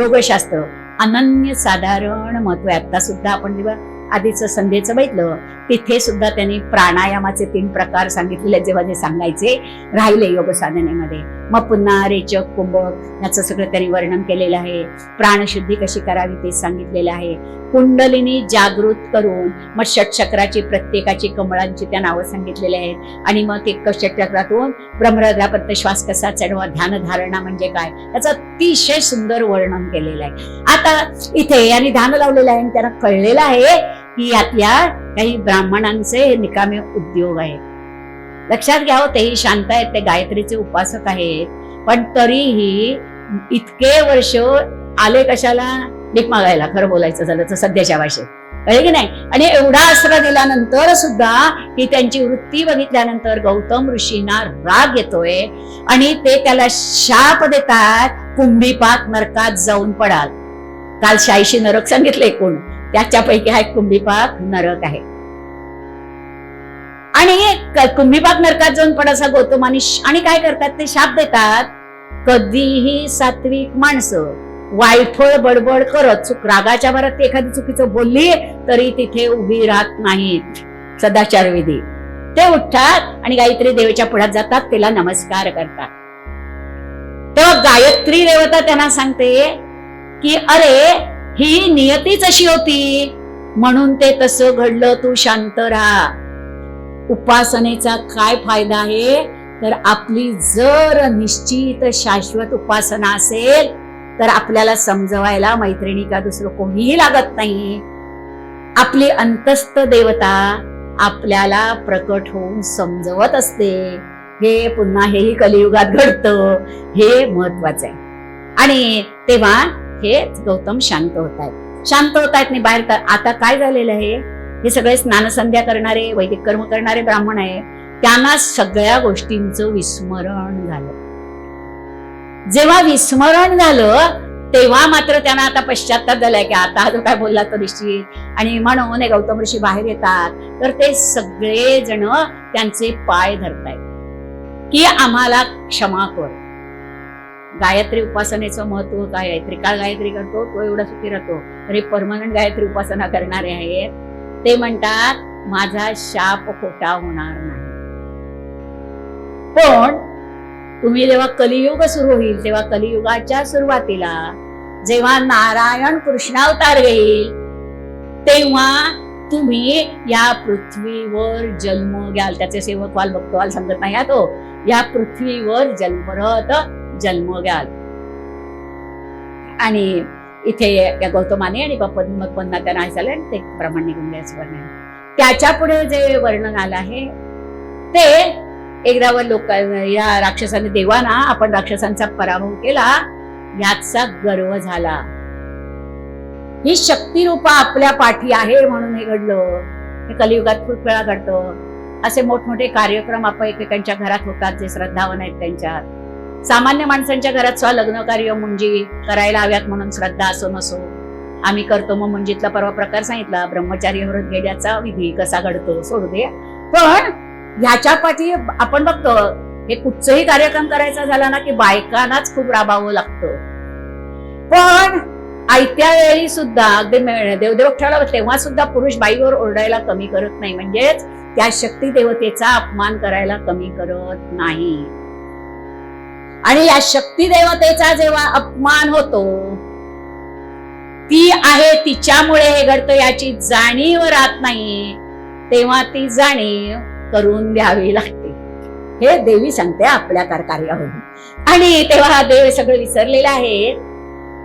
योगशास्त्र अनन्य साधारण महत्व आहे. आता सुद्धा आपण जेव्हा आधीचं संध्येचं बघितलं तिथे सुद्धा त्यांनी प्राणायामाचे 3 प्रकार सांगितलेले, जेव्हा जे सांगायचे राहिले योग साधनेमध्ये. मग पुन्हा रेचक, कुंभक याचं सगळं त्यांनी वर्णन केलेलं आहे. प्राणशुद्धी कशी करावी ते सांगितलेलं आहे. कुंडलिनी जागृत करून मग षटचक्राची प्रत्येकाची कमळांची त्या नावं सांगितलेली आहेत. आणि मग ते षटचक्रातून ब्रह्मरध्रापर्यंत श्वास कसा चढवा, ध्यानधारणा म्हणजे काय याचं अतिशय सुंदर वर्णन केलेलं आहे. आता इथे यांनी ध्यान लावलेलं आहे आणि त्यांना कळलेलं आहे की यातल्या काही ब्राह्मणांचे निकामी उद्योग आहेत. लक्षात घ्या, तेही शांत आहेत, ते गायत्रीचे उपासक आहेत, पण तरीही इतके वर्ष आले कशाला, भीक मागायला, खरं बोलायचं झालं तर सध्याच्या भाषेत, कळले की नाही. आणि एवढा आसरा दिल्यानंतर सुद्धा ही त्यांची वृत्ती बघितल्यानंतर गौतम ऋषींना राग येतोय आणि ते त्याला शाप देतात, कुंभीपाक नरकात जाऊन पडाल. काल 86 नरक सांगितले एकूण, त्याच्यापैकी हा कुंभीपाक नरक आहे. आणि कुंभीपाक नरकात जाऊन पडायचा गौतम आणि काय करतात ते शाप देतात, कधीही सात्विक माणसं वायफळ बडबड करत रागाच्या भरात ते एखादी चुकीचं बोलली तरी तिथे उभी राहत नाहीत. सदाचार विधी ते उठतात आणि गायत्री देवीच्या पुढ्यात जातात, तिला नमस्कार करतात. तेव्हा गायत्री देवता त्यांना सांगते की अरे ही नियतीच अशी होती म्हणून ते तसं घडलं, तू शांत राहा. उपासनेचा काय फायदा आहे तर आपली जर निश्चित शाश्वत उपासना असेल तर आपल्याला समजवायला मैत्रिणी का दुसरं कोणीही लागत नाही. आपली अंतस्थ देवता आपल्याला प्रकट होऊन समजवत असते. हे पुन्हा हेही कलियुगात घडतं, हे महत्वाचं आहे. आणि तेव्हा हे गौतम शांत होत आहेत नाही बाहेर. आता काय झालेलं आहे, हे सगळे स्नानसंध्या करणारे वैदिक कर्म करणारे ब्राह्मण आहेत, त्यांना सगळ्या गोष्टींचं विस्मरण झालं. जेव्हा विस्मरण झालं तेव्हा मात्र त्यांना आता पश्चात्ताप झालाय की आता हा जो काय बोलला तो ऋषी, आणि म्हणून गौतम ऋषी बाहेर येतात तर ते सगळे जण त्यांचे पाय धरतायत की आम्हाला क्षमा कर. गायत्री उपासनेचं महत्व काय आहे, त्रिकाळ गायत्री करतो तो एवढा सुखी राहतो, तरी परमनंट गायत्री उपासना करणारे आहेत ते म्हणतात माझा शाप खोटा होणार नाही. पण तुम्ही जेव्हा कलियुग सुरू होईल तेव्हा कलियुगाच्या सुरुवातीला जेव्हा नारायण कृष्णावतार घेईल तेव्हा तुम्ही या पृथ्वीवर जन्म घ्याल. त्याचे सेवक वाल भक्तवाल सांगत नाही तो, या पृथ्वीवर जन्म घ्याल. आणि इथे या गौतमाने आणि पन्ना त्यांना ऐसाले ते प्रमाण निघून द्यायचं वर्णन. त्याच्या पुढे जे वर्णन आलं आहे ते एकदावर लोक या राक्षसाने देवाना आपण राक्षसांचा पराभव केला याचा गर्व झाला. ही शक्तिरूपा आपल्या पाठी आहे म्हणून हे घडलं. हे कलियुगात खूप वेळा घडतं. असे मोठमोठे कार्यक्रम आपण एकमेकांच्या घरात होतात जे श्रद्धावान आहेत त्यांच्यात. सामान्य माणसांच्या घरात लग्न कार्य मुंजी करायला हव्यात म्हणून श्रद्धा असो नसो आम्ही करतो. मग मुंजीतला परवा प्रकार सांगितला, ब्रह्मचारी व्रत घेण्याचा विधी कसा घडतो सोडू दे. पण ह्याच्या पाठी आपण बघतो हे कुठचंही कार्यक्रम करायचा झाला ना की बायकांनाच खूप राबावं लागतं. पण आयत्या वेळी सुद्धा अगदी देवदेव ठेवला तेव्हा सुद्धा पुरुष बाईवर ओरडायला कमी करत नाही, म्हणजेच त्या शक्ती देवतेचा अपमान करायला कमी करत नाही. आणि या शक्ती देवतेचा जेव्हा अपमान होतो ती आहे तिच्यामुळे हे घडतं याची जाणीव राहत नाही, तेव्हा ती जाणीव करून द्यावी लागते. हे देवी सांगते आपल्या कार्यावरून. आणि तेव्हा हा देव सगळं विसरलेला आहे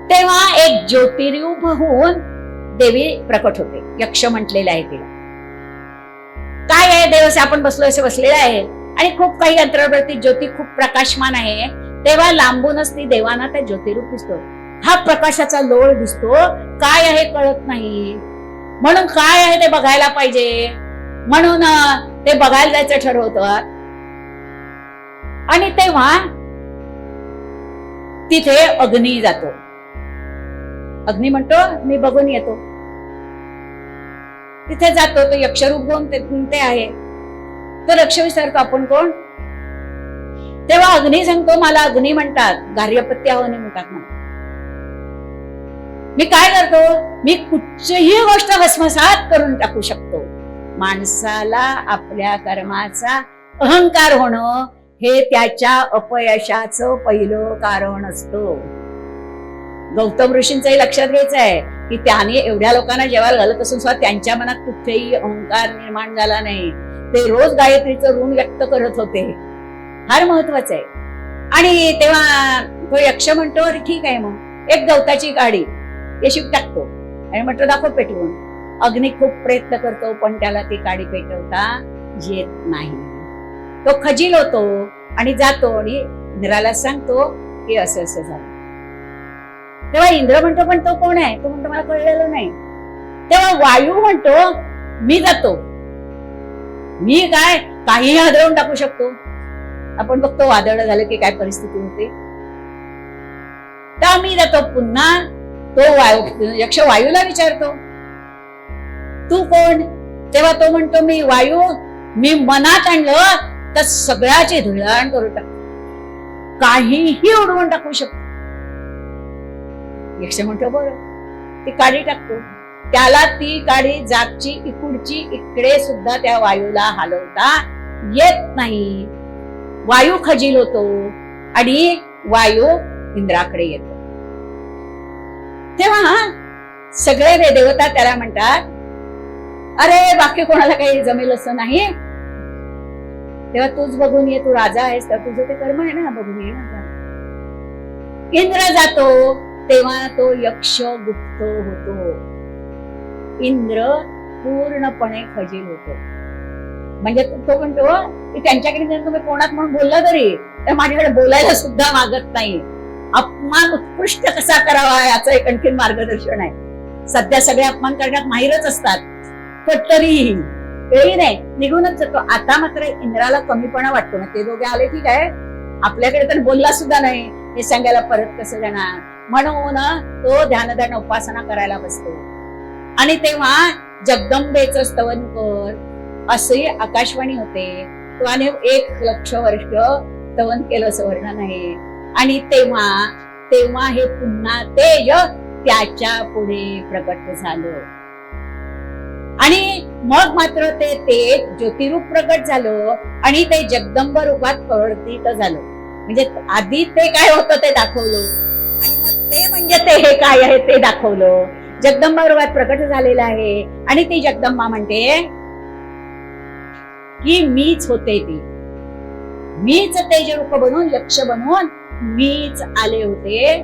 तेव्हा एक ज्योतिरूप होऊन देवी प्रकट होते. यक्ष म्हटलेलं आहे तिला. काय आहे देव असे आपण बसलो असे बसलेला आहे आणि खूप काही अंतरावरती ज्योती खूप प्रकाशमान आहे. तेव्हा लांबूनच ती देवाना त्या ज्योतिरूप दिसतो. हा प्रकाशाचा लोळ दिसतो, काय आहे कळत नाही, म्हणून काय आहे ते बघायला पाहिजे म्हणून ते बघायला जायचं ठरवतात. आणि तेव्हा तिथे अग्नी जातो. अग्नी म्हणतो मी बघून येतो. तिथे जातो तो यक्षरूप घेऊन ते आहे. तो यक्ष विचारतो आपण कोण? तेव्हा अग्नी सांगतो मला अग्नी म्हणतात, गार्हपत्य अग्नी म्हणतात मला. मी काय करतो? मी कुठचीही गोष्ट भस्मसात करून टाकू शकतो. माणसाला आपल्या कर्माचा अहंकार होणं हे त्याच्या अपयशाचं पहिलं कारण असतं. गौतम ऋषींचंही लक्षात घ्यायचं आहे की त्याने एवढ्या लोकांना जेवायला घालत असून सुद्धा त्यांच्या मनात कुठेही अहंकार निर्माण झाला नाही. ते रोज गायत्रीचं ऋण व्यक्त करत होते. फार महत्वाचं आहे. आणि तेव्हा तो यक्ष म्हणतो अरे ठीक आहे, मग एक गवताची काडी येशीत टाकतो आणि म्हणतो दाखव पेटवून. अग्नी खूप प्रयत्न करतो पण त्याला ती काडी पेटवता येत नाही. तो खजील होतो आणि जातो आणि इंद्राला सांगतो की असं असं झालं. तेव्हा इंद्र म्हणतो पण तो कोण आहे? तो म्हणतो मला कळलेलं नाही. तेव्हा वायू म्हणतो मी जातो. मी काय काहीही हादरवून टाकू शकतो. आपण बघतो वादळ झालं की काय परिस्थिती होते. तर मी जातो. पुन्हा तो यक्ष वायूला विचारतो तू कोण? तेव्हा तो म्हणतो मी वायू. मी मनात आणलं तर सगळ्याची धुळाण करून टाकतो, काहीही उडवून टाकू शकतो. यक्ष म्हणतो बरं. ती काडी टाकतो. त्याला ती काडी जागची इकडची इकडे सुद्धा त्या वायूला हलवता येत नाही. वायू खजील होतो आणि वायू इंद्राकडे येतो. तेव्हा सगळे देवता त्याला म्हणतात अरे बाकी कोणाला काही जमेल असं नाही. तेव्हा तूच बघून ये, तू राजा आहेस तर तुझं ते कर्म आहे ना, बघून ये ना. इंद्र जातो. तेव्हा तो यक्ष गुप्त होतो. इंद्र पूर्णपणे खजील होतो. म्हणजे तो म्हणतो की त्यांच्याकडे जर तुम्ही कोणात म्हणून बोलला तरी तर माझ्याकडे बोलायला सुद्धा मागत नाही. अपमान उत्कृष्ट कसा करावा याचं एक आणखीन मार्गदर्शन आहे. सध्या सगळे अपमान करण्यात माहीरच असतात पण तरीही नाही निघूनच जातो. आता मात्र इंद्राला कमीपणा वाटतो ना. ते दोघे आले ठीक आहे, आपल्याकडे तर बोलला सुद्धा नाही, हे सांगायला परत कसं जाणार. म्हणून तो ध्यानधारण उपासना करायला बसतो. आणि तेव्हा जगदंबेचं स्तवन कर असे आकाशवाणी होते. तो आणि 1,00,000 वर्ष स्तवन केलं असं वर्णन आहे. आणि तेव्हा हे पुन्हा तेज त्याच्या पुढे प्रकट झालं. आणि मग मात्र ते तेज ज्योतिरूप प्रकट झालं आणि ते जगदंब रूपात परिवर्तित झालं. म्हणजे आधी ते काय होतं ते दाखवलं आणि मग ते म्हणजे ते हे काय आहे ते दाखवलं. जगदंबा रूपात प्रकट झालेलं आहे. आणि ती जगदंबा म्हणते की मीच होते ती. मीच तेज रूप बनून यक्ष बनून मीच आले होते.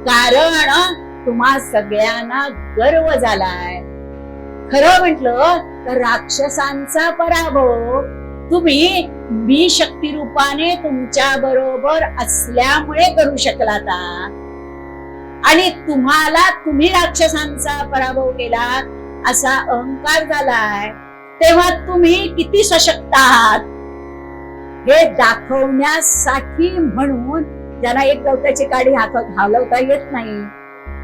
कारण तुम्हा सगळ्यांना गर्व झालाय. खरं म्हटलं तर राक्षसांचा पराभव तुम्ही मी शक्ती रूपाने तुमच्या बरोबर असल्यामुळे करू शकलाता. आणि तुम्ही राक्षसांचा पराभव केला असा अहंकार झालाय. तेव्हा तुम्ही किती सशक्त आहात हे दाखवण्यासाठी म्हणून ज्यांना एक गवताची काडी हातात हलवता येत नाही,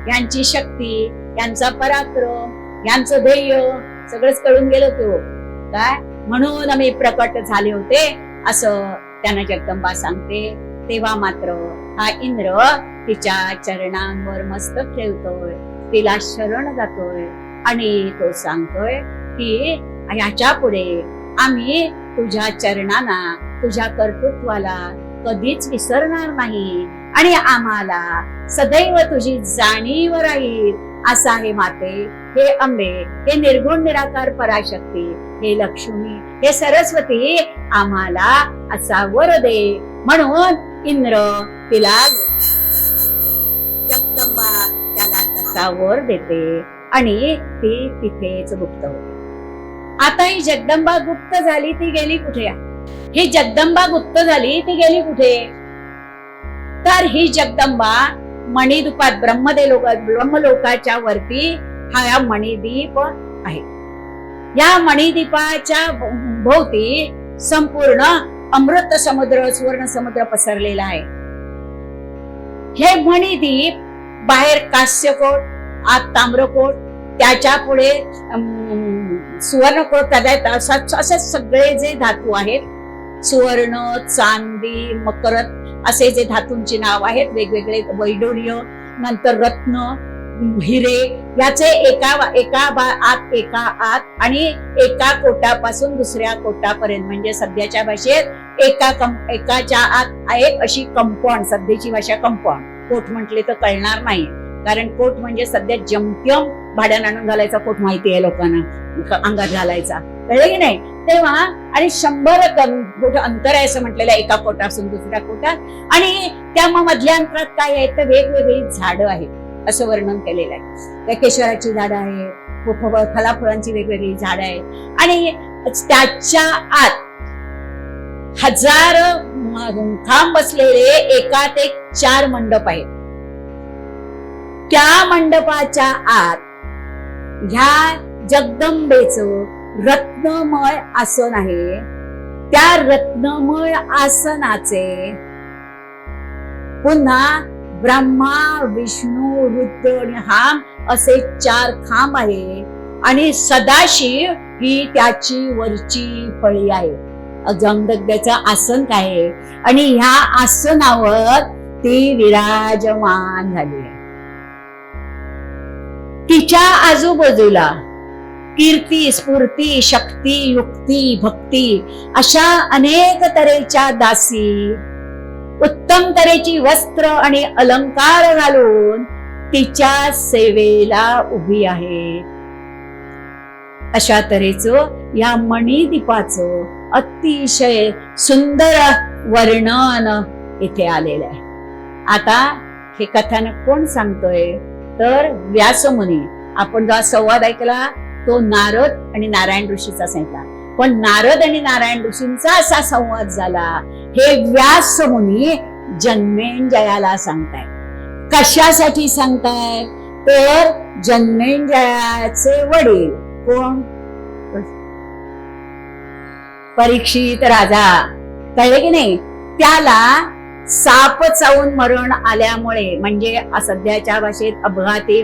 यांची शक्ती, यांचा पराक्रम, यांचं ध्येय सगळंच कळून गेलं तो काय. म्हणून आम्ही प्रकट झाले होते असं त्यांना जगदंबा सांगते. तेव्हा मात्र हा इंद्र तिच्या चरणांवर मस्तक ठेवतोय, तिला शरण जातोय आणि तो सांगतोय की ह्याच्या पुढे आम्ही तुझ्या चरणांना, तुझ्या कर्तृत्वाला कधीच विसरणार नाही आणि आम्हाला सदैव तुझी जाणीव राहील. असा हे माते, हे अंबे, हे निर्गुण निराकार पराशक्ती, हे लक्ष्मी, हे सरस्वती आम्हाला असा वर दे. म्हणून इंद्र तिला जगदंबा त्याला तसा वर देते आणि ती तिथेच गुप्त होते. आता ही जगदंबा गुप्त झाली, ती गेली कुठे? ही जगदंबा गुप्त झाली, ती गेली कुठे? तर ही जगदंबा मणिद्वीपात ब्रह्मलोकाच्या वरती हा मणिद्वीप आहे. या मणिद्वीपाच्या भोवती संपूर्ण अमृत समुद्र सुवर्ण समुद्र पसरलेला आहे. हे मणिद्वीप बाहेर कांस्यकोट आत ताम्रकोट त्याच्या पुढे सुवर्णकोट असे सगळे जे धातू आहेत सुवर्ण चांदी मकरत असे जे धातूंची नाव आहेत वेगवेगळे वैडूर्य नंतर रत्न हिरे याचे एका आत आणि एका कोटापासून दुसऱ्या कोटापर्यंत म्हणजे सध्याच्या भाषेत एकाच्या आत एक अशी कंपाऊंड सध्याची भाषा कंपाऊंड कोट म्हटले तर कळणार नाही कारण कोट म्हणजे सध्या जमत्यम भाड्यानं आणून घालायचा कोट माहिती आहे लोकांना अंगात घालायचा कळलं की नाही तेव्हा आणि 100 फूट अंतर आहे असं म्हटलेलं एका कोटापासून दुसऱ्या कोटात आणि त्या मधल्या अंतरात काय आहे तर वेगवेगळी झाडं आहेत असं वर्णन केलेलं आहे. त्या केशराची झाडं आहेत फळाफुलांची वेगवेगळी झाडं आहेत आणि त्याच्या आत 1000 खांब बसलेले एकात एक 4 मंडप आहेत. त्या मंडपाच्या आत ह्या जगदंबेचं रत्नमय आसन आहे. त्या रत्नमय आसनाचे पुन्हा ब्रह्मा विष्णू रुद्र आणि हाम असे 4 खांब आहे आणि सदाशिव ही त्याची वरची फळी आहे. जगदंबेचं आसन काय आहे आणि ह्या आसनावर ती विराजमान झाली आहे. तिच्या आजूबाजूला कीर्ती स्फूर्ती शक्ती युक्ती भक्ती अशा अनेक तऱ्हेच्या दासी उत्तम तऱ्हेची वस्त्र आणि अलंकार घालून तिच्या सेवेला उभी आहे. अशा तऱ्हेचं या मणिद्वीपाचं अतिशय सुंदर वर्णन इथे आलेलं आहे. आता हे कथानक कोण सांगतोय तर व्यासमुनी. आपण जो संवाद ऐकला तो नारद आणि नारायण ऋषीचा सांगितला पण नारद आणि नारायण ऋषींचा असा संवाद झाला हे व्यासमुनी जन्मेंजयाला सांगताय. कशासाठी सांगताय तर जन्मेंजयाचे वडील कोण परीक्षित राजा कळले की नाही त्याला साप चावून मरण आल्यामुळे म्हणजे सध्याच्या भाषेत अपघाती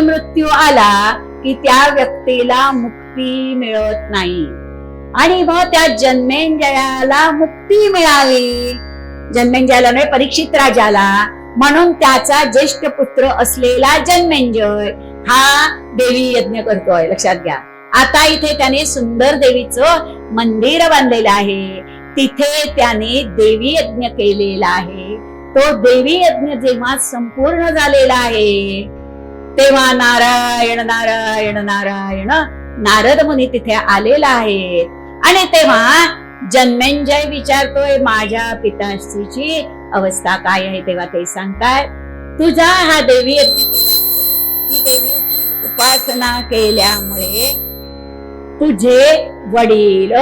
मृत्यू आला की त्या व्यक्तीला मुक्ती मिळत नाही आणि मग त्या जन्मेंजयाला मुक्ती मिळावी जन्मेंजयाला नाही परीक्षित राजाला म्हणून त्याचा ज्येष्ठ पुत्र असलेला जन्मेंजय हा देवी यज्ञ करतोय. लक्षात घ्या. आता इथे त्याने सुंदर देवीचं मंदिर बांधलेलं आहे. तिथे त्याने देवी यज्ञ केलेला आहे. तो देवी यज्ञ जेव्हा संपूर्ण झालेला आहे तेव्हा नारायण नारायण नारायण नारद मुनी तिथे आलेला आहे आणि तेव्हा जन्मेंजय विचारतोय माझ्या पिताश्रीची अवस्था काय आहे तेव्हा ते सांगताय तुझा हा देवी यज्ञ केल्यामुळे ही देवीची उपासना केल्यामुळे तुझे वडील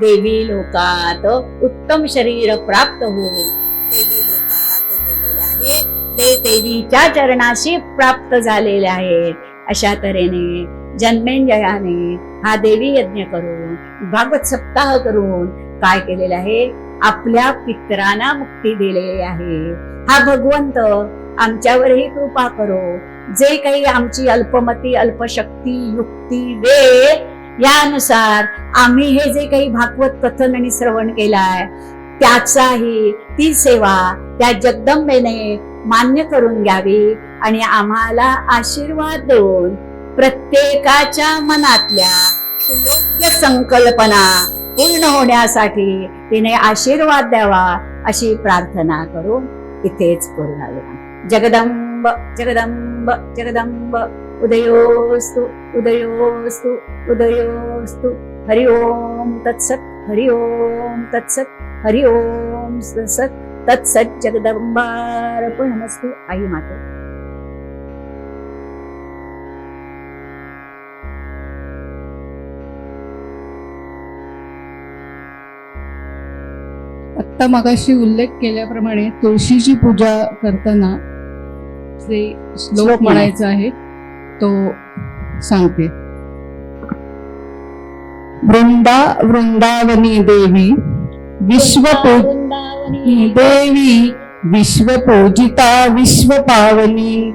देवी लोकात उत्तम शरीर प्राप्त होऊन देवी लोकात गेलेले आहेत. ते देवीच्या चरणाशी प्राप्त झालेले आहेत. अशा तऱ्हेने जन्मेंजयाने हा देवी यज्ञ करून भागवत सप्ताह करून काय केलेलं आहे आपल्या पितरांना मुक्ती दिलेली आहे. हा भगवंत आमच्यावरही कृपा करो. जे काही आमची अल्पमती अल्पशक्ती युक्ती वेळ यानुसार आम्ही हे जे काही भागवत कथन आणि श्रवण केलाय त्याचाही ती सेवा त्या जगदंबेने मान्य करून घ्यावी आणि आम्हाला आशीर्वाद देऊन प्रत्येकाच्या मनातल्या योग्य संकल्पना पूर्ण होण्यासाठी तिने आशीर्वाद द्यावा अशी प्रार्थना करून इथेच पूर्ण झाली. जगदंब जगदंब जगदंब उदयोस्तु उदयोस्तु उदयोस्तु हरि ओम तत्सत हरि ओम तत्सत हरि ओम तत्सत तत्सत जगदंबार्पणमस्तु. आई माता. आत्ता मगाशी उल्लेख केल्याप्रमाणे तुळशीची पूजा करताना जे श्लोक म्हणायचा आहे तो सांगते. वृंदावनी देवी विश्वपूजिता देवी विश्वपूजिता विश्वपावनी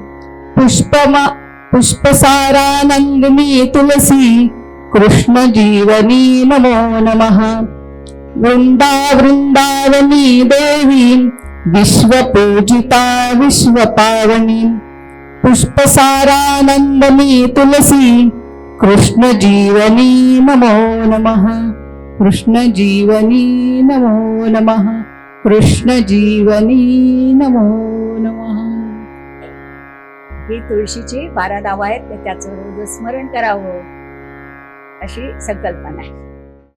पुष्पसारानंदिनी तुलसी कृष्ण जीवनी नमो नमः वृंदावनी देवी विश्वपूजिता विश्वपावनी पुष्पसारानंदिनी तुलसी कृष्ण जीवनी नमो नमः कृष्ण जीवनी नमो नमः कृष्ण जीवनी नमो नमः. ही तुळशीची 12 नावं आहेत, त्याचं रोज स्मरण करावं अशी संकल्पना आहे.